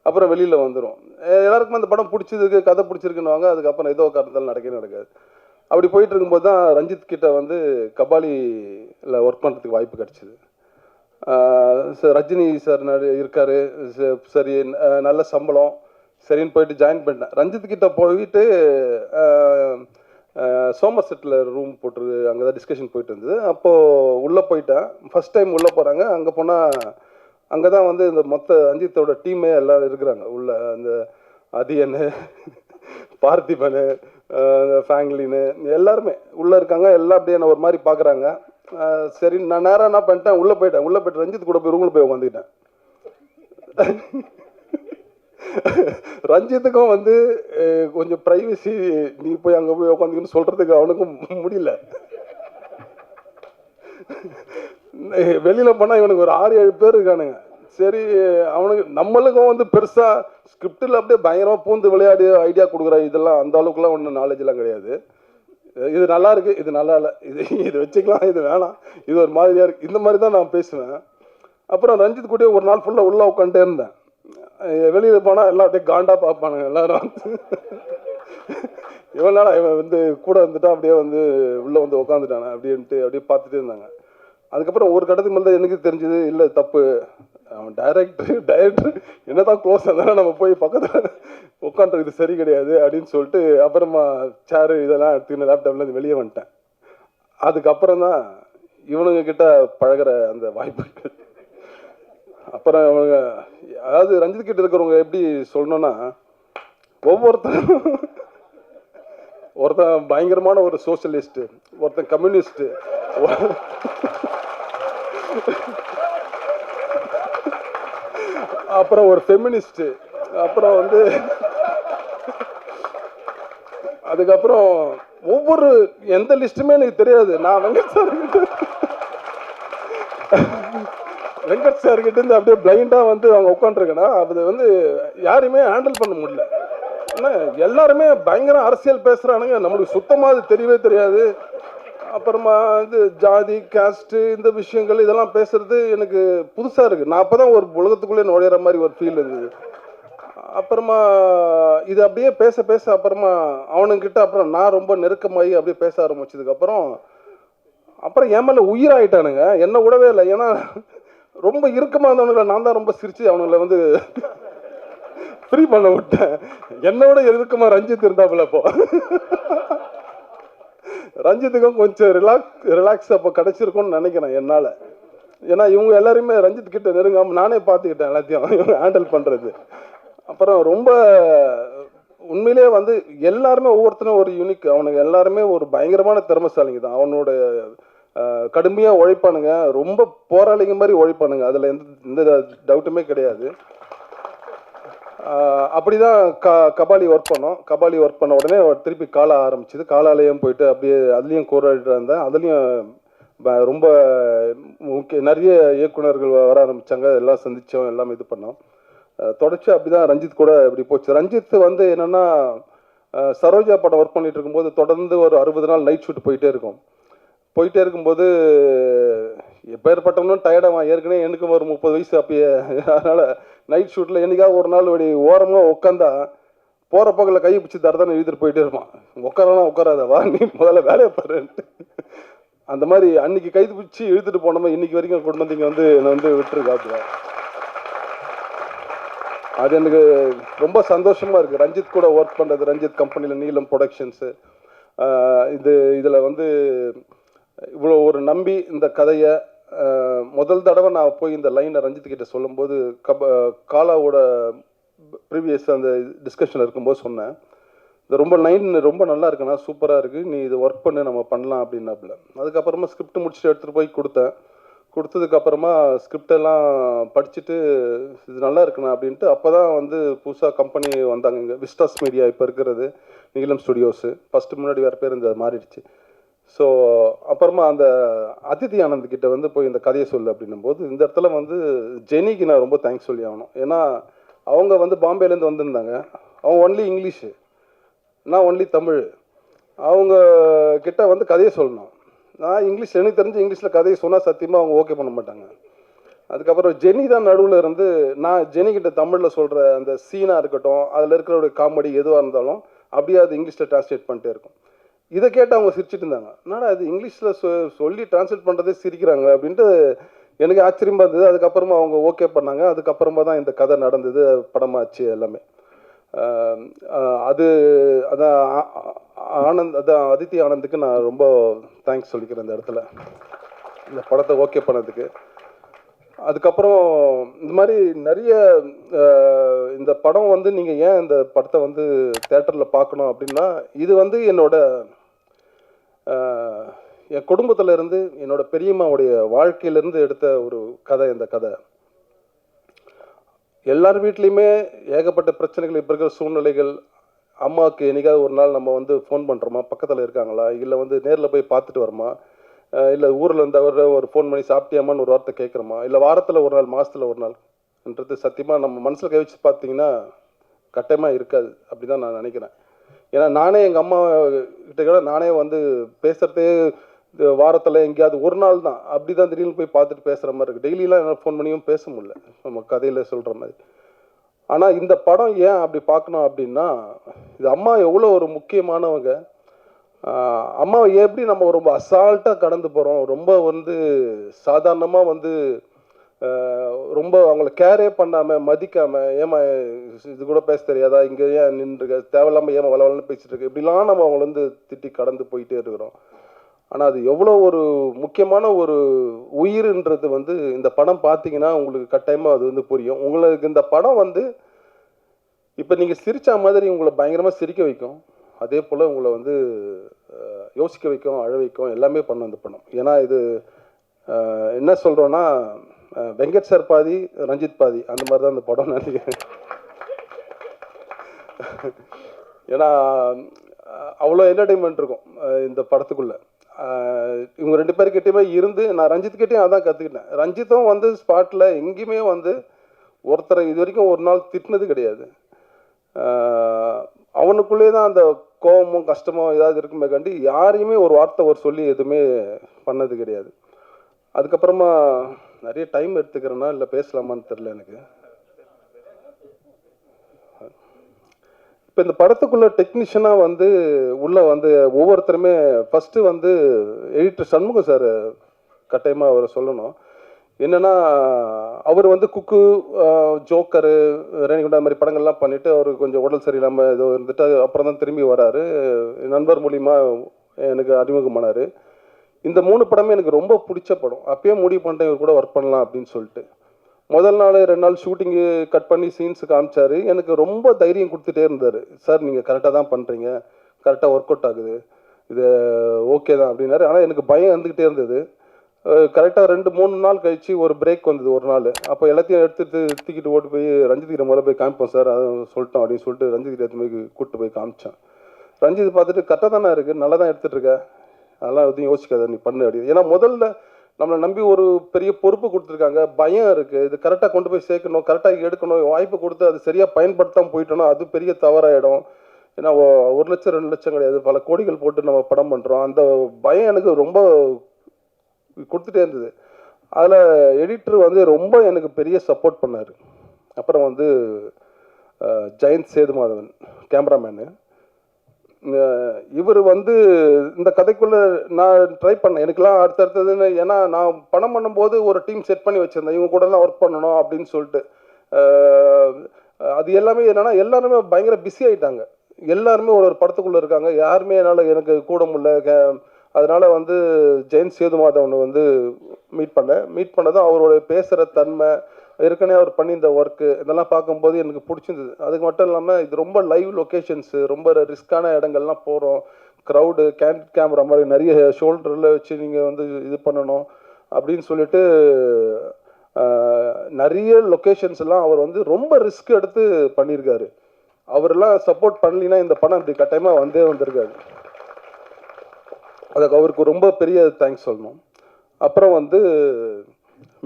அப்புறம் வெளியில் வந்துடும். எல்லாருக்கும் அந்த படம் பிடிச்சிருக்கு, கதை பிடிச்சிருக்குன்னு வாங்க, அதுக்கப்புறம் ஏதோ காரணத்தால் நடக்காது. அப்படி போயிட்டு இருக்கும்போது தான் ரஞ்சித் கிட்ட வந்து கபாலியில் ஒர்க் பண்ணுறதுக்கு வாய்ப்பு கிடச்சிது. ரஜினி சார் இருக்கார், சரி நல்ல சம்பளம், சரின்னு போயிட்டு ஜாயின் பண்ணிட்டேன். ரஞ்சித் கிட்ட போயிட்டு சோமர் செட்டில் ரூம் போட்டுரு அங்கே தான் டிஸ்கஷன் போயிட்டு இருந்தது. அப்போது உள்ளே போயிட்டேன், ஃபஸ்ட் டைம் உள்ளே போகிறாங்க. அங்கே போனால் அங்கே தான் வந்து இந்த மொத்த ரஞ்சித்தோட டீமே எல்லோரும் இருக்கிறாங்க உள்ள. அந்த அதியனு, பார்த்திபனு, ஃபேங்லின்னு எல்லாருமே உள்ளே இருக்காங்க. எல்லாம் அப்படியே என்ன ஒரு மாதிரி பார்க்குறாங்க. சரி நான் நேராக என்ன பண்ணிட்டேன், உள்ளே போயிட்டு ரஞ்சித் கூட போய் ரூமில் போய் உட்காந்துக்கிட்டேன். ரஞ்சித்துக்கும் வந்து கொஞ்சம் ப்ரைவசி, நீ போய் அங்கே போய் உட்காந்துக்கின்னு சொல்கிறதுக்கு அவனுக்கும் முடியல. வெளியில் போனால் இவனுக்கு ஒரு 6-7 பேர் இருக்கானுங்க. சரி அவனுக்கு நம்மளுக்கும் வந்து பெருசாக ஸ்கிரிப்டில் அப்படியே பயங்கரமாக பூந்து விளையாடி ஐடியா கொடுக்குற இதெல்லாம் அந்த அளவுக்குலாம் ஒன்றும் நாலேஜெலாம் கிடையாது. இது நல்லா இருக்குது, இது நல்லா இல்லை, இது வச்சுக்கலாம், இது வேணாம், இது ஒரு மாதிரியாக இருக்குது, இந்த மாதிரி தான் நான் பேசுவேன். அப்புறம் ரஞ்சித் கூடயே ஒரு நாள் ஃபுல்லாக உள்ளே உட்காந்துட்டே இருந்தேன். வெளியில் போனால் எல்லாம் அப்படியே காண்டாக பார்ப்பானுங்க எல்லாரும். இவன் வந்து கூட வந்துட்டா அப்படியே வந்து உள்ளே வந்து உட்காந்துட்டானே அப்படின்ட்டு அப்படியே பார்த்துட்டே இருந்தாங்க. அதுக்கப்புறம் ஒரு கட்டத்துக்கு மேலே தான் எனக்கு தெரிஞ்சது, இல்லை தப்பு, அவன் டைரக்டர் என்னதான் க்ளோஸ் இருந்தாலும் நம்ம போய் பக்கத்தில் உட்காந்துருக்கு சரி கிடையாது அப்படின்னு சொல்லிட்டு அப்புறமா சேரு இதெல்லாம் எடுத்துக்கிட்டு லேப்டாப்லேருந்து வெளியே வந்துட்டேன். அதுக்கப்புறம் தான் இவனுங்க கிட்ட பழகிற அந்த வாய்ப்பு. அப்புறம் இவனுங்க அதாவது ரஞ்சித் கிட்ட இருக்கிறவங்க எப்படி சொல்லணும்னா, ஒருத்தன் பயங்கரமான ஒரு சோசியலிஸ்ட், ஒருத்தன் கம்யூனிஸ்ட், அப்புறம் ஒரு ஃபெமினிஸ்ட், அப்புறம் வந்து அதுக்கப்புறம் ஒவ்வொரு எந்த லிஸ்ட்டுமே எனக்கு தெரியாது. நான் வெங்கட் சார்கிட்ட இருந்து அப்படியே பிளைண்டாக வந்து அவங்க உட்காந்துருக்கேன்னா அது வந்து யாரையுமே ஹேண்டில் பண்ண முடியல. ஏன்னா எல்லாருமே பயங்கர அரசியல் பேசுகிறானுங்க, நம்மளுக்கு சுத்தமாக அது தெரியவே தெரியாது. அப்புறமா இது ஜாதி காஸ்ட்டு இந்த விஷயங்கள் இதெல்லாம் பேசுறது எனக்கு புதுசாக இருக்குது. நான் அப்போ தான் ஒரு உலகத்துக்குள்ளே நுழையிற மாதிரி ஒரு ஃபீல் இருந்தது. அப்புறமா இது அப்படியே பேச பேச அப்புறமா அவனுங்கிட்ட அப்புறம் நான் ரொம்ப நெருக்கமாகி அப்படியே பேச ஆரம்பிச்சதுக்கப்புறம் அப்புறம் என் மேலே உயிராயிட்டானுங்க, என்ன விடவே இல்லை. ஏன்னா ரொம்ப இறுக்கமாக இருந்தவனுங்களை நான் தான் ரொம்ப சிரித்து அவனுங்களை வந்து ஃப்ரீ பண்ண விட்டேன். என்னை விட இறுக்கமாக ரஞ்சித் இருந்தாப்புல. அப்போ ரஞ்சித்துக்கும் கொஞ்சம் ரிலாக்ஸ் அப்போ கிடச்சிருக்கும்னு நினைக்கிறேன் என்னால். ஏன்னா இவங்க எல்லாருமே ரஞ்சித் கிட்ட நெருங்காமல் நானே பார்த்துக்கிட்டேன் எல்லாத்தையும் இவங்க ஹேண்டில் பண்ணுறது. அப்புறம் ரொம்ப உண்மையிலே வந்து எல்லாருமே ஒவ்வொருத்தரும் ஒரு யூனிக். அவனுக்கு எல்லாருமே ஒரு பயங்கரமான திறமைசாலிங்க தான். அவனோட கடுமையாக உழைப்பானுங்க, ரொம்ப போராளிங்க மாதிரி உழைப்பானுங்க, அதில் எந்த டவுட்டுமே கிடையாது. அப்படி தான் கபாலி ஒர்க் பண்ணோம். கபாலி ஒர்க் பண்ண உடனே திருப்பி காலா ஆரம்பிச்சிது. காலாலயம் போயிட்டு அப்படியே அதுலேயும் கோராடிட்டு இருந்தேன். அதுலேயும் ரொம்ப நிறைய இயக்குனர்கள் வர ஆரம்பித்தாங்க, எல்லாம் சந்தித்தோம், எல்லாம் இது பண்ணோம். தொடர்ச்சி அப்படி தான் ரஞ்சித் கூட இப்படி போச்சு. ரஞ்சித் வந்து என்னென்னா சரோஜா படம் ஒர்க் பண்ணிட்டு இருக்கும்போது தொடர்ந்து ஒரு 60 நாள் நைட் ஷூட் போயிட்டே இருக்கும்போது எப்பேற்பட்டவனும் டயர்டாக ஏற்கனவே எனக்கு ஒரு 30 வயசு அப்பயே. அதனால் நைட் ஷூட்டில் என்னைக்காவது ஒரு நாள் அப்படி ஓரமாக உட்காந்தா போகிற பக்கத்தில் கை பிடிச்சி தரதானே எழுதிட்டு போயிட்டே இருப்பான். உட்காரானா உட்காராதவா நீ முதல்ல வேலையை பாருன்ட்டு. அந்த மாதிரி அன்னைக்கு கைது பிடிச்சி இழுத்துட்டு போனோமா இன்னைக்கு வரைக்கும் கொண்டு வந்து இங்கே வந்து என்னை வந்து விட்டுருக்காப்புல. அது எனக்கு ரொம்ப சந்தோஷமாக இருக்குது ரஞ்சித் கூட ஒர்க் பண்ணுறது. ரஞ்சித் கம்பெனியில் நீலம் ப்ரொடக்ஷன்ஸு இதில் வந்து இவ்வளோ ஒரு நம்பி இந்த கதையை முதல் தடவை நான் போய் இந்த லைனை ரஞ்சித் கிட்ட சொல்லும்போது காலாவோட ப்ரீவியஸ் அந்த டிஸ்கஷன் இருக்கும்போது சொன்னேன், இது ரொம்ப லைன் ரொம்ப நல்லா இருக்குண்ணா, சூப்பராக இருக்குது, நீ இது ஒர்க் பண்ணு, நம்ம பண்ணலாம் அப்படின்னாப்புல. அதுக்கப்புறமா ஸ்கிரிப்ட் முடிச்சுட்டு எடுத்துகிட்டு போய் கொடுத்ததுக்கப்புறமா ஸ்கிரிப்டெல்லாம் படிச்சுட்டு இது நல்லா இருக்குண்ணா அப்படின்ட்டு அப்போ தான் வந்து புதுசாக கம்பெனி வந்தாங்க இங்கே விஸ்டாஸ் மீடியா இப்போ இருக்கிறது நீலம் ஸ்டுடியோஸு. ஃபஸ்ட்டு முன்னாடி வேறு பேர் இந்த மாறிடுச்சு. ஸோ அப்புறமா அந்த அதித்தி ஆனந்த் கிட்ட வந்து போய் இந்த கதையை சொல்லு அப்படின்னும் போது இந்த இடத்துல வந்து ஜெனிக்கு நான் ரொம்ப தேங்க்ஸ் சொல்லி ஆகணும். ஏன்னா அவங்க வந்து பாம்பேலேருந்து வந்திருந்தாங்க. அவங்க ஒன்லி இங்கிலீஷு, நான் ஒன்லி தமிழ். அவங்க கிட்ட வந்து கதையை சொல்லணும். நான் இங்கிலீஷ் எனக்கு தெரிஞ்சு இங்கிலீஷில் கதையை சொன்னால் சத்தியமாக அவங்க ஓகே பண்ண மாட்டாங்க. அதுக்கப்புறம் ஜெனி தான் நடுவில் இருந்து நான் ஜெனிக்கிட்ட தமிழில் சொல்கிற அந்த சீனாக இருக்கட்டும், அதில் இருக்கிற காமெடி எதுவாக இருந்தாலும் அப்படியே அது இங்கிலீஷில் டிரான்ஸ்லேட் பண்ணிட்டே இருக்கும். இதை கேட்டு அவங்க சிரிச்சுட்டு இருந்தாங்க, என்னடா அது இங்கிலீஷில் சொல்லி டிரான்ஸ்லேட் பண்ணுறதே சிரிக்கிறாங்க அப்படின்ட்டு எனக்கு ஆச்சரியமாக இருந்தது. அதுக்கப்புறமா அவங்க ஓகே பண்ணாங்க. அதுக்கப்புறமா தான் இந்த கதை நடந்தது, படமாச்சு எல்லாமே. அதான் ஆனந்த், அதான் அதித்தி ஆனந்துக்கு நான் ரொம்ப தேங்க்ஸ் சொல்லிக்கிறேன் இந்த இடத்துல, இந்த படத்தை ஓகே பண்ணதுக்கு. அதுக்கப்புறம் இந்த மாதிரி நிறைய இந்த படம் வந்து நீங்கள் ஏன் இந்த படத்தை வந்து தேட்டரில் பார்க்கணும் அப்படின்னா, இது வந்து என் குடும்பத்தில் இருந்து என்னோட பெரியம்மாவுடைய வாழ்க்கையிலேருந்து எடுத்த ஒரு கதை. இந்த கதை எல்லார் வீட்லேயுமே ஏகப்பட்ட பிரச்சனைகள், இப்போ இருக்கிற சூழ்நிலைகள். அம்மாவுக்கு என்னைக்காவது ஒரு நாள் நம்ம வந்து ஃபோன் பண்ணுறோமா, பக்கத்தில் இருக்காங்களா, இல்லை வந்து நேரில் போய் பார்த்துட்டு வரோமா, இல்லை ஊரில் இருந்தவர் ஒரு ஃபோன் பண்ணி சாப்பிட்டியாமான்னு ஒரு வார்த்தை கேட்குறோமா, இல்லை வாரத்தில் ஒரு நாள் மாதத்தில் ஒரு நாள்ன்றது சத்தியமாக நம்ம மனசில் கை வச்சு பார்த்தீங்கன்னா கட்டாயமாக இருக்காது. அப்படி தான் நான் நினைக்கிறேன். ஏன்னா நானே எங்கள் அம்மா கிட்ட கூட நானே வந்து பேசுகிறதே வாரத்தில் எங்கேயாவது ஒரு நாள் தான். அப்படி தான் திடீர்னு போய் பார்த்துட்டு பேசுகிற மாதிரி இருக்குது. டெய்லியெலாம் என்ன ஃபோன் பண்ணியும் பேச முடியல நம்ம கதையில் சொல்கிற மாதிரி. ஆனால் இந்த படம் ஏன் அப்படி பார்க்கணும் அப்படின்னா, இது அம்மா எவ்வளோ ஒரு முக்கியமானவங்க. அம்மாவை எப்படி நம்ம ரொம்ப அசால்ட்டாக கடந்து போகிறோம், ரொம்ப வந்து சாதாரணமாக வந்து ரொம்ப அவங்கள கேரே பண்ணாமல் மதிக்காமல், ஏமா இது கூட பேச தெரியாதா, இங்கே ஏன் நின்றுருக்க, தேவையில்லாமல் ஏமா வளவலன்னு பேசிட்டு இருக்கு, இப்படிலாம் நம்ம அவங்கள வந்து திட்டி கடந்து போயிட்டே இருக்கிறோம். ஆனால் அது எவ்வளோ ஒரு முக்கியமான ஒரு உயிர்ன்றது வந்து இந்த படம் பார்த்தீங்கன்னா உங்களுக்கு கட்டாயமாக அது வந்து புரியும். உங்களுக்கு இந்த படம் வந்து இப்போ நீங்கள் சிரிச்சா மாதிரி உங்களை பயங்கரமாக சிரிக்க வைக்கும், அதே போல் உங்களை வந்து யோசிக்க வைக்கும், அழ வைக்கும், எல்லாமே பண்ணும் இந்த படம். ஏன்னா இது என்ன சொல்கிறோன்னா, வெங்கட் சார் பாதி ரஞ்சித் பாதி அந்த மாதிரி தான் இந்த படம் நினைக்கிறேன். ஏன்னா அவ்வளோ என்டர்டெயின்மெண்ட் இருக்கும் இந்த படத்துக்குள்ளே. இவங்க 2 பேர்கிட்டையுமே இருந்து நான் ரஞ்சித்கிட்டையும் அதான் கற்றுக்கிட்டேன். ரஞ்சித்தும் வந்து ஸ்பாட்டில் எங்கேயுமே வந்து ஒருத்தரை இது வரைக்கும் ஒரு நாள் திட்டினது கிடையாது. அவனுக்குள்ளே தான் அந்த கோபமும் கஷ்டமும் ஏதாவது இருக்குமே கண்டி யாரையுமே ஒரு வார்த்தை ஒரு சொல்லி எதுவுமே பண்ணது கிடையாது. அதுக்கப்புறமா நிறைய டைம் எடுத்துக்கிறேன்னா இல்லை பேசலாமான்னு தெரில எனக்கு. இப்போ இந்த படத்துக்குள்ள டெக்னீஷியனாக வந்து உள்ளே வந்து ஒவ்வொருத்தருமே ஃபஸ்ட்டு வந்து எடிட்டர் சண்முகம் சார் கட்டாயமாக அவரை சொல்லணும். என்னென்னா அவர் வந்து குக்கு, ஜோக்கரு, ரேணிகுண்டா மாதிரி படங்கள்லாம் பண்ணிவிட்டு அவர் கொஞ்சம் உடல் சரியில்லாமல் ஏதோ இருந்துட்டு அப்புறம் தான் திரும்பி வராரு. நண்பர் மூலிமா எனக்கு அறிமுகமானார். இந்த 3 படமே எனக்கு ரொம்ப பிடிச்ச படம். அப்பயே முடிவு பண்ணிட்டேன் இவர் கூட ஒர்க் பண்ணலாம் அப்படின்னு சொல்லிட்டு. முதல் நாள் 2 நாள் ஷூட்டிங்கு கட் பண்ணி சீன்ஸு காமிச்சார். எனக்கு ரொம்ப தைரியம் கொடுத்துட்டே இருந்தார். சார் நீங்கள் கரெக்டாக தான் பண்ணுறீங்க, கரெக்டாக ஒர்க் அவுட் ஆகுது, இது ஓகே தான் அப்படின்னாரு. ஆனால் எனக்கு பயம் வந்துக்கிட்டே இருந்தது. கரெக்டாக 2-3 நாள் கழித்து ஒரு பிரேக் வந்தது ஒரு நாள். அப்போ எல்லாத்தையும் எடுத்துகிட்டு தூக்கிட்டு ஓட்டு போய் ரஞ்சித்கிட்ட முதல்ல போய் காமிப்போம் சார், அதை சொல்லிட்டோம் அப்படின்னு சொல்லிட்டு ரஞ்சித்கிட்ட எடுத்து போய் கூப்பிட்டு போய் காமிச்சேன். ரஞ்சித் பார்த்துட்டு கரெக்டாக தானே இருக்குது, நல்லா தான் எடுத்துகிட்டு இருக்க, அதெல்லாம் எதுவும் யோசிக்காத நீ பண்ணு அப்படின்னு. ஏன்னா முதல்ல நம்மளை நம்பி ஒரு பெரிய பொறுப்பு கொடுத்துருக்காங்க, பயம் இருக்குது, இது கரெக்டாக கொண்டு போய் சேர்க்கணும், கரெக்டாக எடுக்கணும், வாய்ப்பு கொடுத்து அது சரியாக பயன்படுத்தாமல் போயிட்டோன்னா அது பெரிய தவறாயிடும். ஏன்னா 1 லட்சம் 2 லட்சம் கிடையாது, பல கோடிகள் போட்டு நம்ம படம் பண்ணுறோம். அந்த பயம் எனக்கு ரொம்ப கொடுத்துட்டே இருந்தது. அதில் எடிட்டர் வந்து ரொம்ப எனக்கு பெரிய சப்போர்ட் பண்ணார். அப்புறம் வந்து ஜெயந்த் சேதுமாதவன் கேமராமேனு, இவர் வந்து இந்த கதைக்குள்ளே நான் ட்ரை பண்ணேன். எனக்குலாம் அடுத்தடுத்ததுன்னு, ஏன்னா நான் படம் பண்ணும்போது ஒரு டீம் செட் பண்ணி வச்சுருந்தேன், இவங்க கூடலாம் ஒர்க் பண்ணணும் அப்படின்னு சொல்லிட்டு. அது எல்லாமே என்னென்னா எல்லாருமே பயங்கர பிஸி ஆகிட்டாங்க. எல்லாருமே ஒரு படத்துக்குள்ளே இருக்காங்க, யாருமே என்னால் எனக்கு கூட முடியல. அதனால் வந்து ஜெயந்த் சேதுமாதவனை வந்து மீட் பண்ணதும் அவரோட பேசுகிற தன்மை, ஏற்கனவே அவர் பண்ணி இந்த ஒர்க்கு இதெல்லாம் பார்க்கும்போது எனக்கு பிடிச்சிருந்தது. அதுக்கு மட்டும் இல்லாமல் இது ரொம்ப லைவ் லொக்கேஷன்ஸு, ரொம்ப ரிஸ்க்கான இடங்கள்லாம் போகிறோம், க்ரௌடு, கேமரா மாதிரி நிறைய ஷோல்டரில் வச்சு நீங்கள் வந்து இது பண்ணணும் அப்படின்னு சொல்லிட்டு நிறைய லொக்கேஷன்ஸ் எல்லாம் அவர் வந்து ரொம்ப ரிஸ்க் எடுத்து பண்ணியிருக்காரு. அவரெல்லாம் சப்போர்ட் பண்ணலின்னா இந்த படம் இப்படி கட்டாயமாக வந்திருக்காரு. அதுக்கு அவருக்கு ரொம்ப பெரிய தேங்க்ஸ் சொல்லணும். அப்புறம் வந்து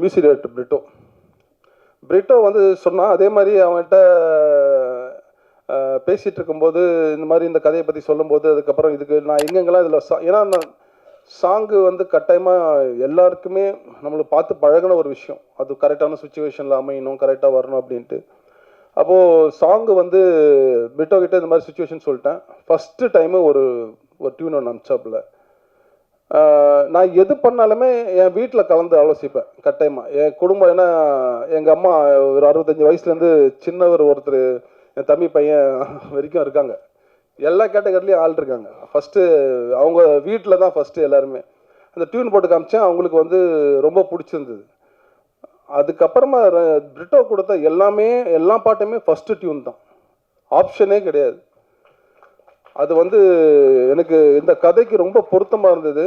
மியூசிக் டைரக்டர் பிரிட்டோ வந்து சொன்னால், அதே மாதிரி அவன்கிட்ட பேசிகிட்டு இருக்கும்போது இந்த மாதிரி இந்த கதையை பற்றி சொல்லும்போது அதுக்கப்புறம் இதுக்கு நான் எங்கெங்கெல்லாம் இதில் ஏன்னா நான் சாங்கு வந்து கட்டாயமாக எல்லாருக்குமே நம்மளுக்கு பார்த்து பழகின ஒரு விஷயம், அது கரெக்டான சுச்சுவேஷனில் அமையணும், கரெக்டாக வரணும் அப்படின்ட்டு. அப்போது சாங்கு வந்து பிரிட்டோ கிட்டே இந்த மாதிரி சுச்சுவேஷன் சொல்லிட்டேன். ஃபஸ்ட்டு டைமு ஒரு டியூன் ஒன்று அனுப்பிச்சாப்புல. நான் எது பண்ணாலுமே என் வீட்டில் கலந்து ஆலோசிப்பேன் கட்டாயமாக. என் குடும்பம், ஏன்னா எங்கள் அம்மா ஒரு 65 வயசுலேருந்து சின்னவர் ஒருத்தர், என் தம்பி பையன் வரைக்கும் இருக்காங்க, எல்லா கேட்டகரிலையும் ஆள் இருக்காங்க. ஃபஸ்ட்டு அவங்க வீட்டில் தான் ஃபஸ்ட்டு எல்லாருமே. அந்த டியூன் போட்டு காமிச்சேன், அவங்களுக்கு வந்து ரொம்ப பிடிச்சிருந்தது. அதுக்கப்புறமா பிரிட்டோ கொடுத்த எல்லா பாட்டுமே ஃபஸ்ட்டு டியூன் தான், ஆப்ஷனே கிடையாது. அது வந்து எனக்கு இந்த கதைக்கு ரொம்ப பொருத்தமாக இருந்தது.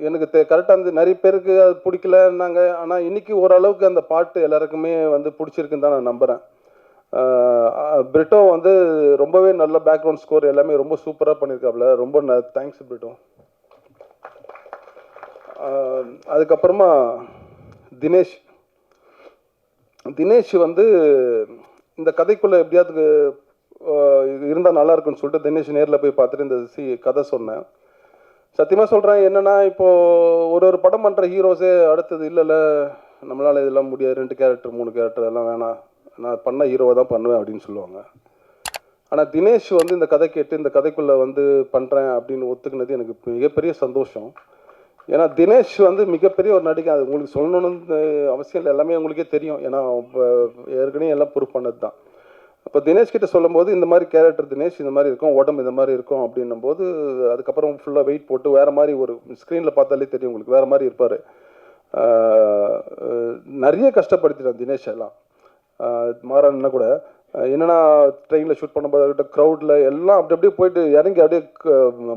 எனக்கு கரெக்டாக இருந்தது. நிறைய பேருக்கு அது பிடிக்கலன்னாங்க, ஆனால் இன்றைக்கி ஓரளவுக்கு அந்த பாட்டு எல்லாருக்குமே வந்து பிடிச்சிருக்குன்னு தான் நான் நம்புகிறேன். பிரிட்டோ வந்து ரொம்பவே நல்ல பேக்ரவுண்ட் ஸ்கோர் எல்லாமே ரொம்ப சூப்பராக பண்ணியிருக்காப்புல. ரொம்ப தேங்க்ஸ் பிரிட்டோ. அதுக்கப்புறமா தினேஷ் வந்து இந்த கதைக்குள்ளே எப்படியாவது இருந்தால் நல்லா இருக்குன்னு சொல்லிட்டு தினேஷ் நேரில் போய் பார்த்துட்டு இந்த கதை சொன்னேன். சத்தியமாக சொல்கிறேன், என்னென்னா இப்போது ஒரு படம் பண்ணுற ஹீரோஸே அடுத்தது இல்லைல்ல நம்மளால் இதெல்லாம் முடியாது, 2 கேரக்டர் 3 கேரக்டர் எல்லாம் வேணாம், நான் பண்ண ஹீரோவை தான் பண்ணுவேன் அப்படின்னு சொல்லுவாங்க. ஆனால் தினேஷ் வந்து இந்த கதை கேட்டு இந்த கதைக்குள்ளே வந்து பண்ணுறேன் அப்படின்னு ஒத்துக்கினது எனக்கு மிகப்பெரிய சந்தோஷம். ஏன்னா தினேஷ் வந்து மிகப்பெரிய ஒரு நடிகை, அது உங்களுக்கு சொல்லணும்னு அவசியம் இல்லை, எல்லாமே உங்களுக்கே தெரியும். ஏன்னா ஏற்கனவே எல்லாம் ப்ரூவ் பண்ணது தான். இப்போ தினேஷ் கிட்ட சொல்லும்போது இந்த மாதிரி கேரக்டர் தினேஷ் இந்த மாதிரி இருக்கும், உடம்பு இந்த மாதிரி இருக்கும் அப்படின்னும் போது அதுக்கப்புறம் ஃபுல்லாக வெயிட் போட்டு வேறு மாதிரி ஒரு ஸ்க்ரீனில் பார்த்தாலே தெரியும் உங்களுக்கு, வேறு மாதிரி இருப்பார். நிறைய கஷ்டப்படுத்திட்டேன் தினேஷ் எல்லாம். மாறானா கூட என்னென்னா ட்ரெயினில் ஷூட் பண்ணும்போது அதுக்கிட்ட க்ரௌடில் எல்லாம் அப்படியே போயிட்டு இறங்கி அப்படியே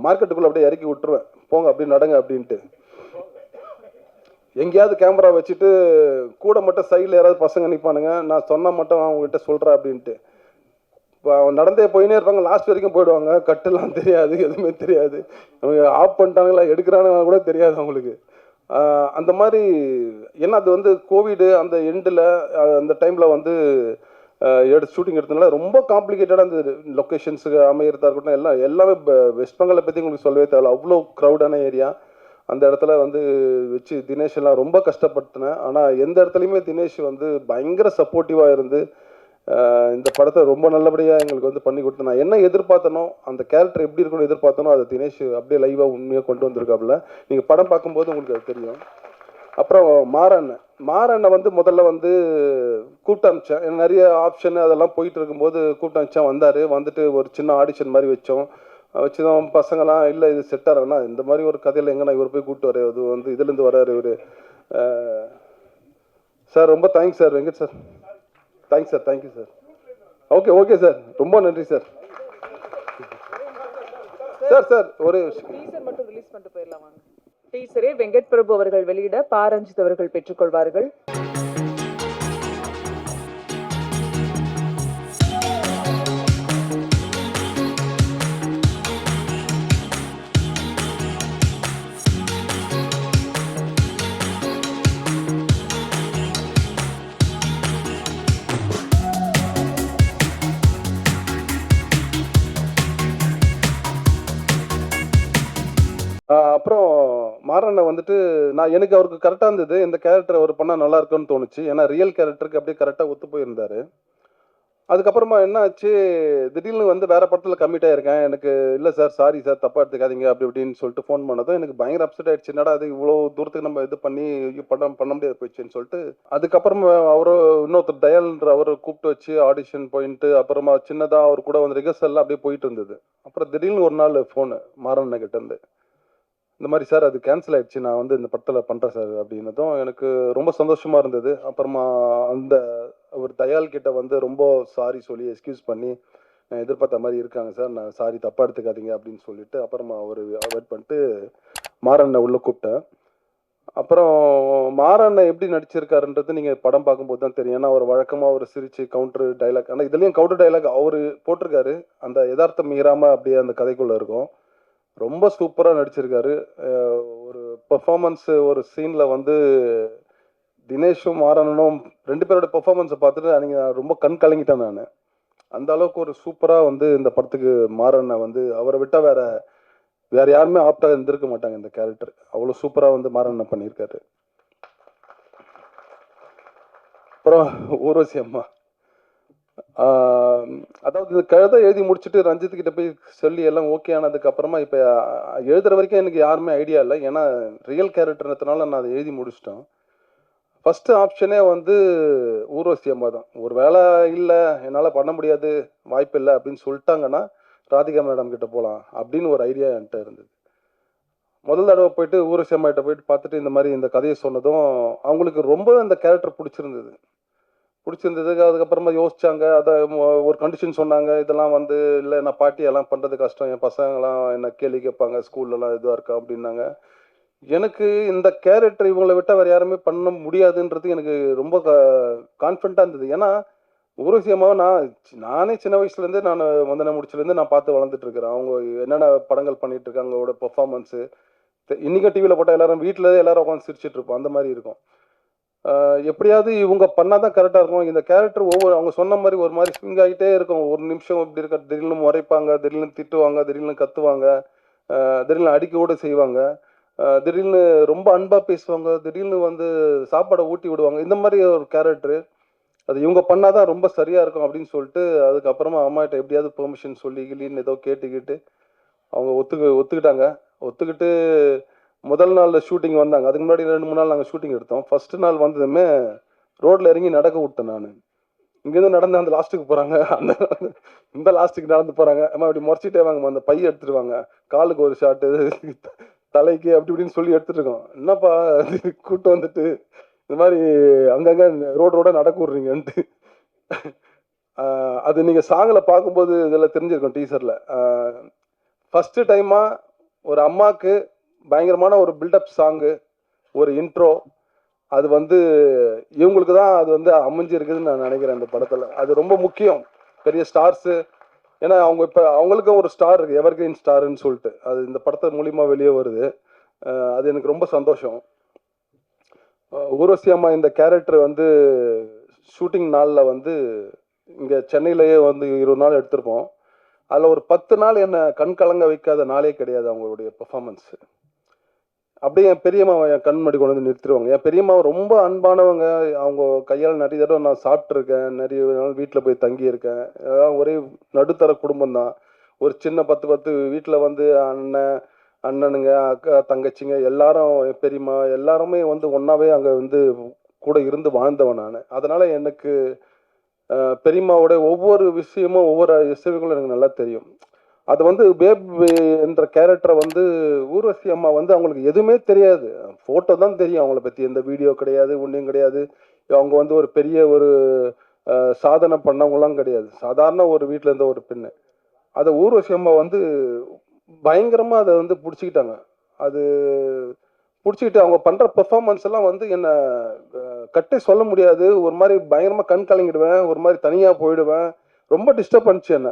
மார்க்கெட்டுக்குள்ளே அப்படியே இறக்கி விட்டுருவேன், போங்க அப்படி நடங்க அப்படின்ட்டு. எங்கேயாவது கேமரா வச்சுட்டு கூட மட்டும் சைடில் யாராவது பசங்க நிற்பானுங்க, நான் சொன்னால் மட்டும் அவங்ககிட்ட சொல்கிறேன் அப்படின்ட்டு. இப்போ அவன் நடந்தே போயினே இருப்பாங்க, லாஸ்ட் வரைக்கும் போயிடுவாங்க, கட்டெல்லாம் தெரியாது, எதுவுமே தெரியாது, அவங்க ஆஃப் பண்ணிட்டாங்களா எடுக்கிறானுங்க கூட தெரியாது அவங்களுக்கு. அந்த மாதிரி ஏன்னா அது வந்து கோவிடு அந்த எண்டில் அந்த டைமில் வந்து ஷூட்டிங் எடுத்ததுனால ரொம்ப காம்ப்ளிகேட்டடாக அந்த லொக்கேஷன்ஸுக்கு அமையிறதா இருக்கட்டும் எல்லாமே வெஸ்ட் பெங்காலை பற்றி உங்களுக்கு சொல்லவே தேவையில்ல, அவ்வளோ க்ரௌடான ஏரியா. அந்த இடத்துல வந்து வச்சு தினேஷ் எல்லாம் ரொம்ப கஷ்டப்பட்டுனேன். ஆனால் எந்த இடத்துலையுமே தினேஷ் வந்து பயங்கர சப்போர்ட்டிவாக இருந்து இந்த படத்தை ரொம்ப நல்லபடியாக எங்களுக்கு வந்து பண்ணி கொடுத்து, நான் என்ன எதிர்பார்த்தனோ அந்த கேரக்டர் எப்படி இருக்கணும்னு எதிர்பார்த்தனோ அதை தினேஷ் அப்படியே லைவாக உண்மையாக கொண்டு வந்திருக்காப்புல. நீங்கள் படம் பார்க்கும்போது உங்களுக்கு அது தெரியும். அப்புறம் மாறண்ணை வந்து முதல்ல வந்து கூப்பிட்டு அனுப்பிச்சேன், நிறைய ஆப்ஷன் அதெல்லாம் போயிட்டு இருக்கும்போது கூப்பிட்டு அனுப்பிச்சேன். வந்தார், வந்துட்டு ஒரு சின்ன ஆடிஷன் மாதிரி வச்சுதான் பசங்களாம் இல்லை இது செட் ஆகிறேன்னா இந்த மாதிரி ஒரு கதையில் எங்கன்னா இவர் போய் கூப்பிட்டு வர, அது வந்து இதுலேருந்து வர்றாரு இவர். சார் ரொம்ப thanks sir, Venkat sir, thanks sir, thank you sir. Okay sir, ரொம்ப நன்றி சார். சார் ஒரு டீசர் மட்டும் ரிலீஸ் பண்ணிட்டு போயிடலாம் வாங்க. டீசரே வெங்கட் பிரபு அவர்கள் வெளியிட பாரஞ்சித் அவர்கள் பெற்றுக்கொள்வார்கள். அப்புறம் மாறண்ண வந்துட்டு எனக்கு அவருக்கு கரெக்டாக இருந்தது, இந்த கேரக்டர் அவர் பண்ணால் நல்லா இருக்குன்னு தோணுச்சு. ஏன்னா ரியல் கேரக்டருக்கு அப்படியே கரெக்டாக ஒத்து போயிருந்தார். அதுக்கப்புறமா என்ன ஆச்சு, திடீர்னு வந்து வேறு படத்தில் கம்மிட் ஆகிருக்கேன், எனக்கு இல்லை சார் சாரி சார் தப்பாக எடுத்துக்காதீங்க அப்படி இப்படின்னு சொல்லிட்டு ஃபோன் பண்ணதும் எனக்கு பயங்கர அப்செட் ஆகிடுச்சு. என்னடா அது இவ்வளோ தூரத்துக்கு நம்ம இது பண்ணி பண்ண முடியாது போயிடுச்சுன்னு சொல்லிட்டு, அதுக்கப்புறமா இன்னொருத்தர் தயால்ன்ற அவர் கூப்பிட்டு வச்சு ஆடிஷன் போயிட்டு அப்புறமா சின்னதாக அவர் கூட வந்து ரிஹர்சல்லாம் அப்படியே போயிட்டு இருந்தது. அப்புறம் திடீர்னு ஒரு நாள் ஃபோனு மாறண்ண கிட்டேருந்து, இந்த மாதிரி சார் அது கேன்சல் ஆகிடுச்சு, நான் வந்து இந்த படத்தில் பண்ணுறேன் சார் அப்படின்னதும் எனக்கு ரொம்ப சந்தோஷமாக இருந்தது. அப்புறமா அந்த ஒரு தயால் கிட்ட வந்து ரொம்ப சாரி சொல்லி எக்ஸ்கியூஸ் பண்ணி, நான் எதிர்பார்த்த மாதிரி இருக்காங்க சார், நான் சாரி தப்பாக எடுத்துக்காதீங்க அப்படின்னு சொல்லிட்டு அப்புறமா அவர் அவாய்ட் பண்ணிட்டு மாறண்ண உள்ளே கூப்பிட்டேன். அப்புறம் மாறண்ண எப்படி நடிச்சிருக்காருன்றது நீங்கள் படம் பார்க்கும்போது தான் தெரியும். ஏன்னா அவர் வழக்கமாக ஒரு சிரிச்சு கவுண்டர் டைலாக், ஆனால் இதுலேயும் கவுண்டர் டைலாக் அவர் போட்டிருக்காரு, அந்த யதார்த்தம் மீறாமல் அப்படியே அந்த கதைக்குள்ளே இருக்கும். ரொம்ப சூப்பராக நடிச்சிருக்காரு. ஒரு பெர்ஃபார்மன்ஸு ஒரு சீனில் வந்து தினேஷும் மாறனும் 2 பேரோட பெர்ஃபார்மன்ஸை பார்த்துட்டு நான் ரொம்ப கண் கலங்கிட்டேன். நான் அந்த அளவுக்கு ஒரு சூப்பராக வந்து இந்த படத்துக்கு மாறனை வந்து அவரை விட்டால் வேற யாருமே ஆப்டாக இருந்திருக்க மாட்டாங்க இந்த கேரக்டர். அவ்வளோ சூப்பராக வந்து மாறனை பண்ணியிருக்காரு. அப்புறம் ஊர்வசி அம்மா, அதாவது இந்த கழுதை எழுதி முடிச்சுட்டு ரஞ்சித் கிட்ட போய் சொல்லி எல்லாம் ஓகே ஆனதுக்கு அப்புறமா இப்போ எழுதுற வரைக்கும் எனக்கு யாருமே ஐடியா இல்லை. ஏன்னா ரியல் கேரக்டர்ன்றதுனால நான் அதை எழுதி முடிச்சிட்டேன். ஃபஸ்ட்டு ஆப்ஷனே வந்து ஊர்வசி அம்மா தான். ஒரு வேலை இல்லை, என்னால் பண்ண முடியாது, வாய்ப்பு இல்லை அப்படின்னு சொல்லிட்டாங்கன்னா ராதிகா மேடம் கிட்ட போகலாம் அப்படின்னு ஒரு ஐடியா என்கிட்ட இருந்தது. முதல் தடவை போயிட்டு ஊர்வசி அம்மா கிட்ட போயிட்டு பார்த்துட்டு இந்த மாதிரி இந்த கதையை சொன்னதும் அவங்களுக்கு ரொம்ப அந்த கேரக்டர் பிடிச்சிருந்ததுக்கு அதுக்கப்புறமா யோசிச்சாங்க. அதை ஒரு கண்டிஷன் சொன்னாங்க, இதெல்லாம் வந்து இல்லை நான் பாட்டியெல்லாம் பண்ணுறது கஷ்டம், என் பசங்களாம் என்ன கேள்வி கேட்பாங்க, ஸ்கூல்லலாம் இதுவாக இருக்கா அப்படின்னாங்க. எனக்கு இந்த கேரக்டர் இவங்களை விட்டால் வேறு யாருமே பண்ண முடியாதுன்றது எனக்கு ரொம்ப கான்ஃபிடண்ட்டாக இருந்தது. ஏன்னா ஊர்வசி அம்மாவை நானே சின்ன வயசுலேருந்து நான் வந்தனை முடிச்சுலேருந்து நான் பார்த்து வளர்ந்துட்டு இருக்கிறேன். அவங்க என்னென்ன படங்கள் பண்ணிட்டு இருக்காங்க, அவங்களோட பெர்ஃபார்மன்ஸு இன்றைக்கும் டிவியில் போட்டால் எல்லாரும் வீட்டில் எல்லாரும் உட்காந்து சிரிச்சிட்டு இருப்போம், அந்த மாதிரி இருக்கும். எப்படியாவது இவங்க பண்ணால் தான் கரெக்டாக இருக்கும். இந்த கேரக்டர் அவங்க சொன்ன மாதிரி ஒரு மாதிரி ஸ்விங் ஆகிட்டே இருக்கும். ஒரு நிமிஷம் இப்படி இருக்க, திடீர்னு முறைப்பாங்க, திடீர்னு திட்டுவாங்க, திடீர்னு கத்துவாங்க, திடீர்னு அடிக்க கூட செய்வாங்க, திடீர்னு ரொம்ப அன்பாக பேசுவாங்க, திடீர்னு வந்து சாப்பாடை ஊட்டி விடுவாங்க. இந்த மாதிரி ஒரு கேரக்டரு அது இவங்க பண்ணால் தான் ரொம்ப சரியாக இருக்கும் அப்படின்னு சொல்லிட்டு அதுக்கப்புறமா அம்மாகிட்ட எப்படியாவது பெர்மிஷன் சொல்லி கிளின்னு ஏதோ கேட்டுக்கிட்டு அவங்க ஒத்துக்கிட்டு முதல் நாளில் ஷூட்டிங் வந்தாங்க. அதுக்கு முன்னாடி 2-3 நாள் நாங்கள் ஷூட்டிங் எடுத்தோம். ஃபஸ்ட்டு நாள் வந்ததுமே ரோட்டில் இறங்கி நடக்க விட்டேன். நான் இங்கேருந்து நடந்து அந்த லாஸ்ட்டுக்கு போகிறாங்க, இந்த லாஸ்ட்டுக்கு நடந்து போகிறாங்க. அம்மா அப்படி முறைச்சிட்டே வாங்கம்மா, அந்த பையை எடுத்துருவாங்க, காலுக்கு ஒரு ஷாட்டு, தலைக்கு அப்படி இப்படின்னு சொல்லி எடுத்துகிட்டு இருக்கோம். என்னப்பா கூப்பிட்டு வந்துட்டு இந்த மாதிரி அங்கங்கே ரோட நடக்க விட்றீங்கன்ட்டு. அது நீங்கள் சாங்கில் பார்க்கும்போது இதில் தெரிஞ்சிருக்கும், டீசரில். ஃபஸ்ட்டு டைமாக ஒரு அம்மாவுக்கு பயங்கரமான ஒரு பில்டப் சாங்கு, ஒரு இன்ட்ரோ, அது வந்து இவங்களுக்கு தான் அது வந்து அமைஞ்சிருக்குதுன்னு நான் நினைக்கிறேன் இந்த படத்தில். அது ரொம்ப முக்கியம். பெரிய ஸ்டார்ஸு ஏன்னா அவங்க இப்போ அவங்களுக்கும் ஒரு ஸ்டார் இருக்குது, எவர்கிரீன் ஸ்டாருன்னு சொல்லிட்டு, அது இந்த படத்தை மூலிமா வெளியே வருது. அது எனக்கு ரொம்ப சந்தோஷம். ஊர்வசி அம்மா இந்த கேரக்டர் வந்து ஷூட்டிங் நாளில் வந்து இங்கே சென்னையிலேயே வந்து 20 நாள் எடுத்திருப்போம். அதில் ஒரு 10 நாள் என்னை கண் கலங்க வைக்காத நாளே கிடையாது அவங்களுடைய பெர்ஃபார்மன்ஸு. அப்படியே என் பெரியம்மா என் கண் முன்னாடி கொண்டு வந்து நிறுத்திடுவாங்க. என் பெரியம்மா ரொம்ப அன்பானவங்க. அவங்க கையால் நிறைய தடவை நான் சாப்பிட்ருக்கேன், நிறைய நாள் வீட்டில் போய் தங்கியிருக்கேன். ஒரே நடுத்தர குடும்பம் தான். ஒரு சின்ன 10 வீட்டில் வந்து அண்ணனுங்க, அக்கா, தங்கச்சிங்க எல்லாரும், பெரியம்மா எல்லாருமே வந்து ஒன்றாவே அங்கே வந்து கூட இருந்து வாழ்ந்தவன் நான். அதனால் எனக்கு பெரியம்மாவோட ஒவ்வொரு விஷயமும் ஒவ்வொரு இசைவுகளும் எனக்கு நல்லா தெரியும். அது வந்து பேபி என்ற கேரக்டரை வந்து ஊர்வசி அம்மா வந்து அவங்களுக்கு எதுவுமே தெரியாது, ஃபோட்டோ தான் தெரியும் அவங்கள பற்றி. எந்த வீடியோ கிடையாது, ஒன்றும் கிடையாது. அவங்க வந்து ஒரு பெரிய ஒரு சாதனை பண்ணவங்களாம் கிடையாது, சாதாரண ஒரு வீட்டில் இருந்த ஒரு பெண்ணு. அதை ஊர்வசி அம்மா வந்து பயங்கரமாக அதை வந்து பிடிச்சிக்கிட்டாங்க. அது பிடிச்சிக்கிட்டு அவங்க பண்ணுற பெர்ஃபார்மன்ஸ் எல்லாம் வந்து என்னை கட்டி சொல்ல முடியாது. ஒரு மாதிரி பயங்கரமாக கண் கலங்கிடுவேன், ஒரு மாதிரி தனியாக போயிடுவேன். ரொம்ப டிஸ்டர்ப் பண்ணிச்சு என்ன.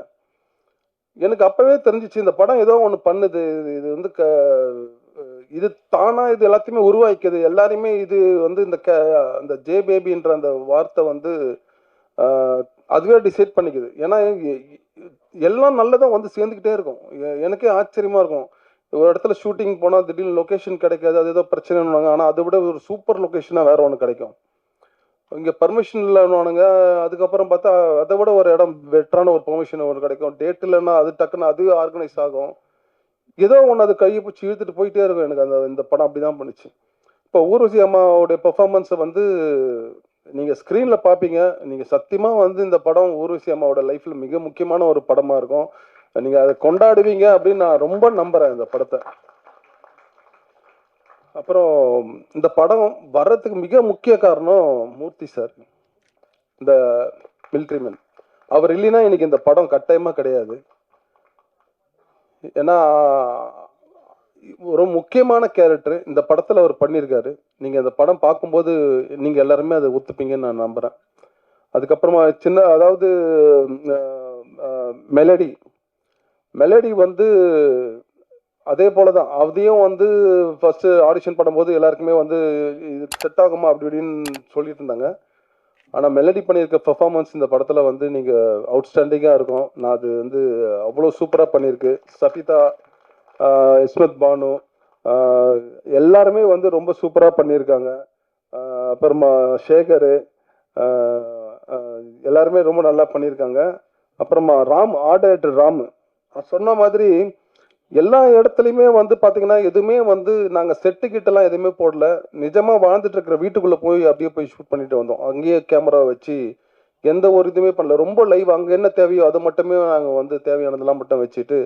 எனக்கு அப்போவே தெரிஞ்சிச்சு இந்த படம் ஏதோ ஒன்று பண்ணுது, இது வந்து இது தானாக இது எல்லாத்தையுமே உருவாக்கிது எல்லாரையுமே. இது வந்து இந்த ஜே பேபின்ற அந்த வார்த்தை வந்து அதுவே டிசைட் பண்ணிக்குது. ஏன்னா எல்லாம் நல்லதாக வந்து சேர்ந்துக்கிட்டே இருக்கும். எனக்கே ஆச்சரியமாக இருக்கும். ஒரு இடத்துல ஷூட்டிங் போனால் திடீர்னு லொக்கேஷன் கிடைக்காது, அது ஏதோ பிரச்சனைன்னு. ஆனால் அதை விட ஒரு சூப்பர் லொக்கேஷனாக வேறு ஒன்று கிடைக்கும். இங்கே பர்மிஷன் இல்லைன்னுவானுங்க, அதுக்கப்புறம் பார்த்தா அதை விட ஒரு இடம் பெட்டரான ஒரு பெர்மிஷன் ஒன்று கிடைக்கும். டேட் இல்லைன்னா அது டக்குன்னு அது ஆர்கனைஸ் ஆகும். ஏதோ ஒன்று அது கையை பிடிச்சி இழுத்துட்டு போயிட்டே இருக்கும். எனக்கு இந்த படம் அப்படி தான் பண்ணுச்சு. இப்போ ஊர்வசி அம்மாவோடைய பெர்ஃபார்மன்ஸை வந்து நீங்கள் ஸ்க்ரீனில் பார்ப்பீங்க. நீங்கள் சத்தியமாக வந்து இந்த படம் ஊர்வசி அம்மாவோட லைஃப்பில் மிக முக்கியமான ஒரு படமாக இருக்கும். நீங்கள் அதை கொண்டாடுவீங்க அப்படின்னு நான் ரொம்ப நம்புகிறேன் இந்த படத்தை. அப்புறம் இந்த படம் வர்றதுக்கு மிக முக்கிய காரணம் மூர்த்தி சார், இந்த மிலிட்ரிமேன். அவர் இல்லைன்னா இன்னைக்கு இந்த படம் கட்டாயமாக கிடையாது. ஏன்னா ஒரு முக்கியமான கேரக்டர் இந்த படத்தில் அவர் பண்ணியிருக்காரு. நீங்கள் இந்த படம் பார்க்கும்போது நீங்கள் எல்லாருமே அதை ஒத்துப்பீங்கன்னு நான் நம்புகிறேன். அதுக்கப்புறமா அதாவது மெலடி வந்து அதே போல தான். அதையும் வந்து ஃபஸ்ட்டு ஆடிஷன் பண்ணும்போது எல்லாருக்குமே வந்து இது செட் ஆகுமா அப்படி இப்படின்னு சொல்லிட்டு இருந்தாங்க. ஆனால் மெலடி பண்ணியிருக்க பெர்ஃபார்மன்ஸ் இந்த படத்தில் வந்து நீங்கள் அவுட்ஸ்டாண்டிங்காக இருக்கும். நான் அது வந்து அவ்வளோ சூப்பராக பண்ணியிருக்கு. சபிதா, இஸ்மத் பானு எல்லாருமே வந்து ரொம்ப சூப்பராக பண்ணியிருக்காங்க. அப்புறமா சேகர் எல்லாருமே ரொம்ப நல்லா பண்ணியிருக்காங்க. அப்புறமா ஆர்ட் டைரக்டர் ராம் சொன்ன மாதிரி எல்லா இடத்துலையுமே வந்து பார்த்தீங்கன்னா எதுவுமே வந்து நாங்கள் செட்டுக்கிட்டலாம் எதுவுமே போடல. நிஜமாக வாழ்ந்துட்டு இருக்கிற வீட்டுக்குள்ளே அப்படியே போய் ஷூட் பண்ணிட்டு வந்தோம். அங்கேயே கேமரா வச்சு எந்த ஒரு இதுவுமே பண்ணல. ரொம்ப லைவ், அங்கே என்ன தேவையோ அதை மட்டுமே நாங்கள் வந்து தேவையானதெல்லாம் மட்டும் வச்சுட்டு,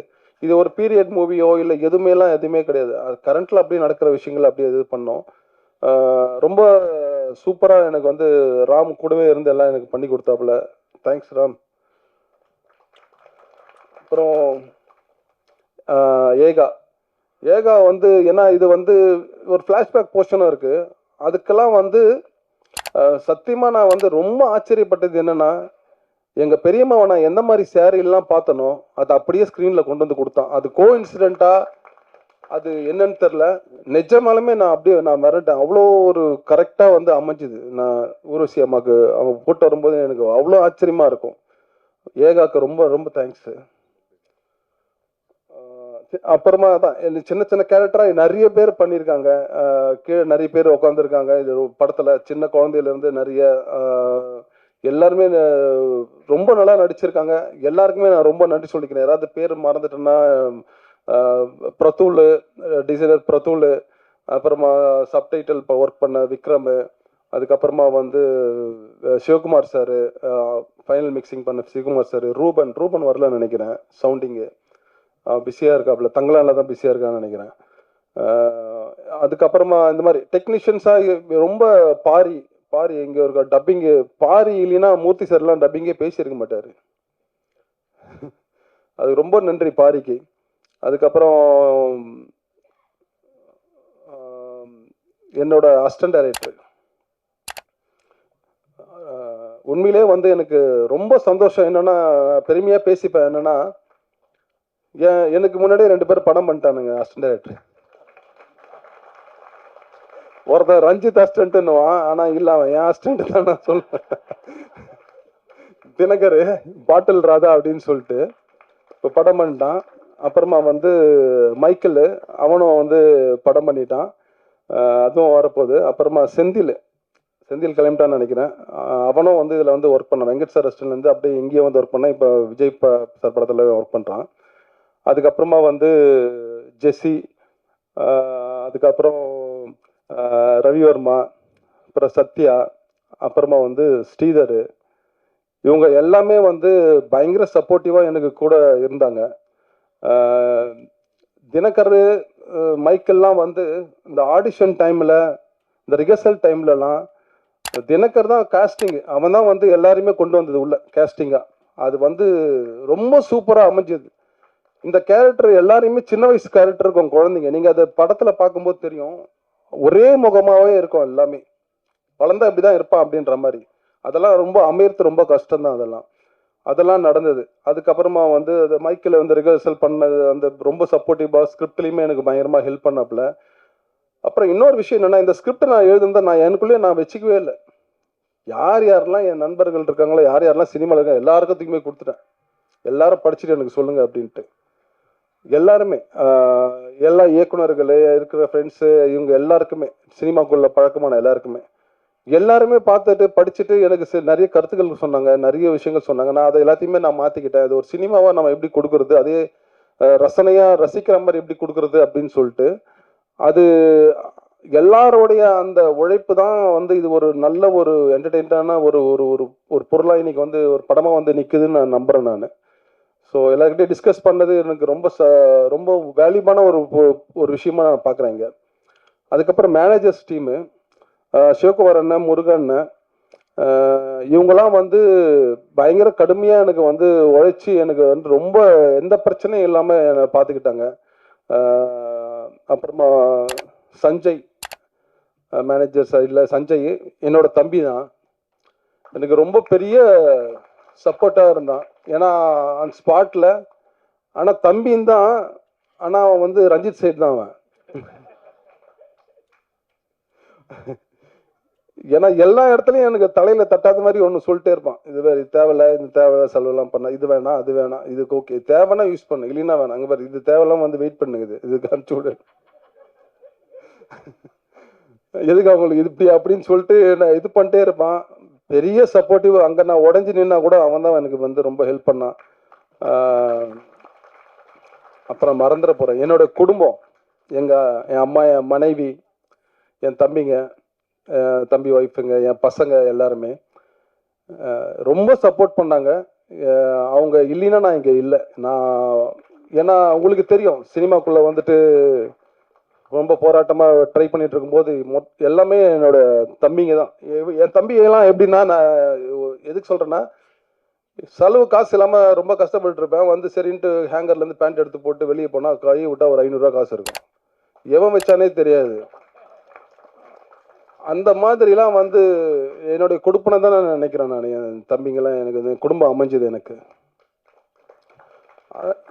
இது ஒரு பீரியட் மூவியோ இல்லை எதுவுமே கிடையாது. அது கரண்ட்டில் அப்படியே நடக்கிற விஷயங்கள் அப்படியே இது பண்ணோம். ரொம்ப சூப்பராக எனக்கு வந்து ராம் கூடவே இருந்து எல்லாம் எனக்கு பண்ணி கொடுத்தாப்புல. தேங்க்ஸ் ராம். அப்புறம் ஏகா வந்து ஏன்னா இது வந்து ஒரு ஃப்ளாஷ்பேக் போர்ஷனும் இருக்குது. அதுக்கெல்லாம் வந்து சத்தியமாக நான் வந்து ரொம்ப ஆச்சரியப்பட்டது என்னென்னா, எங்கள் பெரியம்மாவை நான் எந்த மாதிரி சேரீலாம் பார்த்தனோ அதை அப்படியே ஸ்க்ரீனில் கொண்டு வந்து கொடுத்தான். அது கோஇன்சிடெண்ட்டாக அது என்னன்னு தெரில, நிஜமாலுமே நான் மிரட்டேன். அவ்வளோ ஒரு கரெக்டாக வந்து அமைஞ்சுது. நான் ஊர்வசி அம்மாவுக்கு அவங்க போட்டு வரும்போது எனக்கு அவ்வளோ ஆச்சரியமாக இருக்கும். ஏகாவுக்கு ரொம்ப ரொம்ப தேங்க்ஸு. அப்புறமா தான் சின்ன சின்ன கேரக்டராக நிறைய பேர் பண்ணியிருக்காங்க. கீழே நிறைய பேர் உட்காந்துருக்காங்க இது படத்தில். சின்ன குழந்தையிலேருந்து நிறைய எல்லாருமே ரொம்ப நல்லா நடிச்சிருக்காங்க. எல்லாருக்குமே நான் ரொம்ப நன்றி சொல்லிக்கிறேன். யாராவது பேர் மறந்துட்டேன்னா பிரதூல், டிசைனர் பிரதூல், அப்புறமா சப்டைட்டில் இப்போ ஒர்க் பண்ண விக்ரம், அதுக்கப்புறமா வந்து சிவகுமார் சார், ஃபைனல் மிக்சிங் பண்ண சிவகுமார் சார், ரூபன் வரலன்னு நினைக்கிறேன், சவுண்டிங்கு பிஸியாக இருக்காப்புல, தங்களால தான் பிஸியாக இருக்கான்னு நினைக்கிறேன். அதுக்கப்புறமா இந்த மாதிரி டெக்னீஷியன்ஸாக ரொம்ப பாரி இங்கே ஒரு டப்பிங்கு. பாரி இல்லைன்னா மூர்த்தி சார்லாம் டப்பிங்கே பேசியிருக்க மாட்டார். அது ரொம்ப நன்றி பாரிக்கு. அதுக்கப்புறம் என்னோட அசிஸ்டன்ட் டைரக்டர் உண்மையிலே வந்து எனக்கு ரொம்ப சந்தோஷம். என்னன்னா பெருமையாக பேசிப்பேன். என்னன்னா எனக்கு முன்னாடியே 2 பேர் படம் பண்ணிட்டானுங்க அசிஸ்டன்ட் டைரக்டர். ஒருத்தன் ரஞ்சித் அசிஸ்டன்ட்னுவான், ஆனால் இல்லை அவன் என் அசிஸ்டன்ட் தான் நான் சொல்லுவேன். தினகர் பாட்டில் ராதா அப்படின்னு சொல்லிட்டு இப்போ படம் பண்ணிட்டான். அப்புறமா வந்து மைக்கேல் அவனும் வந்து படம் பண்ணிட்டான், அதுவும் வரப்போகுது. அப்புறமா செந்தில் கிளம்பிட்டான்னு நினைக்கிறேன். அவனும் வந்து இதில் வந்து ஒர்க் பண்ணான். வெங்கட் சார் ரெஸ்டாரண்ட்லேருந்து அப்படியே இங்கேயே வந்து ஒர்க் பண்ணான். இப்போ விஜய் சார் படத்தில் ஒர்க் பண்ணுறான். அதுக்கப்புறமா வந்து ஜெஸ்ஸி, அதுக்கப்புறம் ரவிவர்மா, அப்புறம் சத்யா, அப்புறமா வந்து ஸ்ரீதர், இவங்க எல்லாமே வந்து பயங்கர சப்போர்ட்டிவாக எனக்கு கூட இருந்தாங்க. தினகர், மைக்கெல்லாம் வந்து இந்த ஆடிஷன் டைமில், இந்த ரிஹர்சல் டைம்லலாம் தினகர் தான் காஸ்டிங். அவன் தான் வந்து எல்லாருமே கொண்டு வந்தது உள்ள கேஸ்டிங்காக. அது வந்து ரொம்ப சூப்பராக அமைஞ்சது. இந்த கேரக்டர் எல்லாரையுமே சின்ன வயசு கேரக்டர் இருக்கும் குழந்தைங்க. நீங்கள் அதை படத்தில் பார்க்கும்போது தெரியும், ஒரே முகமாகவே இருக்கும் எல்லாமே. வளர்ந்தா இப்படி தான் இருப்பான் அப்படின்ற மாதிரி. அதெல்லாம் ரொம்ப அமையறது ரொம்ப கஷ்டம்தான். அதெல்லாம் நடந்தது. அதுக்கப்புறமா வந்து அது மைக்கில் வந்து ரிஹர்சல் பண்ணது, அந்த ரொம்ப சப்போர்ட்டிவாக ஸ்கிரிப்ட்லேயுமே எனக்கு பயங்கரமாக ஹெல்ப் பண்ணாப்புல. அப்புறம் இன்னொரு விஷயம் என்னென்னா, இந்த ஸ்கிரிப்டை நான் எழுதுனதை நான் எனக்குள்ளேயே நான் வச்சுக்கவே இல்லை. யாரெல்லாம் என் நண்பர்கள் இருக்காங்களோ, யாரெல்லாம் சினிமாவில் இருக்காங்க, எல்லாருக்கும் தூக்கி கொடுத்துட்டேன். எல்லாரும் படிச்சுட்டு எனக்கு சொல்லுங்கள் அப்படின்ட்டு. எல்லாருமே எல்லா இயக்குனர்கள் இருக்கிற ஃப்ரெண்ட்ஸு, இவங்க எல்லாருக்குமே, சினிமாக்குள்ள பழக்கமான எல்லாருமே பார்த்துட்டு படிச்சுட்டு எனக்கு நிறைய கருத்துக்கள் சொன்னாங்க, நிறைய விஷயங்கள் சொன்னாங்க. நான் அதை எல்லாத்தையுமே நான் மாற்றிக்கிட்டேன். அது ஒரு சினிமாவை நம்ம எப்படி கொடுக்குறது, அதே ரசனையாக ரசிக்கிற மாதிரி எப்படி கொடுக்குறது அப்படின்னு சொல்லிட்டு, அது எல்லாரோடைய அந்த உழைப்பு தான் வந்து இது ஒரு நல்ல ஒரு என்டர்டெயின்டான ஒரு ஒரு ஒரு ஒரு பொருளாக இன்னைக்கு வந்து ஒரு படமாக வந்து நிற்குதுன்னு நான் நம்புகிறேன் நான். ஸோ எல்லாருக்கிட்டையும் டிஸ்கஸ் பண்ணது எனக்கு ரொம்ப வேல்யூபான ஒரு விஷயமா நான் பார்க்குறேன் இங்கே. அதுக்கப்புறம் மேனேஜர்ஸ் டீமு, சிவகுமார் அண்ணன், முருகன் அண்ணன், இவங்கெல்லாம் வந்து பயங்கர கடுமையாக எனக்கு வந்து உழைச்சி எனக்கு வந்து ரொம்ப எந்த பிரச்சனையும் இல்லாமல் என்னை பார்த்துக்கிட்டாங்க. அப்புறமா சஞ்சய், மேனேஜர் சைடில் சஞ்சய் என்னோட தம்பி தான். எனக்கு ரொம்ப பெரிய சப்போர்ட்டாக இருந்தான். ஏன்னா அந்த ஸ்பாட்டில், ஆனால் தம்பின்னு தான், ஆனால் அவன் வந்து ரஞ்சித் சைடு தான் அவன். ஏன்னா எல்லா இடத்துலையும் எனக்கு தலையில் தட்டாத மாதிரி ஒன்று சொல்லிட்டே இருப்பான். இது வேறு, இது தேவையில்ல, இது தேவையில்ல, செலவெல்லாம் பண்ண, இது வேணாம், அது வேணாம், இதுக்கு ஓகே, தேவைன்னா யூஸ் பண்ணு, இல்லைன்னா வேணாம், அங்கே பாரு, இது தேவையில்லாம் வந்து வெயிட் பண்ணுங்குது, இதுக்கு அனுப்பிச்சு விடு, எதுக்கு அவங்களுக்கு இது இப்படி அப்படின்னு சொல்லிட்டு நான் இது பண்ணிட்டே இருப்பான். பெரிய சப்போர்ட்டிவ். அங்கே நான் உடஞ்சி நின்னா கூட அவன் தான் எனக்கு வந்து ரொம்ப ஹெல்ப் பண்ணான். அப்புறம் மறந்துட போகிறேன், என்னோட குடும்பம், என் அம்மா, என் மனைவி, என் தம்பிங்க, தம்பி ஒய்ஃபுங்க, என் பசங்க எல்லாருமே ரொம்ப சப்போர்ட் பண்ணாங்க. அவங்க இல்லைன்னா நான் இங்கே இல்லை. ஏன்னா உங்களுக்கு தெரியும், சினிமாக்குள்ளே வந்துட்டு ரொம்ப போராட்டமாக ட்ரை பண்ணிட்டு இருக்கும்போது எல்லாமே என்னோட தம்பிங்க தான். என் தம்பிங்கெல்லாம் எப்படின்னா, நான் எதுக்கு சொல்கிறேன்னா, செலவு காசு இல்லாமல் ரொம்ப கஷ்டப்பட்டு இருப்பேன். வந்து சரின்ட்டு ஹேங்கர்லேருந்து பேண்ட் எடுத்து போட்டு வெளியே போனால் கை விட்டால் ஒரு 500 ரூபா காசு இருக்கும். எவன் வச்சானே தெரியாது. அந்த மாதிரிலாம் வந்து என்னுடைய கொடுப்பனை தான் நான் நினைக்கிறேன். நான் என் தம்பிங்கெல்லாம் எனக்கு குடும்பம் அமைஞ்சது. எனக்கு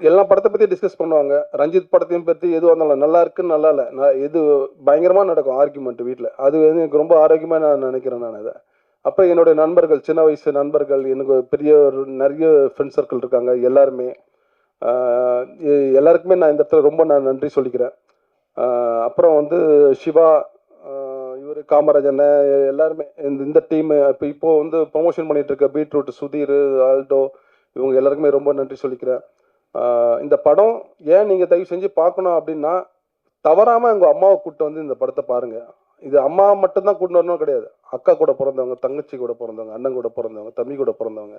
எல்லா படத்தை பற்றி டிஸ்கஸ் பண்ணுவாங்க. ரஞ்சித் படத்தையும் பற்றி எதுவாக இருந்தாலும் நல்லா இருக்குன்னு நல்லா இல்லை, எது பயங்கரமாக நடக்கும் ஆர்கியூமெண்ட் வீட்டில். அது வந்து எனக்கு ரொம்ப ஆரோக்கியமாக நான் நினைக்கிறேன் நான் இதை. அப்போ என்னுடைய நண்பர்கள், சின்ன வயசு நண்பர்கள், எனக்கு பெரிய நிறைய ஃப்ரெண்ட்ஸ் சர்க்கிள் இருக்காங்க. எல்லாருக்குமே நான் இந்த இடத்துல ரொம்ப நான் நன்றி சொல்லிக்கிறேன். அப்புறம் வந்து சிவா, இவர் காமராஜன், எல்லாருமே இந்த டீமு, இப்போ வந்து ப்ரொமோஷன் பண்ணிட்டு இருக்க பீட்ரூட், சுதீர், ஆல்டோ, இவங்க எல்லாருக்குமே ரொம்ப நன்றி சொல்லிக்கிறேன். இந்த படம் ஏன் நீங்கள் தயவு செஞ்சு பார்க்கணும் அப்படின்னா, தவறாமல் உங்கள் அம்மாவை கூப்பிட்டு வந்து இந்த படத்தை பாருங்கள். இது அம்மா மட்டும்தான் கூட்டிட்டு வரணும் கிடையாது. அக்கா கூட பிறந்தவங்க, தங்கச்சி கூட பிறந்தவங்க, அண்ணன் கூட பிறந்தவங்க, தம்பி கூட பிறந்தவங்க,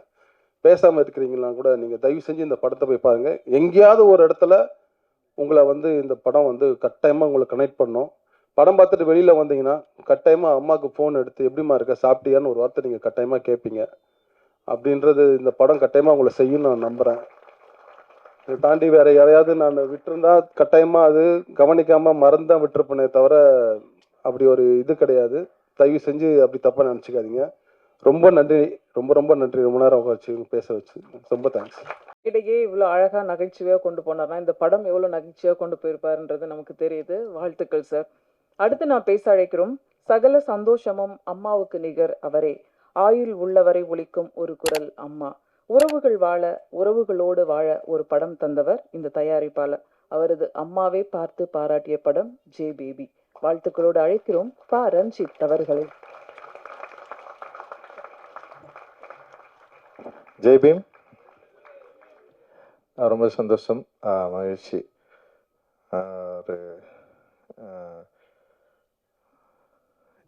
பேசாமல் இருக்கிறீங்களா கூட நீங்கள் தயவு செஞ்சு இந்த படத்தை போய் பாருங்கள். எங்கேயாவது ஒரு இடத்துல உங்களை வந்து இந்த படம் வந்து கட்டாயமாக உங்களை கனெக்ட் பண்ணும். படம் பார்த்துட்டு வெளியில் வந்தீங்கன்னா கட்டாயமாக அம்மாவுக்கு ஃபோன் எடுத்து எப்படிமா இருக்க, சாப்பிட்டியான்னு ஒரு வார்த்தை நீங்கள் கட்டாயமாக கேட்பீங்க. அப்படின்றது இந்த படம் கட்டாயமாக உங்களை செய்யும் நான் நம்புகிறேன். இதை தாண்டி வேறு யாரையாவது நான் விட்டுருந்தா கட்டாயமாக அது கவனிக்காமல் மறந்தான் விட்டுருப்பேனே தவிர அப்படி ஒரு இது கிடையாது. தயவு செஞ்சு அப்படி தப்பாக நினச்சிக்காதீங்க. ரொம்ப நன்றி, ரொம்ப ரொம்ப நன்றி. ரொம்ப நேரம் வச்சு பேச வச்சு ரொம்ப தேங்க்ஸ். இடையே இவ்வளோ அழகாக நகைச்சுவையாக கொண்டு போனார்னா இந்த படம் எவ்வளோ நகைச்சுவையாக கொண்டு போயிருப்பாருன்றது நமக்கு தெரியுது. வாழ்த்துக்கள் சார். அடுத்து நான் பேச அழைக்கிறோம். சகல சந்தோஷமும் அம்மாவுக்கு நிகர் அவரே, ஆயுள் உள்ளவரை ஒலிக்கும் ஒரு குரல் அம்மா, உறவுகள் வாழ உறவுகளோடு வாழ ஒரு படம் தந்தவர் இந்த தயாரிப்பாளர். அவரது அம்மாவே பார்த்து பாராட்டிய படம் ஜே பேபி. வாழ்த்துக்களோடு அழைக்கிறோம் பா ரஞ்சித் அவர்களை. ஜெய் பீம். ரொம்ப சந்தோஷம், மகிழ்ச்சி. ஒரு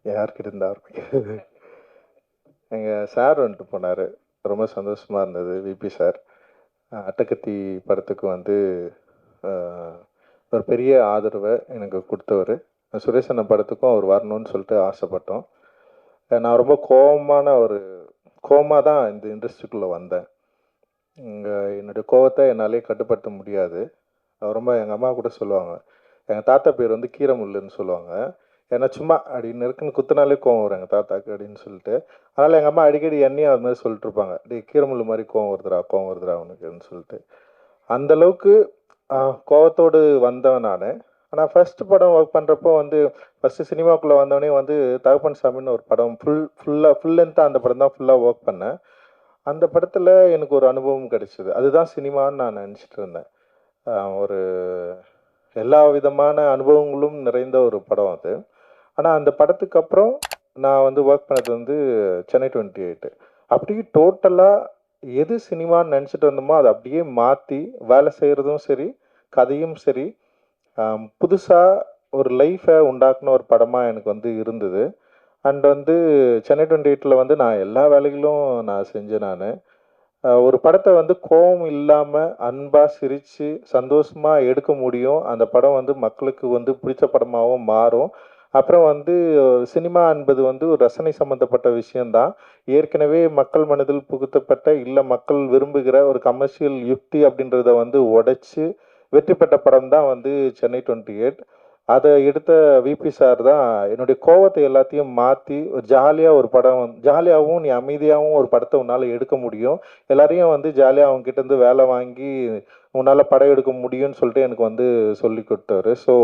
யார்கிட்ட இருந்து ஆரம்பிக்கிறது? எங்கள் சார் வந்துட்டு போனார், ரொம்ப சந்தோஷமாக இருந்தது. விபி சார் அட்டகத்தி படத்துக்கு வந்து ஒரு பெரிய ஆதரவை எனக்கு கொடுத்தவர். சுரேஷ் அண்ணன் படத்துக்கும் அவர் வரணும்னு சொல்லிட்டு ஆசைப்பட்டோம். நான் ரொம்ப கோவமாக தான் இந்த இண்டஸ்ட்ரிக்குள்ளே வந்தேன். என்னுடைய கோவத்தை என்னாலே கட்டுப்படுத்த முடியாது. ரொம்ப எங்கள் அம்மா கூட சொல்லுவாங்க, எங்கள் தாத்தா பேர் வந்து கீரமுல்லுன்னு சொல்லுவாங்க. ஏன்னா சும்மா அப்படின்னு இருக்குன்னு குத்துனாலே கோவம் வரும் எங்கள் தாத்தாக்கு அப்படின்னு சொல்லிட்டு. அதனால் எங்கள் அம்மா அடிக்கடி என்னையும் அது மாதிரி சொல்லிட்டு இருப்பாங்க, கீரமுள்ளு மாதிரி கோவம் வருதுடா அவனுக்குன்னு சொல்லிட்டு. அந்தளவுக்கு கோவத்தோடு வந்தவன் நான். ஆனால் ஃபஸ்ட்டு படம் ஒர்க் பண்ணுறப்போ வந்து ஃபஸ்ட்டு சினிமாவுக்குள்ளே வந்தவொடனே வந்து தகப்பன் சாமின்னு ஒரு படம் ஃபுல் லென்த்தாக அந்த படம் தான் ஃபுல்லாக ஒர்க் பண்ணேன். அந்த படத்தில் எனக்கு ஒரு அனுபவம் கிடைச்சிது. அதுதான் சினிமான்னு நான் நினச்சிட்டு இருந்தேன். ஒரு எல்லா விதமான அனுபவங்களும் நிறைந்த ஒரு படம் அது. ஆனால் அந்த படத்துக்கு அப்புறம் நான் வந்து ஒர்க் பண்ணது வந்து சென்னை 28. அப்படியே டோட்டலாக எது சினிமான்னு நினச்சிட்டு வந்தோமோ அதை அப்படியே மாற்றி வேலை செய்கிறதும் சரி, கதையும் சரி, புதுசாக ஒரு லைஃப்பை உண்டாக்குன ஒரு படமாக எனக்கு வந்து இருந்தது. அண்ட் வந்து சென்னை 28 வந்து நான் எல்லா வேலைகளும் நான் செஞ்சேன். நான் ஒரு படத்தை வந்து கோபம் இல்லாமல் அன்பாக சிரித்து சந்தோஷமாக எடுக்க முடியும். அந்த படம் வந்து மக்களுக்கு வந்து பிடிச்ச படமாகவும் மாறும். அப்புறம் வந்து சினிமா என்பது வந்து ஒரு ரசனை சம்மந்தப்பட்ட விஷயந்தான். ஏற்கனவே மக்கள் மனதில் புகுத்தப்பட்ட இல்லை மக்கள் விரும்புகிற ஒரு கமர்ஷியல் யுக்தி அப்படின்றத வந்து உடைச்சி வெற்றி பெற்ற படம் தான் வந்து சென்னை 28. அதை எடுத்த விபி சார் தான் என்னுடைய கோவத்தை எல்லாத்தையும் மாற்றி ஒரு ஜாலியாக ஒரு படம், ஜாலியாகவும் நீ அமைதியாகவும் ஒரு படத்தை உன்னால் எடுக்க முடியும், எல்லாரையும் வந்து ஜாலியாக அவங்ககிட்டேருந்து வேலை வாங்கி உன்னால் படம் எடுக்க முடியும்னு சொல்லிட்டு எனக்கு வந்து சொல்லி கொடுத்தாரு. ஸோ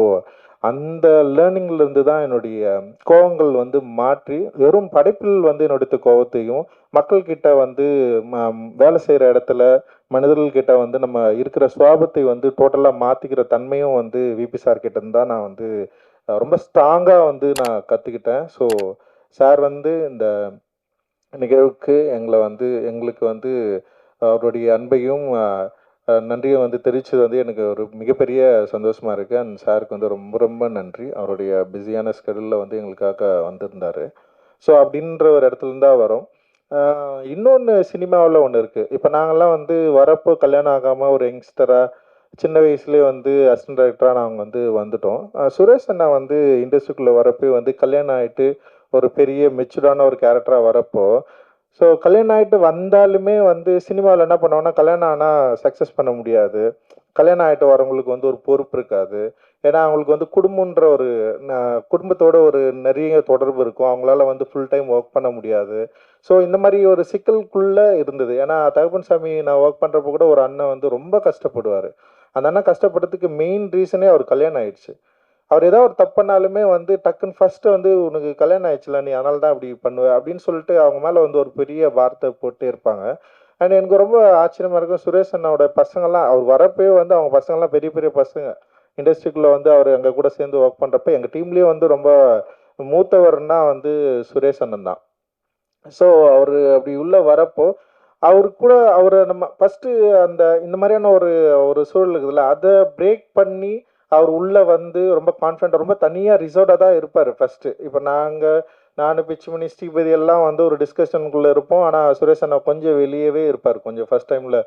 அந்த லேர்னிங்லேருந்து தான் என்னுடைய கோவங்கள் வந்து மாற்றி வெறும் படைப்பில் வந்து என்னுடைய கோவத்தையும் மக்கள்கிட்ட வந்து வேலை செய்கிற இடத்துல மனிதர்கள்கிட்ட வந்து நம்ம இருக்கிற சுவாபத்தை வந்து டோட்டலாக மாற்றிக்கிற தன்மையும் வந்து விபி சார் கிட்டேருந்து தான் நான் வந்து ரொம்ப ஸ்ட்ராங்காக வந்து நான் கற்றுக்கிட்டேன். ஸோ சார் வந்து இந்த நிகழ்வுக்கு எங்களுக்கு வந்து அவருடைய அன்பையும் நன்றியை வந்து தெரிவித்தது வந்து எனக்கு ஒரு மிகப்பெரிய சந்தோஷமாக இருக்குது. அண்ட் சாருக்கு வந்து ரொம்ப ரொம்ப நன்றி. அவருடைய பிஸியான ஸ்கெடியூலில் வந்து எங்களுக்காக வந்திருந்தார். ஸோ அப்படின்ற ஒரு இடத்துலேருந்து தான் வரோம். இன்னொன்று சினிமாவில் ஒன்று இருக்குது. இப்போ நாங்கள்லாம் வந்து வரப்போ கல்யாணம் ஆகாமல் ஒரு யங்ஸ்டராக சின்ன வயசுலேயே வந்து அசிஸ்டன்ட் டைரக்டராக நாங்கள் வந்து வந்துட்டோம். சுரேஷ் அண்ணா வந்து இண்டஸ்ட்ரிக்குள்ளே வரப்போ வந்து கல்யாணம் ஆகிட்டு ஒரு பெரிய மெச்சூர்டான ஒரு கேரக்டராக வரப்போ, ஸோ கல்யாணம் ஆகிட்டு வந்தாலுமே வந்து சினிமாவில் என்ன பண்ணுவோன்னா, கல்யாணம் ஆனால் சக்ஸஸ் பண்ண முடியாது. கல்யாணம் ஆகிட்டு வரவங்களுக்கு வந்து ஒரு பொறுப்பு இருக்காது. ஏன்னா அவங்களுக்கு வந்து குடும்பன்ற ஒரு குடும்பத்தோட ஒரு நிறைய தொடர்பு இருக்கும். அவங்களால வந்து ஃபுல் டைம் ஒர்க் பண்ண முடியாது. ஸோ இந்த மாதிரி ஒரு சிக்கலுக்குள்ளே இருந்தது. ஏன்னா தகப்பன் சாமி நான் ஒர்க் பண்ணுறப்போ கூட ஒரு அண்ணன் வந்து ரொம்ப கஷ்டப்படுவார். அந்த அண்ணன் கஷ்டப்படுறதுக்கு மெயின் ரீசனே அவர் கல்யாணம் ஆயிடுச்சு. அவர் ஏதாவது ஒரு தப்பு பண்ணாலுமே வந்து டக்குன்னு ஃபஸ்ட்டு வந்து உனக்கு கல்யாணம் ஆயிடுச்சுல நீ அதனால தான் அப்படி பண்ணுவேன் அப்படின்னு சொல்லிட்டு அவங்க மேலே வந்து ஒரு பெரிய வார்த்தை போட்டே இருப்பாங்க. அண்ட் எனக்கு ரொம்ப ஆச்சரியமாக இருக்கும், சுரேஷ் அண்ணாவோட பசங்கள்லாம் அவர் வரப்பே வந்து அவங்க பசங்கள்லாம் பெரிய பெரிய பசங்க இண்டஸ்ட்ரிக்குள்ளே வந்து அவர் எங்கள் கூட சேர்ந்து ஒர்க் பண்ணுறப்ப எங்கள் டீம்லேயே வந்து ரொம்ப மூத்தவர்னா வந்து சுரேஷ் அண்ணன் தான். ஸோ அவர் அப்படி உள்ளே வரப்போ அவருக்கு கூட அவரை நம்ம ஃபஸ்ட்டு இந்த மாதிரியான ஒரு சூழல் இருக்குதுல்ல, அதை பிரேக் பண்ணி அவர் உள்ளே வந்து ரொம்ப கான்ஃபிடென்ட்டாக ரொம்ப தனியாக ரிசர்வ்டாக தான் இருப்பார் ஃபஸ்ட்டு. இப்போ நான் பிச்சுமணி ஸ்ரீபதி எல்லாம் வந்து ஒரு டிஸ்கஷனுக்குள்ளே இருப்போம். ஆனால் சுரேஷ் அண்ணா கொஞ்சம் வெளியவே இருப்பார். கொஞ்சம் ஃபஸ்ட் டைமில்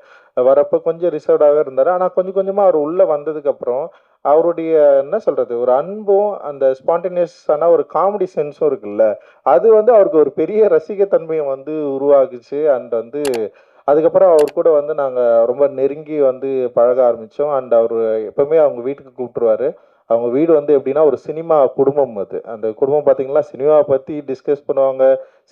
வரப்போ கொஞ்சம் ரிசர்வ்டாகவே இருந்தார். ஆனால் கொஞ்சம் கொஞ்சமாக அவர் உள்ளே வந்ததுக்கப்புறம் அவருடைய என்ன சொல்கிறது ஒரு அன்பும் அந்த ஸ்பான்டேனியஸான ஒரு காமெடி சென்ஸும் இருக்குல்ல, அது வந்து அவருக்கு ஒரு பெரிய ரசிகத்தன்மையை வந்து உருவாக்குச்சு. அண்ட் வந்து அதுக்கப்புறம் அவர் கூட வந்து நாங்கள் ரொம்ப நெருங்கி வந்து பழக ஆரம்பித்தோம். அண்ட் அவர் எப்போவுமே அவங்க வீட்டுக்கு கூப்பிட்டுருவார். அவங்க வீடு வந்து எப்படின்னா ஒரு சினிமா குடும்பம். அது அந்த குடும்பம் பார்த்தீங்கன்னா சினிமாவை பற்றி டிஸ்கஸ் பண்ணுவாங்க,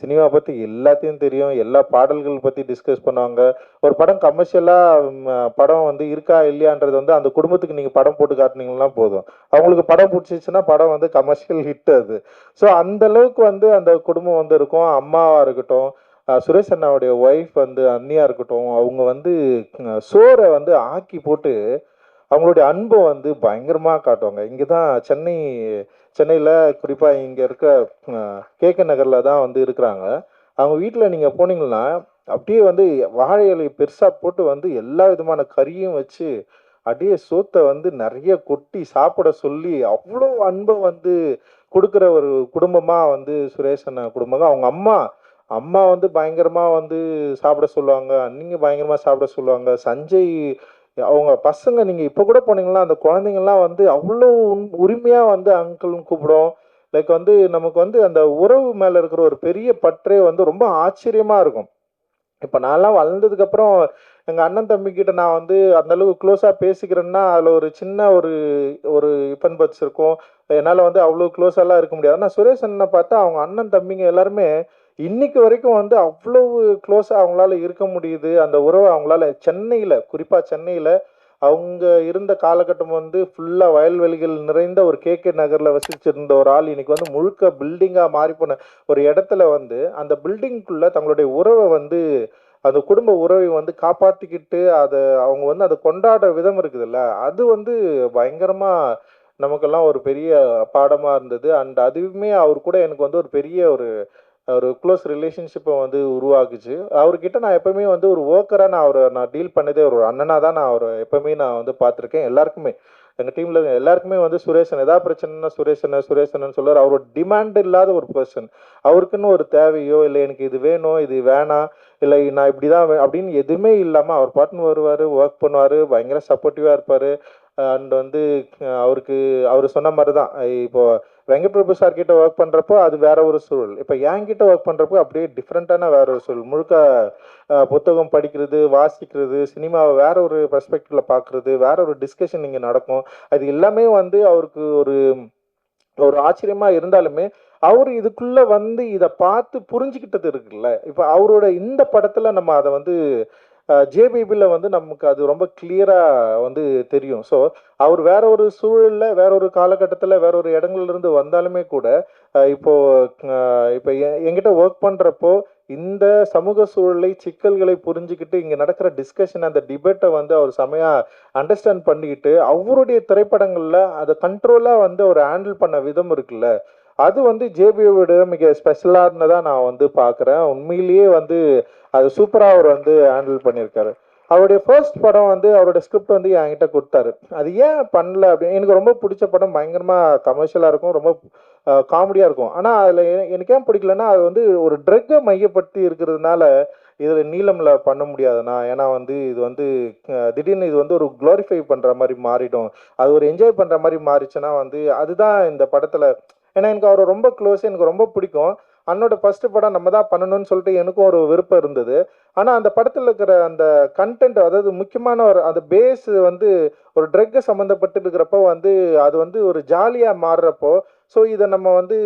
சினிமா பற்றி எல்லாத்தையும் தெரியும், எல்லா பாடல்கள் பற்றி டிஸ்கஸ் பண்ணுவாங்க. ஒரு படம் கமர்ஷியலாக படம் வந்து இருக்கா இல்லையான்றது வந்து அந்த குடும்பத்துக்கு நீங்கள் படம் போட்டு காட்டினீங்கன்னா போதும், அவங்களுக்கு படம் பிடிச்சிச்சுன்னா படம் வந்து கமர்ஷியல் ஹிட் அது. ஸோ அந்த அளவுக்கு வந்து அந்த குடும்பம் வந்து இருக்கும். அம்மாவாக இருக்கட்டும், சுரேஷ் அண்ணாவுடைய ஒய்ஃப் வந்து அண்ணியாக இருக்கட்டும், அவங்க வந்து சோறை வந்து ஆக்கி போட்டு அவங்களுடைய அன்பை வந்து பயங்கரமாக காட்டுவாங்க. இங்கே தான் சென்னையில் குறிப்பாக இங்கே இருக்க கேகே நகரில் தான் வந்து இருக்கிறாங்க. அவங்க வீட்டில் நீங்கள் போனீங்கன்னா அப்படியே வந்து வாழை இலை பெருசாக போட்டு வந்து எல்லா விதமான கறியும் வச்சு அப்படியே சோத்தை வந்து நிறைய கொட்டி சாப்பிட சொல்லி அவ்வளோ அன்பை வந்து கொடுக்குற ஒரு குடும்பமாக வந்து சுரேஷ் அண்ணா குடும்பம். அவங்க அம்மா வந்து பயங்கரமாக வந்து சாப்பிட சொல்லுவாங்க, அன்னிங்க பயங்கரமாக சாப்பிட சொல்லுவாங்க. சஞ்சய் அவங்க பசங்க நீங்கள் இப்போ கூட போனீங்கன்னா அந்த குழந்தைங்கள்லாம் வந்து அவ்வளோ உரிமையாக வந்து அங்கிள்னு கூப்பிடும். லைக் வந்து நமக்கு வந்து அந்த உறவு மேலே இருக்கிற ஒரு பெரிய பற்றே வந்து ரொம்ப ஆச்சரியமாக இருக்கும். இப்போ நான்லாம் வளர்ந்ததுக்கப்புறம் எங்கள் அண்ணன் தம்பிக்கிட்ட நான் வந்து அந்தளவுக்கு க்ளோஸாக பேசிக்கிறேன்னா அதில் ஒரு சின்ன ஒரு இப்பன் பட்ஸ் இருக்கும். என்னால் வந்து அவ்வளோ க்ளோஸாலாம் இருக்க முடியாது. ஆனால் சுரேஷ் அண்ணனை பார்த்தா அவங்க அண்ணன் தம்பிங்க எல்லாருமே இன்னைக்கு வரைக்கும் வந்து அவ்வளவு க்ளோஸாக அவங்களால இருக்க முடியுது. அந்த உறவை அவங்களால குறிப்பாக சென்னையில் அவங்க இருந்த காலகட்டம் வந்து ஃபுல்லாக வயல்வெளிகள் நிறைந்த ஒரு கேகே நகரில் வசிச்சிருந்த ஒரு ஆள் இன்னைக்கு வந்து முழுக்க பில்டிங்காக மாறி போன ஒரு இடத்துல வந்து அந்த பில்டிங்குள்ளே தங்களுடைய உறவை வந்து அந்த குடும்ப உறவை வந்து காப்பாற்றிக்கிட்டு அதை அவங்க வந்து அதை கொண்டாடுற விதம் இருக்குதுல்ல, அது வந்து பயங்கரமாக நமக்கெல்லாம் ஒரு பெரிய பாடமாக இருந்தது. அண்ட் அதுவுமே அவர் கூட எனக்கு வந்து ஒரு பெரிய ஒரு க்ளோஸ் ரிலேஷன்ஷிப்பை வந்து உருவாக்குச்சு. அவர்கிட்ட நான் எப்போவுமே வந்து ஒரு ஒர்க்கராக நான் டீல் பண்ணதே ஒரு அண்ணனாக தான் நான் அவரை எப்போவுமே நான் வந்து பார்த்துருக்கேன். எல்லாருக்குமே எங்கள் டீமில் எல்லாருக்குமே வந்து சுரேஷன் ஏதாவது பிரச்சனைனா சுரேஷன் சொல்லுவார். அவரோட டிமாண்ட் இல்லாத ஒரு பர்சன். அவருக்குன்னு ஒரு தேவையோ இல்லை எனக்கு இது வேணும் இது வேணாம் இல்லை நான் இப்படி தான் அப்படின்னு எதுவுமே இல்லாமல் அவர் பாட்டுன்னு வருவார், ஒர்க் பண்ணுவார், பயங்கர சப்போர்ட்டிவாக இருப்பார். அண்ட் வந்து அவர் சொன்ன மாதிரி தான் இப்போது வெங்கட் பிரபு சார் கிட்ட ஒர்க் பண்ணுறப்போ அது வேற ஒரு சூழல், இப்போ என்கிட்ட ஒர்க் பண்ணுறப்போ அப்படியே டிஃப்ரெண்ட்டான வேற ஒரு சூழல். முழுக்க புத்தகம் படிக்கிறது, வாசிக்கிறது, சினிமாவை வேற ஒரு பெர்ஸ்பெக்டிவ்ல பார்க்குறது, வேற ஒரு டிஸ்கஷன் இங்கே நடக்கும். அது எல்லாமே வந்து அவருக்கு ஒரு ஆச்சரியமாக இருந்தாலுமே அவர் இதுக்குள்ளே வந்து இதை பார்த்து புரிஞ்சுக்கிட்டது இருக்குல்ல. இப்போ அவரோட இந்த படத்தில் நம்ம அதை வந்து ஜேபிபியில் வந்து நமக்கு அது ரொம்ப கிளியராக வந்து தெரியும். ஸோ அவர் வேற ஒரு சூழலில் வேற ஒரு காலகட்டத்தில் வேற ஒரு இடங்கள்லேருந்து வந்தாலுமே கூட இப்போ என்கிட்ட ஒர்க் பண்ணுறப்போ இந்த சமூக சூழலை சிக்கல்களை புரிஞ்சுக்கிட்டு இங்கே நடக்கிற டிஸ்கஷன் அந்த டிபேட்டை வந்து அவர் செமையாக அண்டர்ஸ்டாண்ட் பண்ணிக்கிட்டு அவருடைய திரைப்படங்களில் அதை கண்ட்ரோலாக வந்து அவர் ஹேண்டில் பண்ண விதம் இருக்குல்ல, அது வந்து ஜேபியோட மிக ஸ்பெஷலாக இருந்ததாக நான் வந்து பார்க்குறேன். உண்மையிலேயே வந்து அது சூப்பராக அவர் வந்து ஹேண்டில் பண்ணியிருக்காரு. அவருடைய ஃபர்ஸ்ட் படம் வந்து அவரோட ஸ்கிரிப்ட் வந்து என்கிட்ட கொடுத்தாரு. அது ஏன் பண்ணல அப்படின்னு எனக்கு ரொம்ப பிடிச்ச படம், பயங்கரமாக கமர்ஷியலாக இருக்கும், ரொம்ப காமெடியாக இருக்கும். ஆனால் அதில் எனக்கு ஏன் பிடிக்கலன்னா அது வந்து ஒரு ட்ரக்கை மையப்படுத்தி இருக்கிறதுனால இதில் நீளமில் பண்ண முடியாதுண்ணா. ஏன்னா வந்து இது வந்து திடீர்னு இது வந்து ஒரு க்ளோரிஃபை பண்ணுற மாதிரி மாறிடும், அது ஒரு என்ஜாய் பண்ணுற மாதிரி மாறிச்சுன்னா வந்து அதுதான் இந்த படத்தில். ஏன்னா எனக்கு அவர் ரொம்ப க்ளோஸ், எனக்கு ரொம்ப பிடிக்கும். அண்ணோட ஃபஸ்ட்டு படம் நம்ம தான் பண்ணணும்னு சொல்லிட்டு எனக்கும் ஒரு விருப்பம் இருந்தது. ஆனால் அந்த படத்தில் இருக்கிற அந்த கண்டென்ட், அதாவது முக்கியமான அந்த பேஸ் வந்து ஒரு ட்ரக்கை சம்மந்தப்பட்டு இருக்கிறப்போ வந்து அது வந்து ஒரு ஜாலியாக மாறுறப்போ, ஸோ இதை நம்ம வந்து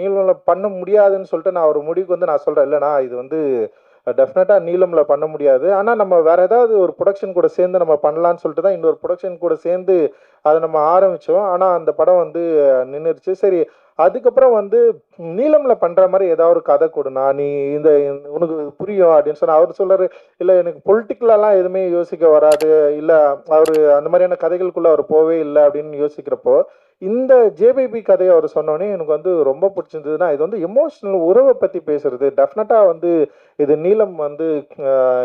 நீளமில் பண்ண முடியாதுன்னு சொல்லிட்டு நான் ஒரு முடிவுக்கு வந்து நான் சொல்கிறேன், இல்லைண்ணா இது வந்து டெஃபினட்டாக நீளமில் பண்ண முடியாது, ஆனால் நம்ம வேறு ஏதாவது ஒரு ப்ரொடக்ஷன் கூட சேர்ந்து நம்ம பண்ணலான்னு சொல்லிட்டு தான் இன்னொரு ப்ரொடக்ஷன் கூட சேர்ந்து அதை நம்ம ஆரம்பித்தோம். ஆனால் அந்த படம் வந்து நின்றுடுச்சு. சரி, அதுக்கப்புறம் வந்து நீளமில் பண்ணுற மாதிரி ஏதாவது ஒரு கதை கொடுனா, நீ உனக்கு புரியும் அப்படின்னு சொன்னால் அவர் சொல்கிறார், இல்லை எனக்கு பொலிட்டிக்கலாலாம் எதுவுமே யோசிக்க வராது, இல்லை அவர் அந்த மாதிரியான கதைகளுக்குள்ளே அவர் போவே இல்லை அப்படின்னு யோசிக்கிறப்போ இந்த ஜேபிபி கதையை அவர் சொன்னோடனே எனக்கு வந்து ரொம்ப பிடிச்சிருந்ததுன்னா, இது வந்து எமோஷனல் உறவை பற்றி பேசுறது. டெஃபினட்டாக வந்து இது நீளம் வந்து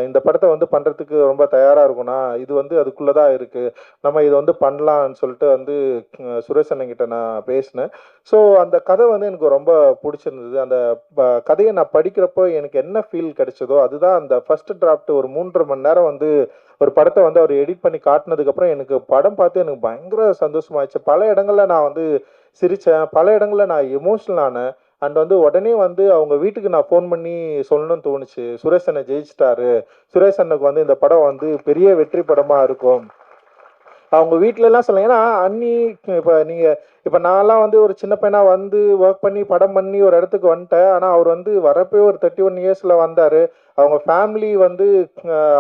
இந்த படத்தை வந்து பண்ணுறதுக்கு ரொம்ப தயாராக இருக்கும்னா, இது வந்து அதுக்குள்ளே தான் இருக்குது, நம்ம இதை வந்து பண்ணலான்னு சொல்லிட்டு வந்து சுரேஷ் அண்ணங்கிட்ட நான் பேசினேன். ஸோ அந்த கதை வந்து எனக்கு ரொம்ப பிடிச்சிருந்தது. அந்த கதையை நான் படிக்கிறப்போ எனக்கு என்ன ஃபீல் கிடைச்சதோ அதுதான் அந்த ஃபர்ஸ்ட் டிராஃப்ட். ஒரு 3.5 மணி நேரம் வந்து ஒரு படத்தை வந்து அவர் எடிட் பண்ணி காட்டினதுக்கப்புறம் எனக்கு படம் பார்த்து எனக்கு பயங்கர சந்தோஷமாயிடுச்சு. பல இடங்களில் நான் வந்து சிரித்தேன், பல இடங்களில் நான் எமோஷனல் ஆனேன். அண்ட் வந்து உடனே வந்து அவங்க வீட்டுக்கு நான் ஃபோன் பண்ணி சொல்லணும்னு தோணுச்சு, சுரேஷ் அண்ணன் ஜெயிச்சிட்டாரு, சுரேஷ் அண்ணனுக்கு வந்து இந்த படம் வந்து பெரிய வெற்றி படமாக இருக்கும், அவங்க வீட்டிலலாம் சொல்லுங்க. ஏன்னா அண்ணி இப்போ நீங்கள் இப்போ நான்லாம் வந்து ஒரு சின்ன பையனாக வந்து ஒர்க் பண்ணி படம் பண்ணி ஒரு இடத்துக்கு வந்துட்டேன். ஆனால் அவர் வந்து வரப்போ ஒரு 31 இயர்ஸில் வந்தார். அவங்க ஃபேமிலி வந்து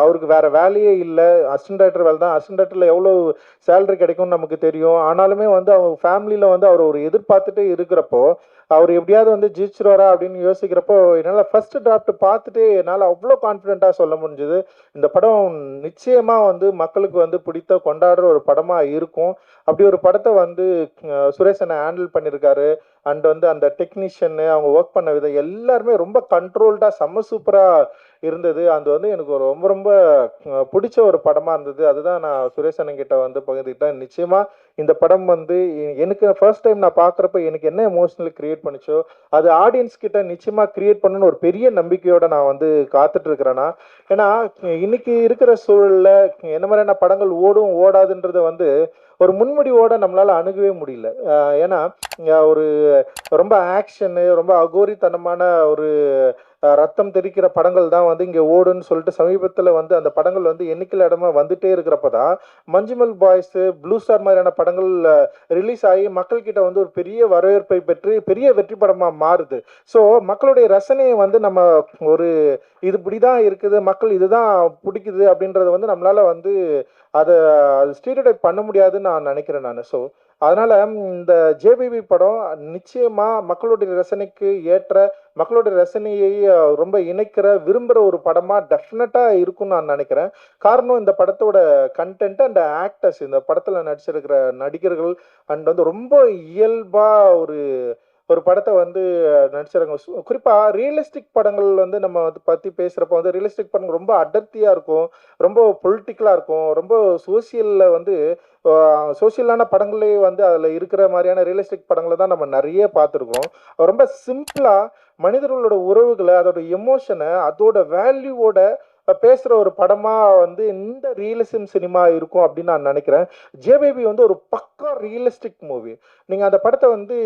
அவருக்கு வேறு வேலையே இல்லை, அசிஸ்டன்ட் டைரக்டர் வேலை தான். அசிஸ்டன்ட் டைரக்டரில் எவ்வளோ சேலரி கிடைக்கும்னு நமக்கு தெரியும். ஆனாலுமே வந்து அவங்க ஃபேமிலியில் வந்து அவர் ஒரு எதிர்பார்த்துட்டே இருக்கிறப்போ அவர் எப்படியாவது வந்து ஜெயிச்சிருவாரா அப்படின்னு யோசிக்கிறப்போ என்னால் ஃபர்ஸ்ட் டிராஃப்ட் பார்த்துட்டு என்னால் அவ்வளோ கான்ஃபிடென்ட்டாக சொல்ல முடிஞ்சுது. இந்த படம் நிச்சயமாக வந்து மக்களுக்கு வந்து பிடித்த கொண்டாடுற ஒரு படமாக இருக்கும். அப்படி ஒரு படத்தை வந்து சுரேஷ் அண்ணா ஹேண்டில் பண்ணியிருக்காரு. அண்ட் வந்து அந்த டெக்னீஷியனு அவங்க ஒர்க் பண்ண விதம் எல்லாருமே ரொம்ப கண்ட்ரோல்டாக செம்ம சூப்பராக இருந்தது. அது வந்து எனக்கு ரொம்ப ரொம்ப பிடிச்ச ஒரு படமாக இருந்தது. அதுதான் நான் சுரேஷ் அண்ணன் கிட்ட வந்து பகிர்ந்துக்கிட்டேன். நிச்சயமாக இந்த படம் வந்து எனக்கு ஃபர்ஸ்ட் டைம் நான் பார்க்குறப்ப எனக்கு என்ன எமோஷனல் கிரியேட் பண்ணிச்சோ அது ஆடியன்ஸ் கிட்ட நிச்சயமாக கிரியேட் பண்ணணும்னு ஒரு பெரிய நம்பிக்கையோட நான் வந்து காத்துட்டு இருக்கிறேன்னா. ஏன்னா இன்னைக்கு இருக்கிற சூழலில் என்ன மாதிரியான படங்கள் ஓடும் ஓடாதுன்றதை வந்து ஒரு முன்முடிவோட நம்மளால் அணுகவே முடியல. ஏன்னா ஒரு ரொம்ப ஆக்ஷனு ரொம்ப அகோரித்தனமான ஒரு ரத்தம் தெரிக்கிற படங்கள் தான் வந்து இங்கே ஓடுன்னு சொல்லிட்டு சமீபத்தில் வந்து அந்த படங்கள் வந்து எண்ணிக்கையில் இடமா வந்துட்டே இருக்கிறப்ப தான் மஞ்சுமல் பாய்ஸு ப்ளூ ஸ்டார் மாதிரியான படங்கள் ரிலீஸ் ஆகி மக்கள்கிட்ட வந்து ஒரு பெரிய வரவேற்பை பெற்று பெரிய வெற்றி படமாக மாறுது. ஸோ மக்களுடைய ரசனையை வந்து நம்ம ஒரு இது இப்படி தான் இருக்குது, மக்கள் இதுதான் பிடிக்குது அப்படின்றத வந்து நம்மளால் வந்து அதை ஸ்டீரியோடைப் பண்ண முடியாதுன்னு நான் நினைக்கிறேன் நான். ஸோ அதனால் இந்த ஜேபிபி படம் நிச்சயமாக மக்களுடைய ரசனைக்கு ஏற்ற மக்களுடைய ரசனையை ரொம்ப இணைக்கிற விரும்புகிற ஒரு படமாக டெஃபினட்டாக இருக்கும்னு நான் நினைக்கிறேன். காரணம் இந்த படத்தோட கண்டென்ட் அண்ட் ஆக்டர்ஸ், இந்த படத்தில் நடிச்சிருக்கிற நடிகர்கள் அண்ட் வந்து ரொம்ப இயல்பாக ஒரு படத்தை வந்து நடிச்சிருக்காங்க. குறிப்பாக ரியலிஸ்டிக் படங்கள் வந்து நம்ம வந்து பற்றி பேசுகிறப்போ வந்து ரியலிஸ்டிக் படங்கள் ரொம்ப அடர்த்தியாக இருக்கும், ரொம்ப பொலிட்டிக்கலாக இருக்கும், ரொம்ப சோசியலில் வந்து சோசியலான படங்களே வந்து அதில் இருக்கிற மாதிரியான ரியலிஸ்டிக் படங்களை தான் நம்ம நிறைய பார்த்துருக்கோம். ரொம்ப சிம்பிளாக மனிதர்களோட உறவுகளை அதோட எமோஷனை அதோட வேல்யூவோட பேசுகிற ஒரு படமாக வந்து இந்த ரியலிசம் சினிமா இருக்கும் அப்படின்னு நான் நினைக்கிறேன். ஜேபிபி வந்து ஒரு பக்கா ரியலிஸ்டிக் மூவி. நீங்கள் அந்த படத்தை வந்து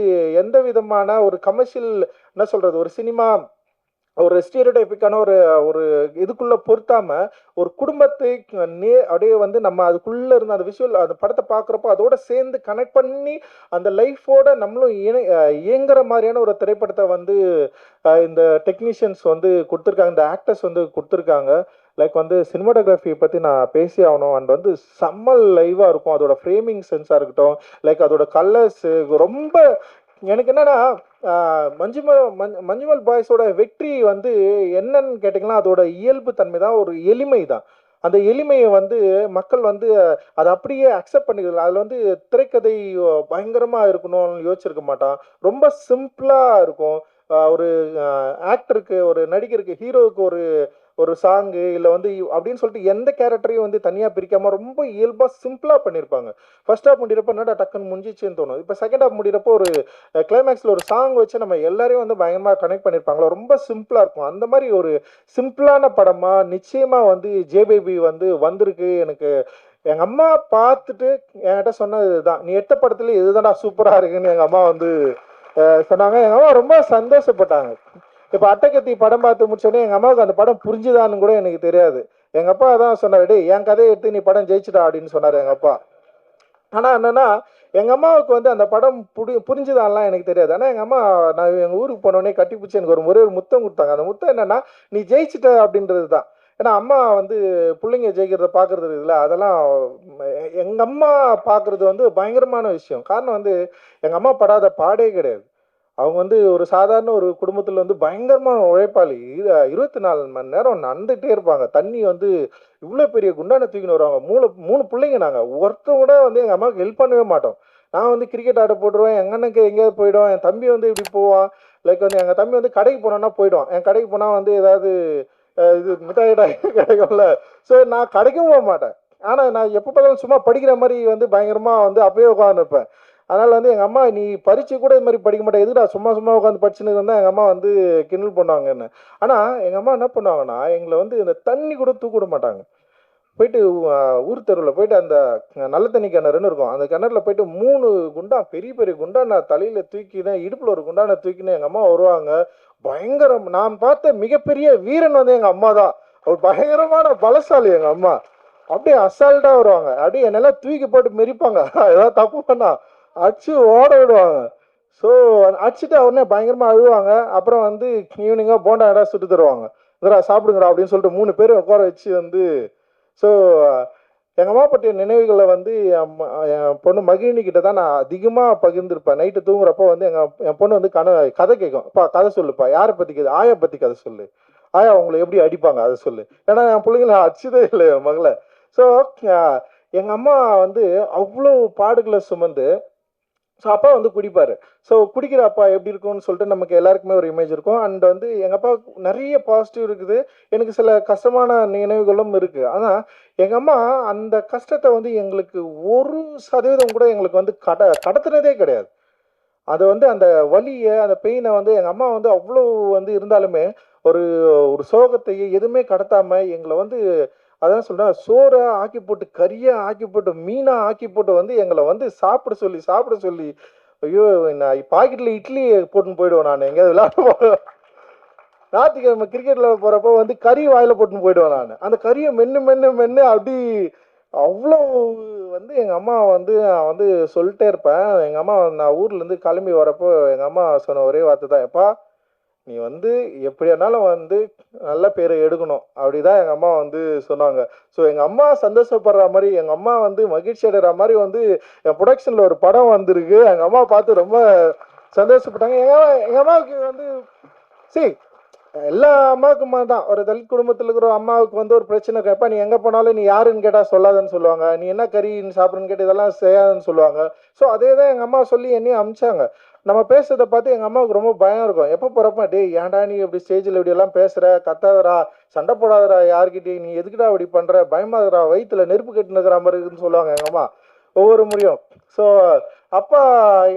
எந்த விதமான ஒரு கமர்ஷியல் என்ன சொல்கிறது ஒரு சினிமா ஒரு ஸ்டீரியோடைப்பிக்கான ஒரு இதுக்குள்ளே பொருத்தாமல் ஒரு குடும்பத்தை அப்படியே வந்து நம்ம அதுக்குள்ளே இருந்த அந்த விஷுவல் அந்த படத்தை பார்க்குறப்போ அதோட சேர்ந்து கனெக்ட் பண்ணி அந்த லைஃபோட நம்மளும் இயங்குற மாதிரியான ஒரு திரைப்படத்தை வந்து இந்த டெக்னீஷியன்ஸ் வந்து கொடுத்துருக்காங்க, இந்த ஆக்டர்ஸ் வந்து கொடுத்துருக்காங்க. லைக் வந்து சினிமாட்டோகிராஃபியை பற்றி நான் பேசி ஆகணும். அண்ட் வந்து செம்ம லைவாக இருக்கும், அதோட ஃப்ரேமிங் சென்ஸாக இருக்கட்டும், லைக் அதோட கலர்ஸு ரொம்ப எனக்கு என்னன்னா மஞ்சுமல் பாய்ஸோட வெற்றி வந்து என்னன்னு கேட்டிங்கன்னா அதோட இயல்பு தன்மை தான், ஒரு எளிமை தான். அந்த எளிமையை வந்து மக்கள் வந்து அதை அப்படியே அக்செப்ட் பண்ணிக்கிறது. அதில் வந்து திரைக்கதை பயங்கரமாக இருக்கணும்னு யோசிச்சிருக்க மாட்டான், ரொம்ப சிம்பிளாக இருக்கும். ஒரு ஆக்டருக்கு ஒரு நடிகருக்கு ஹீரோவுக்கு ஒரு சாங்கு இல்லை வந்து அப்படின்னு சொல்லிட்டு எந்த கேரக்டரையும் வந்து தனியாக பிரிக்காமல் ரொம்ப இயல்பாக சிம்பிளாக பண்ணியிருப்பாங்க. ஃபர்ஸ்ட் ஹாஃப் முடிகிறப்ப என்னடா டக்குன்னு முடிஞ்சிச்சுன்னு தோணும். இப்போ செகண்ட் ஹாஃப் முடிகிறப்போ ஒரு கிளைமேக்ஸில் ஒரு சாங் வச்சு நம்ம எல்லாரையும் வந்து பயங்கரமாக கனெக்ட் பண்ணியிருப்பாங்களோ, ரொம்ப சிம்பிளாக இருக்கும். அந்த மாதிரி ஒரு சிம்பிளான படமாக நிச்சயமாக வந்து ஜேபிபி வந்து வந்திருக்கு. எனக்கு எங்கள் அம்மா பார்த்துட்டு என்கிட்ட சொன்னது இதுதான், நீ எட்ட படத்துல இதுதான்டா சூப்பராக இருக்குன்னு எங்கள் அம்மா வந்து சொன்னாங்க. எங்கள் அம்மா ரொம்ப சந்தோஷப்பட்டாங்க. இப்போ அட்டகத்தி படம் பார்த்து முடிச்சோடனே எங்கள் அம்மாவுக்கு அந்த படம் புரிஞ்சுதான்னு கூட எனக்கு தெரியாது. எங்கள் அப்பா தான் சொன்னார், டே என் கதையை எடுத்து நீ படம் ஜெயிச்சிட்டா அப்படின்னு சொன்னார் எங்கள் அப்பா. ஆனால் என்னென்னா எங்கள் அம்மாவுக்கு வந்து அந்த படம் புரிஞ்சுதான்லாம் எனக்கு தெரியாது. ஆனால் எங்கள் அம்மா நான் எங்கள் ஊருக்கு போனோடனே கட்டி பிடிச்சி எனக்கு ஒரு முத்தம் கொடுத்தாங்க. அந்த முத்தம் என்னென்னா நீ ஜெயிச்சிட்ட அப்படின்றது தான். ஏன்னா அம்மா வந்து பிள்ளைங்க ஜெயிக்கிறத பார்க்குறது இருக்குல்ல, அதெல்லாம் எங்கள் அம்மா பார்க்குறது வந்து பயங்கரமான விஷயம். காரணம் வந்து எங்கள் அம்மா படாத பாடே கிடையாது. அவங்க வந்து ஒரு சாதாரண ஒரு குடும்பத்தில் வந்து பயங்கரமான உழைப்பாளி. 24 மணி நேரம் நடந்துகிட்டே இருப்பாங்க. தண்ணி வந்து இவ்வளோ பெரிய குண்டான தூக்கின்னு வருவாங்க. 3 பிள்ளைங்க நாங்கள், ஒருத்தர் கூட வந்து எங்கள் அம்மாவுக்கு ஹெல்ப் பண்ணவே மாட்டோம். நான் வந்து கிரிக்கெட் ஆட போட்டுருவேன், எங்கள் அண்ணனுக்கு எங்கேயாவது போயிடும், என் தம்பி வந்து இப்படி போவான். லைக் வந்து எங்கள் தம்பி வந்து கடைக்கு போனோன்னா போயிடுவான். என் கடைக்கு போனால் வந்து ஏதாவது இது மிட்டாய் கிடைக்கும்ல, ஸோ நான் கடைக்கும் போக மாட்டேன். ஆனால் நான் எப்போ பார்த்தாலும் சும்மா படிக்கிற மாதிரி வந்து பயங்கரமாக வந்து அப்பயே உட்காந்துருப்பேன். அதனால் வந்து எங்கள் அம்மா நீ பரீட்சை கூட இது மாதிரி படிக்க மாட்டேன், எதுடா சும்மா உட்காந்து படிச்சுன்னு இருந்தால் எங்கள் அம்மா வந்து கிண்டல் பண்ணுவாங்க என்ன. ஆனால் எங்கள் அம்மா என்ன பண்ணுவாங்கன்னா எங்களை வந்து இந்த தண்ணி கூட தூக்கிட மாட்டாங்க. போயிட்டு ஊர் தெருவில் போயிட்டு அந்த நல்ல தண்ணி கிணறுன்னு இருக்கும், அந்த கிணறுல போயிட்டு 3 குண்டா பெரிய பெரிய குண்டான தலையில் தூக்கினேன், இடுப்பில் ஒரு குண்டான தூக்கினேன் எங்கள் அம்மா வருவாங்க. பயங்கரம் நான் பார்த்த மிகப்பெரிய வீரன் வந்து எங்கள் அம்மா தான். ஒரு பயங்கரமான பலசாலி எங்கள் அம்மா. அப்படியே அசால்ட்டாக வருவாங்க, அப்படியே என்னெல்லாம் தூக்கி போட்டு மெரிப்பாங்க, ஏதாவது தப்பு பண்ணா அடிச்சு ஓட விடுவாங்க. ஸோ அடிச்சுட்டு உடனே பயங்கரமாக அழுவாங்க. அப்புறம் வந்து ஈவினிங்காக போண்டா இடம் சுட்டு தருவாங்க, இதரா சாப்பிடுங்கடா அப்படின்னு சொல்லிட்டு 3 பேரும் உட்கார வச்சு வந்து. ஸோ எங்கள் அம்மா பற்றிய நினைவுகளை வந்து என் பொண்ணு மகிழினி கிட்ட தான் நான் அதிகமாக பகிர்ந்துருப்பேன். நைட்டு தூங்குறப்போ வந்து என் பொண்ணு வந்து கதை கேட்கும், அப்பா கதை சொல்லுப்பா, யாரை பற்றி கதை, ஆயா பற்றி கதை சொல்லு, ஆயா அவங்களை எப்படி அடிப்பாங்க அதை சொல்லு. ஏன்னா என் பிள்ளைங்களை அடிச்சதே இல்லை என் மகளை. ஸோ எங்கள் அம்மா வந்து அவ்வளோ பாடுகளை சுமந்து. ஸோ அப்பா வந்து குடிப்பார். ஸோ குடிக்கிற அப்பா எப்படி இருக்கும்னு சொல்லிட்டு நமக்கு எல்லாருக்குமே ஒரு இமேஜ் இருக்கும். அண்ட் வந்து எங்கள் அப்பா நிறைய பாசிட்டிவ் இருக்குது, எனக்கு சில கஷ்டமான நினைவுகளும் இருக்குது. ஆனால் எங்கள் அம்மா அந்த கஷ்டத்தை வந்து எங்களுக்கு 1% கூட எங்களுக்கு வந்து கடத்துனதே கிடையாது. அது வந்து அந்த வலியை, அந்த பெயினை வந்து எங்கள் அம்மா வந்து அவ்வளோ வந்து இருந்தாலுமே ஒரு சோகத்தையே எதுவுமே கடத்தாமல் எங்களை வந்து, அதான் சொல்கிறேன், சோறை ஆக்கி போட்டு, கறியை ஆக்கி போட்டு, மீனாக ஆக்கி போட்டு வந்து எங்களை வந்து சாப்பிட சொல்லி ஐயோ நான் பாக்கெட்டில் இட்லி போட்டுன்னு போயிடுவேன். நான் எங்கேயாவது விளையாட ஞாயிற்றுக்கிழமை கிரிக்கெட் விளையாட போகிறப்போ வந்து கறி வாயில் போட்டுன்னு போயிடுவேன். நான் அந்த கறியை மென்று அப்படி அவ்வளோ வந்து எங்கள் அம்மா வந்து நான் வந்து சொல்லிட்டே இருப்பேன். எங்கள் அம்மா நான் ஊர்லேருந்து கிளம்பி வரப்போ எங்கள் அம்மா சொன்ன ஒரே வார்த்தை தான், எப்பா நீ வந்து எப்படியானாலும் வந்து நல்ல பேரை எடுக்கணும், அப்படிதான் எங்கள் அம்மா வந்து சொன்னாங்க. ஸோ எங்கள் அம்மா சந்தோஷப்படுற மாதிரி, எங்கள் அம்மா வந்து மகிழ்ச்சி அடைகிற மாதிரி வந்து என் ப்ரொடக்ஷனில் ஒரு படம் வந்திருக்கு. எங்கள் அம்மா பார்த்து ரொம்ப சந்தோஷப்பட்டாங்க. எங்கள் அம்மாவுக்கு வந்து எல்லா அம்மாவுக்குமா தான், ஒரு தலித் குடும்பத்தில் இருக்கிற அம்மாவுக்கு வந்து ஒரு பிரச்சனை கேட்பா, நீ எங்கே போனாலும் நீ யாருன்னு கேட்டால் சொல்லாதன்னு சொல்லுவாங்க, நீ என்ன கறின்னு சாப்பிட்றன்னு கேட்டு இதெல்லாம் செய்யாதுன்னு சொல்லுவாங்க. ஸோ அதே தான் எங்கள் அம்மா சொல்லி என்னையும் அமிச்சாங்க. நம்ம பேசுறதை பார்த்து எங்கள் அம்மாவுக்கு ரொம்ப பயம் இருக்கும். எப்போ போகிறப்ப, டே ஏன்டா நீ இப்படி ஸ்டேஜில் இப்படியெல்லாம் பேசுகிற, கத்தாதரா, சண்டை போடாதரா யார்கிட்டே, நீ எதுக்குடா இப்படி பண்ணுற, பயமாதரா, வயிற்றுல நெருப்பு கட்டுனுக்கிற மாதிரி இருக்குன்னு சொல்லுவாங்க எங்கள் அம்மா ஒவ்வொரு முறையும். ஸோ அப்பா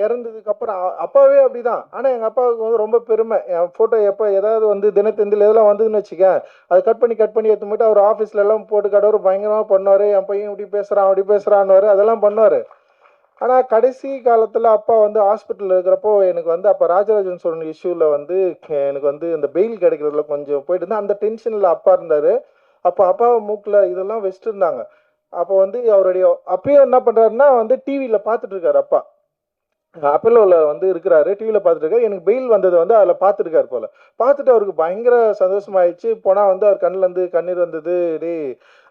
இறந்ததுக்கப்புறம் அப்பாவே அப்படி தான். ஆனால் எங்கள் அப்பாவுக்கு வந்து ரொம்ப பெருமை. என் ஃபோட்டோ எப்போ ஏதாவது வந்து தினத்தந்தில் எதெல்லாம் வந்ததுன்னு வச்சுக்கேன், அதை கட் பண்ணி எடுத்து போய்ட்டு அவர் ஆஃபீஸில் எல்லாம் போட்டு கடவுள் பயங்கரமாக பண்ணுவார். என் பையன் இப்படி பேசுகிறான் அப்படி பேசுகிறான்னுவார், அதெல்லாம் பண்ணுவார். ஆனால் கடைசி காலத்தில் அப்பா வந்து ஹாஸ்பிட்டலில் இருக்கிறப்போ எனக்கு வந்து அப்போ ராஜராஜன் சொன்ன இஷ்யூவில் வந்து எனக்கு வந்து இந்த பெயில் கிடைக்கிறதுல கொஞ்சம் போயிட்டு இருந்தேன். அந்த டென்ஷனில் அப்பா இருந்தார். அப்போ அப்பா மூக்கில் இதெல்லாம் வச்சுட்டு இருந்தாங்க. அப்போ வந்து அவருடைய அப்பயும் என்ன பண்ணுறாருன்னா வந்து டிவியில் பார்த்துட்டு இருக்காரு. அப்பா அப்போலோவில் வந்து இருக்கிறாரு, டிவியில் பார்த்துட்டு இருக்காரு. எனக்கு பெயில் வந்தது வந்து அதில் பார்த்துருக்காரு போல். பார்த்துட்டு அவருக்கு பயங்கர சந்தோஷமாயிடுச்சு. போனால் வந்து அவர் கண்ணிலேருந்து கண்ணீர் வந்தது. டே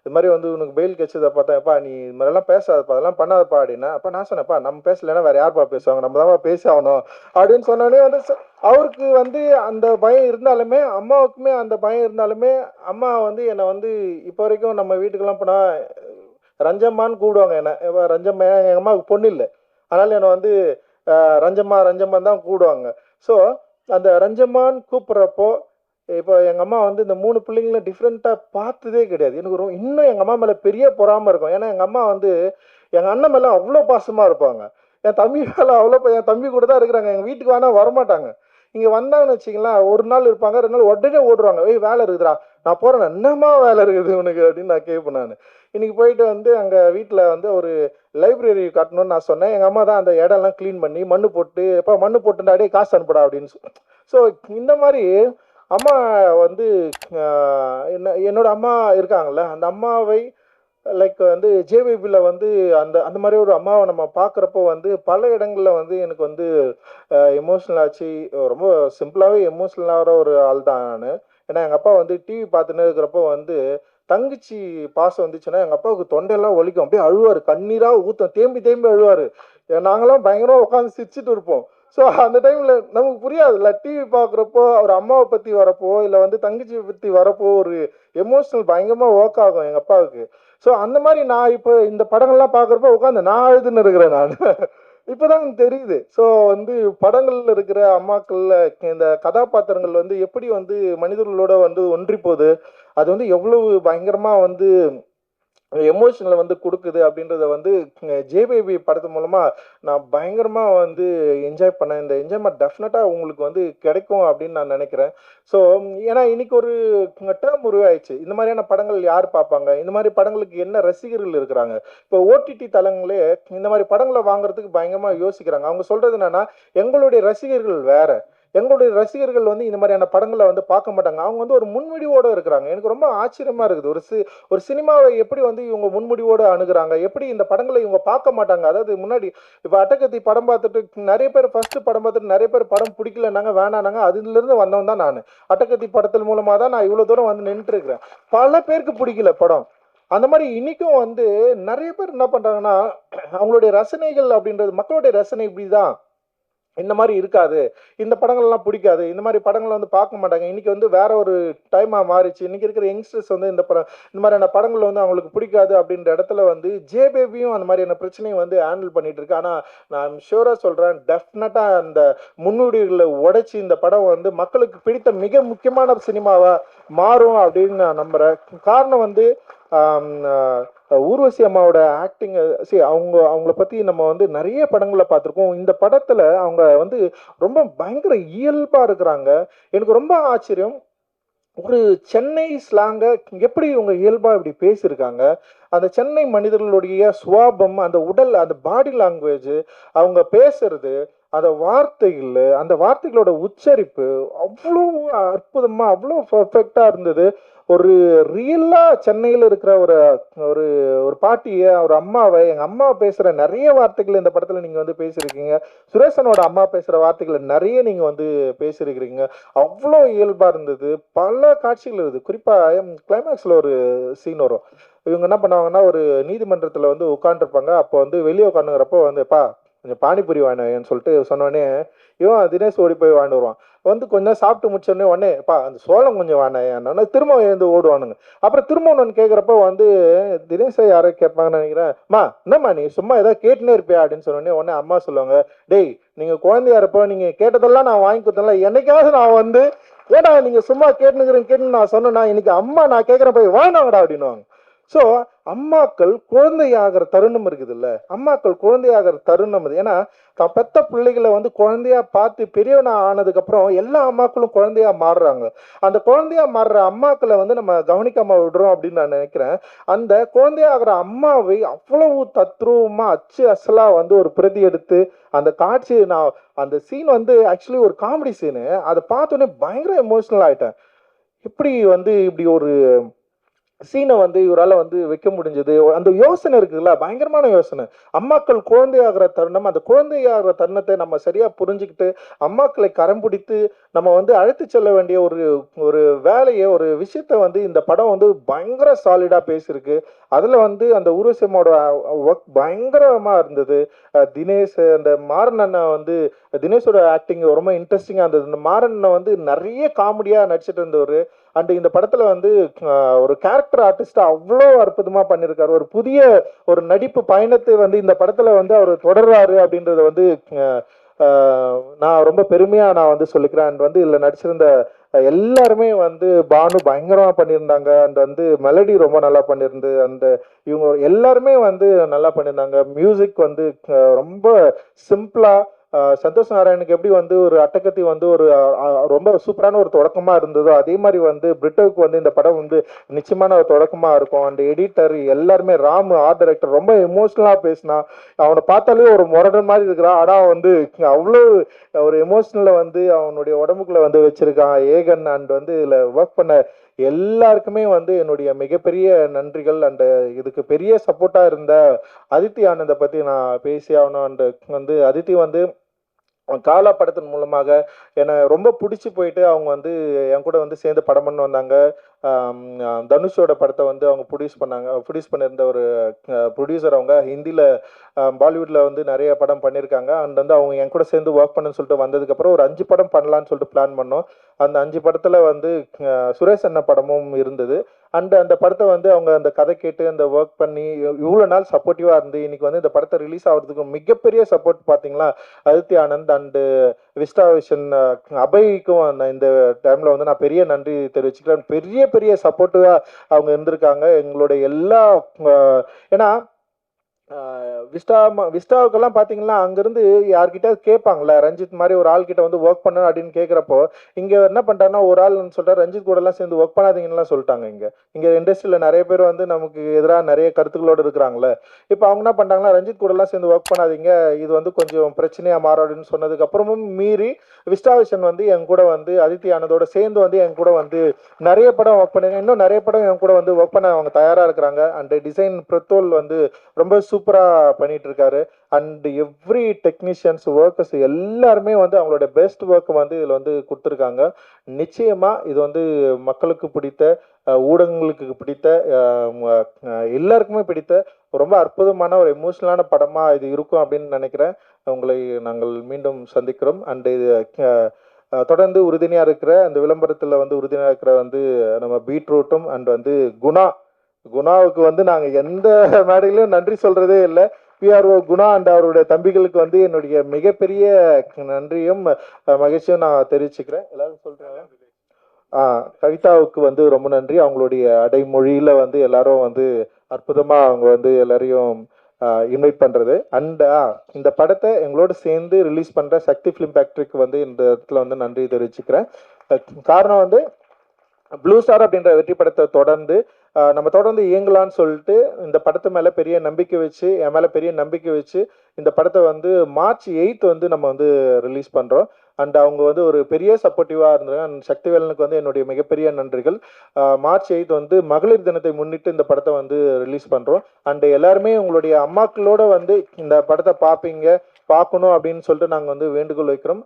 இது மாதிரி வந்து உனக்கு பெயில் கிடைச்சதை பார்த்தேன்ப்பா, நீ இது மாதிரிலாம் பேசாதப்பா, அதெல்லாம் பண்ணாதப்பா அப்படின்னா. அப்போ நான் சொன்னேன்ப்பா, நம்ம பேசலைன்னா வேறு யார்ப்பா பேசுவாங்க, நம்ம தான் பேசி ஆகணும் அப்படின்னு சொன்னோடனே வந்து அவருக்கு வந்து அந்த பயம் இருந்தாலுமே, அம்மாவுக்குமே அந்த பயம் இருந்தாலுமே, அம்மா வந்து என்னை வந்து இப்போ வரைக்கும் நம்ம வீட்டுக்கெல்லாம் போனால் ரஞ்சம்மான்னு கூப்பிடுவாங்க. என்ன ரஞ்சம்மா, எங்கள் அம்மாவுக்கு பொண்ணு இல்லை, அதனால் என்னை வந்து ரஞ்சம்மா தான் கூப்பிடுவாங்க. ஸோ அந்த ரஞ்சம்மான்னு கூப்பிட்றப்போ இப்போ எங்கள் அம்மா வந்து இந்த 3 பிள்ளைங்களும் டிஃப்ரெண்ட்டாக பார்த்ததே கிடையாது. எனக்கு இன்னும் எங்கள் அம்மா மேலே பெரிய பொறாமல் இருக்கும். ஏன்னா எங்கள் அம்மா வந்து எங்கள் அண்ணன் மேலே அவ்வளோ பாசமாக இருப்பாங்க, என் தம்பி மேலே அவ்வளோ, என் தம்பி கூட தான் இருக்கிறாங்க. எங்கள் வீட்டுக்கு வேணால் வரமாட்டாங்க. இங்கே வந்தாங்கன்னு வச்சிங்களேன், ஒரு நாள் இருப்பாங்க, 2 நாள் உடனே ஓடுறாங்க. வேலை இருக்குதுடா, நான் போகிறேன், என்னம்மா வேலை இருக்குது உனக்கு அப்படின்னு நான் கேட்பேன். நான் இன்றைக்கி போயிட்டு வந்து அங்கே வீட்டில் வந்து ஒரு லைப்ரரி கட்டணும்னு நான் சொன்னேன். எங்கள் அம்மா தான் அந்த இடம்லாம் க்ளீன் பண்ணி மண்ணு போட்டு, எப்போ மண்ணு போட்டுட்டாடே காசு அனுப்புடா அப்படின்னு ஸோ இந்த மாதிரி அம்மா வந்து என்னோட அம்மா இருக்காங்கல்ல, அந்த அம்மாவை லைக் வந்து ஜேவிபியில் வந்து அந்த மாதிரி ஒரு அம்மாவை நம்ம பார்க்குறப்போ வந்து பல இடங்களில் வந்து எனக்கு வந்து எமோஷ்னல் ஆச்சு. ரொம்ப சிம்பிளாகவே எமோஷ்னல் ஆகிற ஒரு ஆள் தான் நான். ஏன்னா எங்கள் அப்பா வந்து டிவி பார்த்துன்னு இருக்கிறப்போ வந்து தங்கச்சி பாசம் வந்துச்சுன்னா எங்கள் அப்பாவுக்கு தொண்டையெல்லாம் ஒலிக்கும், அப்படியே அழுவார், கண்ணீராக ஊற்றும், தேம்பி அழுவார். நாங்களாம் பயங்கரமாக உட்காந்து சிரிச்சுட்டு இருப்போம். ஸோ அந்த டைமில் நமக்கு புரியாதுல்ல, டிவி பார்க்குறப்போ ஒரு அம்மாவை பற்றி வரப்போ இல்லை வந்து தங்கச்சியை பற்றி வரப்போ ஒரு எமோஷ்னல் பயங்கரமாக ஒர்க் ஆகும் எங்கள் அப்பாவுக்கு. ஸோ அந்த மாதிரி நான் இப்போ இந்த படங்கள்லாம் பார்க்குறப்போ உட்காந்து நான் அழுதுன்னு இருக்கிறேன் நான். இப்போ தான் எனக்கு தெரியுது. ஸோ வந்து படங்களில் இருக்கிற அம்மாக்களில் இந்த கதாபாத்திரங்கள் வந்து எப்படி வந்து மனிதர்களோட வந்து ஒன்றி போகுது, அது வந்து எவ்வளவு பயங்கரமாக வந்து எமோஷனலை வந்து கொடுக்குது அப்படின்றத வந்து ஜேபேபி படத்து மூலமாக நான் பயங்கரமாக வந்து என்ஜாய் பண்ணேன். இந்த என்ஜாய்மெண்ட் டெஃபினட்டாக உங்களுக்கு வந்து கிடைக்கும் அப்படின்னு நான் நினைக்கிறேன். ஸோ ஏன்னா இன்றைக்கி ஒரு டேர்ம் உருவாயிடுச்சு, இந்த மாதிரியான படங்கள் யார் பார்ப்பாங்க, இந்த மாதிரி படங்களுக்கு என்ன ரசிகர்கள் இருக்கிறாங்க. இப்போ ஓடிடி தளங்களே இந்த மாதிரி படங்களை வாங்குறதுக்கு பயங்கரமாக யோசிக்கிறாங்க. அவங்க சொல்கிறது என்னென்னா, எங்களுடைய ரசிகர்கள் வேறு, எங்களுடைய ரசிகர்கள் வந்து இந்த மாதிரியான படங்களை வந்து பார்க்க மாட்டாங்க. அவங்க வந்து ஒரு முன்முடிவோடு இருக்கிறாங்க. எனக்கு ரொம்ப ஆச்சரியமா இருக்குது. ஒரு சினிமாவை எப்படி வந்து இவங்க முன்முடிவோடு அணுகுறாங்க, எப்படி இந்த படங்களை இவங்க பார்க்க மாட்டாங்க. அதாவது முன்னாடி இப்போ அட்டகத்தி படம் பார்த்துட்டு நிறைய பேர் ஃபர்ஸ்ட் படம் பார்த்துட்டு நிறைய பேர் படம் பிடிக்கலன்னாங்க, வேணானாங்க. அதுலேருந்து வந்தவன் தான் நான். அட்டகத்தி படத்தின் மூலமாக தான் நான் இவ்வளோ தூரம் வந்து நின்றுட்டு இருக்கிறேன். பல பேருக்கு பிடிக்கல படம். அந்த மாதிரி இன்னைக்கும் வந்து நிறைய பேர் என்ன பண்றாங்கன்னா, அவங்களுடைய ரசனைகள் அப்படின்றது, மக்களுடைய ரசனை இப்படிதான், இந்த மாதிரி இருக்காது, இந்த படங்கள்லாம் பிடிக்காது, இந்த மாதிரி படங்களை வந்து பார்க்க மாட்டாங்க. இன்னைக்கு வந்து வேற ஒரு டைமாக மாறிச்சு. இன்னைக்கு இருக்கிற யங்ஸ்டர்ஸ் வந்து இந்த மாதிரியான படங்கள் வந்து அவங்களுக்கு பிடிக்காது அப்படின்ற இடத்துல வந்து ஜேபேபியும் அந்த மாதிரியான பிரச்சனையை வந்து ஹேண்டில் பண்ணிட்டு இருக்கு. ஆனால் நான் ஷூராக சொல்கிறேன், டெஃபினட்டாக அந்த முன்னுரிகளை உடைச்சி இந்த படம் வந்து மக்களுக்கு பிடித்த மிக முக்கியமான சினிமாவாக மாறும் அப்படின்னு நான் நம்புகிறேன். காரணம் வந்து ஊர்வசி அம்மாவோட ஆக்டிங். சரி, அவங்கள பற்றி நம்ம வந்து நிறைய படங்களை பார்த்துருக்கோம். இந்த படத்தில் அவங்க வந்து ரொம்ப பயங்கர இயல்பாக இருக்கிறாங்க. எனக்கு ரொம்ப ஆச்சரியம், ஒரு சென்னை ஸ்லாங்கை எப்படி இவங்க இயல்பாக இப்படி பேசியிருக்காங்க. அந்த சென்னை மனிதர்களுடைய சுவாபம், அந்த உடல், அந்த பாடி லாங்குவேஜ், அவங்க பேசுறது, அந்த வார்த்தைகள், அந்த வார்த்தைகளோட உச்சரிப்பு அவ்வளோ அற்புதமாக, அவ்வளோ பர்ஃபெக்டாக இருந்தது. ஒரு ரியலாக சென்னையில் இருக்கிற ஒரு ஒரு ஒரு பாட்டியை, ஒரு அம்மாவை, எங்கள் அம்மா பேசுகிற நிறைய வார்த்தைகள் இந்த படத்தில் நீங்கள் வந்து பேசியிருக்கீங்க. சுரேஷனோட அம்மா பேசுகிற வார்த்தைகளை நிறைய நீங்கள் வந்து பேசியிருக்கிறீங்க. அவ்வளோ இயல்பாக இருந்தது. பல காட்சிகள் இருக்குது. குறிப்பாக கிளைமேக்ஸில் ஒரு சீன் வரும். இவங்க என்ன பண்ணுவாங்கன்னா, ஒரு நீதிமன்றத்தில் வந்து உட்காந்துருப்பாங்க. அப்போ வந்து வெளியே உட்காந்துங்கிறப்போ வந்து, பா கொஞ்சம் பானிபூரி வாங்கினேன்னு சொல்லிட்டு சொன்னோடனே இவன் தினேஷ் ஓடி போய் வாங்கிட்டு வருவான். வந்து கொஞ்சம் சாப்பிட்டு முடிச்சோடனே உடனே, பா அந்த சோளம் கொஞ்சம் வாங்கினேன், திரும்ப எழுந்து ஓடுவானுங்க. அப்புறம் திரும்ப ஒன்று கேட்குறப்ப வந்து தினேஷை யாரோ கேட்பாங்கன்னு நினைக்கிறேன், மா என்னம்மா நீ சும்மா ஏதாவது கேட்டுனே இருப்பியா அப்படின்னு சொன்னோடனே உடனே அம்மா சொல்லுவாங்க, டேய் நீங்கள் குழந்தையா இருப்போ நீங்கள் கேட்டதெல்லாம் நான் வாங்கி கொடுத்தேன்ல, என்னைக்காவது நான் வந்து ஏடா நீங்கள் சும்மா கேட்டுன்னு நான் சொன்னேன்னா, இன்னைக்கு அம்மா நான் கேட்குறேன் போய் வாங்கினாங்கடா அப்படின்னுவாங்க. ஸோ அம்மாக்கள் குழந்தையாகிற தருணம் இருக்குது இல்லை, அம்மாக்கள் குழந்தையாகிற தருணம் அது. ஏன்னா தான் பெத்த பிள்ளைகளை வந்து குழந்தையா பார்த்து பெரியவனா ஆனதுக்கப்புறம் எல்லா அம்மாக்களும் குழந்தையா மாறுறாங்க. அந்த குழந்தையா மாறுற அம்மாக்களை வந்து நம்ம கவனிக்காம விடுறோம் அப்படின்னு நான் நினைக்கிறேன். அந்த குழந்தையாகிற அம்மாவை அவ்வளவு தத்ரூபமாக அச்சு அசலாக வந்து ஒரு பிரதி எடுத்து அந்த காட்சி, நான் அந்த சீன் வந்து ஆக்சுவலி ஒரு காமெடி சீனு, அதை பார்த்தோன்னே பயங்கர எமோஷனல் ஆகிட்டேன். இப்படி வந்து இப்படி ஒரு சீனை வந்து இவரால் வந்து வைக்க முடிஞ்சது. அந்த யோசனை இருக்குல்ல, பயங்கரமான யோசனை. அம்மாக்கள் குழந்தையாகிற தருணம், அந்த குழந்தையாகிற தருணத்தை நம்ம சரியாக புரிஞ்சுக்கிட்டு அம்மாக்களை கரம் பிடித்து நம்ம வந்து அழைத்து செல்ல வேண்டிய ஒரு வேலையை, ஒரு விஷயத்த வந்து இந்த படம் வந்து பயங்கர சாலிடாக பேசியிருக்கு. அதில் வந்து அந்த ஊர்வசியமோட ஒர்க் பயங்கரமாக இருந்தது. தினேஷ், அந்த மாறன் அண்ணா வந்து தினேஷோட ஆக்டிங் ரொம்ப இன்ட்ரெஸ்டிங்காக இருந்தது. இந்த மாறன் அண்ணா வந்து நிறைய காமெடியாக நடிச்சிட்டு இருந்தவர். அண்ட் இந்த படத்தில் வந்து ஒரு கேரக்டர் ஆர்டிஸ்டாக அவ்வளோ அற்புதமாக பண்ணியிருக்காரு. ஒரு புதிய ஒரு நடிப்பு பயணத்தை வந்து இந்த படத்தில் வந்து அவர் தொடர்றாரு அப்படின்றத வந்து நான் ரொம்ப பெருமையாக நான் வந்து சொல்லிக்கிறேன். அண்ட் வந்து இதில் நடிச்சிருந்த எல்லாருமே வந்து பானு பயங்கரமாக பண்ணியிருந்தாங்க. அண்ட் வந்து மெலடி ரொம்ப நல்லா பண்ணியிருந்து, அந்த இவங்க எல்லாருமே வந்து நல்லா பண்ணியிருந்தாங்க. மியூசிக் வந்து ரொம்ப சிம்பிளாக, சந்தோஷ் நாராயணுக்கு எப்படி வந்து ஒரு அட்டகத்தி வந்து ஒரு ரொம்ப சூப்பரான ஒரு தொடக்கமாக இருந்ததோ, அதே மாதிரி வந்து பிரிட்டோவுக்கு வந்து இந்த படம் வந்து நிச்சயமான ஒரு தொடக்கமாக இருக்கும். அண்ட் எடிட்டர் எல்லாருமே, ராம் ஆர்ட் டைரக்டர் ரொம்ப எமோஷ்னலாக பேசினா, அவனை பார்த்தாலே ஒரு முரடன் மாதிரி இருக்கிறான். ஆனால் வந்து அவ்வளோ ஒரு எமோஷ்னலை வந்து அவனுடைய உடம்புக்குள்ள வந்து வச்சிருக்கான் ஏகன். அண்ட் வந்து இதில் ஒர்க் பண்ண எல்லாருக்குமே வந்து என்னுடைய மிகப்பெரிய நன்றிகள். அண்ட் இதுக்கு பெரிய சப்போர்ட்டாக இருந்த அதித்தி ஆனந்தை பற்றி நான் பேசி ஆகணும். அண்ட் வந்து அதித்தி வந்து காலா படத்தின் மூலமாக என்னை ரொம்ப பிடிச்சி போயிட்டு அவங்க வந்து என் கூட வந்து சேர்ந்து படம் பண்ண வந்தாங்க. தனுஷோட படத்தை வந்து அவங்க ப்ரொடியூஸ் பண்ணியிருந்த ஒரு ப்ரொடியூசர். அவங்க ஹிந்தியில் பாலிவுட்டில் வந்து நிறைய படம் பண்ணியிருக்காங்க. அண்ட் வந்து அவங்க என் கூட சேர்ந்து ஒர்க் பண்ணுன்னு சொல்லிட்டு வந்ததுக்கப்புறம் ஒரு 5 படம் பண்ணலான்னு சொல்லிட்டு பிளான் பண்ணோம். அந்த 5 படத்தில் வந்து சுரேஷ் அண்ணா படமும் இருந்தது. அண்ட் அந்த படத்தை வந்து அவங்க அந்த கதை கேட்டு அந்த ஒர்க் பண்ணி இவ்வளோ நாள் சப்போர்ட்டிவாக இருந்து இன்னைக்கு வந்து இந்த படத்தை ரிலீஸ் ஆகிறதுக்கு மிகப்பெரிய சப்போர்ட் பார்த்தீங்களா Aditi Anand and Vista Vision அபய்க்கும் இந்த டைமில் வந்து நான் பெரிய நன்றி தெரிவிச்சுக்கிறேன். பெரிய பெரிய சப்போர்ட்டிவாக அவங்க இருந்திருக்காங்க எங்களுடைய எல்லா. ஏன்னா விஸ்டாவுக்கெல்லாம் பார்த்தீங்கன்னா அங்கேருந்து யார்கிட்ட கேட்பாங்களே ரஞ்சித் மாதிரி ஒரு ஆள் கிட்ட வந்து ஒர்க் பண்ணணும் அப்படின்னு கேட்குறப்போ இங்கே என்ன பண்ணிட்டாங்கன்னா ஒரு ஆள் சொல்கிறார் ரஞ்சித் கூடலாம் சேர்ந்து ஒர்க் பண்ணாதீங்கன்னுலாம் சொல்லிட்டாங்க. இங்கே இண்டஸ்ட்ரியில் நிறைய பேர் வந்து நமக்கு எதிராக நிறைய கருத்துக்களோடு இருக்கிறாங்களே. இப்போ அவங்க என்ன பண்ணிட்டாங்கன்னா ரஞ்சித் கூடலாம் சேர்ந்து ஒர்க் பண்ணாதீங்க, இது வந்து கொஞ்சம் பிரச்சனையாக மாறும் அப்படின்னு சொன்னதுக்கப்புறமும் மீறி விஸ்டாவிஷன் வந்து என் கூட வந்து அதித்தி ஆனதோட சேர்ந்து வந்து என் கூட வந்து நிறைய படம் ஒர்க் பண்ணுங்க, இன்னும் நிறைய படம் என் கூட வந்து ஒர்க் பண்ண அவங்க தயாராக இருக்கிறாங்க. அண்ட் டிசைன் பிரத்தோல் வந்து ரொம்ப சூப்பராக பண்ணிட்டு இருக்காரு. அண்ட் எவ்ரி டெக்னீஷியன்ஸ் ஒர்க்கர்ஸ் எல்லாருமே வந்து அவங்களோட பெஸ்ட் ஒர்க் வந்து இதில் வந்து கொடுத்துருக்காங்க. நிச்சயமாக இது வந்து மக்களுக்கு பிடித்த, ஊடகங்களுக்கு பிடித்த, எல்லாருக்குமே பிடித்த ரொம்ப அற்புதமான ஒரு எமோஷனலான படமாக இது இருக்கும் அப்படின்னு நினைக்கிறேன். உங்களை நாங்கள் மீண்டும் சந்திக்கிறோம். அண்ட் இது தொடர்ந்து உறுதுணையாக இருக்கிற அந்த விளம்பரத்தில் வந்து உறுதுணையாக இருக்கிற வந்து நம்ம பீட்ரூட்டும் அண்ட் வந்து குணாவுக்கு வந்து நாங்கள் எந்த மேடையிலும் நன்றி சொல்கிறதே இல்லை. பிஆர்ஓ குணா அண்ட் அவருடைய தம்பிகளுக்கு வந்து என்னுடைய மிகப்பெரிய நன்றியும் மகிழ்ச்சியும் நான் தெரிவிச்சுக்கிறேன். எல்லாரும் சொல்கிறேன். கவிதாவுக்கு வந்து ரொம்ப நன்றி. அவங்களுடைய அடைமொழியில் வந்து எல்லாரும் வந்து அற்புதமாக அவங்க வந்து எல்லாரையும் இன்வைட் பண்ணுறது. அண்ட் இந்த படத்தை எங்களோட சேர்ந்து ரிலீஸ் பண்ணுற சக்தி ஃபிலிம் ஃபேக்ட்ரிக்கு வந்து இந்த இடத்துல வந்து நன்றி தெரிவிச்சுக்கிறேன். காரணம் வந்து ப்ளூ ஸ்டார் அப்படின்ற வெற்றி படத்தை தொடர்ந்து நம்ம தொடர்ந்து இயங்கலான்னு சொல்லிட்டு இந்த படத்து மேலே பெரிய நம்பிக்கை வச்சு, என் மேலே பெரிய நம்பிக்கை வச்சு இந்த படத்தை வந்து March 8 வந்து நம்ம வந்து ரிலீஸ் பண்ணுறோம். அண்ட் அவங்க வந்து ஒரு பெரிய சப்போர்ட்டிவாக இருந்தாங்க. அண்ட் சக்திவேலனுக்கு வந்து என்னுடைய மிகப்பெரிய நன்றிகள். March 8 வந்து மகளிர் தினத்தை முன்னிட்டு இந்த படத்தை வந்து ரிலீஸ் பண்ணுறோம். அண்டு எல்லாருமே உங்களுடைய அம்மாக்களோட வந்து இந்த படத்தை பார்க்கணும் அப்படின்னு சொல்லிட்டு நாங்கள் வந்து வேண்டுகோள் வைக்கிறோம்.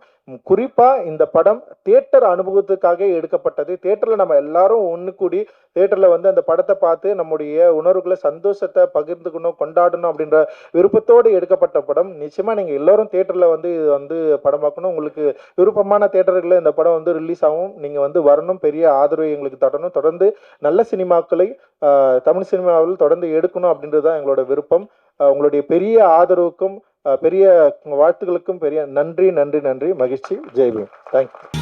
குறிப்பாக இந்த படம் தியேட்டர் அனுபவத்துக்காக எடுக்கப்பட்டது. தியேட்டரில் நம்ம எல்லாரும் ஒன்று கூடி தியேட்டரில் வந்து அந்த படத்தை பார்த்து நம்முடைய உணர்வுகளை, சந்தோஷத்தை பகிர்ந்துக்கணும், கொண்டாடணும் அப்படின்ற விருப்பத்தோடு எடுக்கப்பட்ட படம். நிச்சயமாக நீங்கள் எல்லோரும் தியேட்டரில் வந்து இது வந்து படம் பார்க்கணும். உங்களுக்கு விருப்பமான தியேட்டர்களில் இந்த படம் வந்து ரிலீஸ் ஆகும். நீங்கள் வந்து வரணும், பெரிய ஆதரவை எங்களுக்கு தரணும். தொடர்ந்து நல்ல சினிமாக்களை தமிழ் சினிமாவில் தொடர்ந்து எடுக்கணும் அப்படின்றது தான் எங்களோட விருப்பம். உங்களுடைய பெரிய ஆதரவுக்கும் பெரிய வாழ்த்துக்களுக்கும் பெரிய நன்றி. மகிழ்ச்சி. ஜெய் பீம். தேங்க்யூ.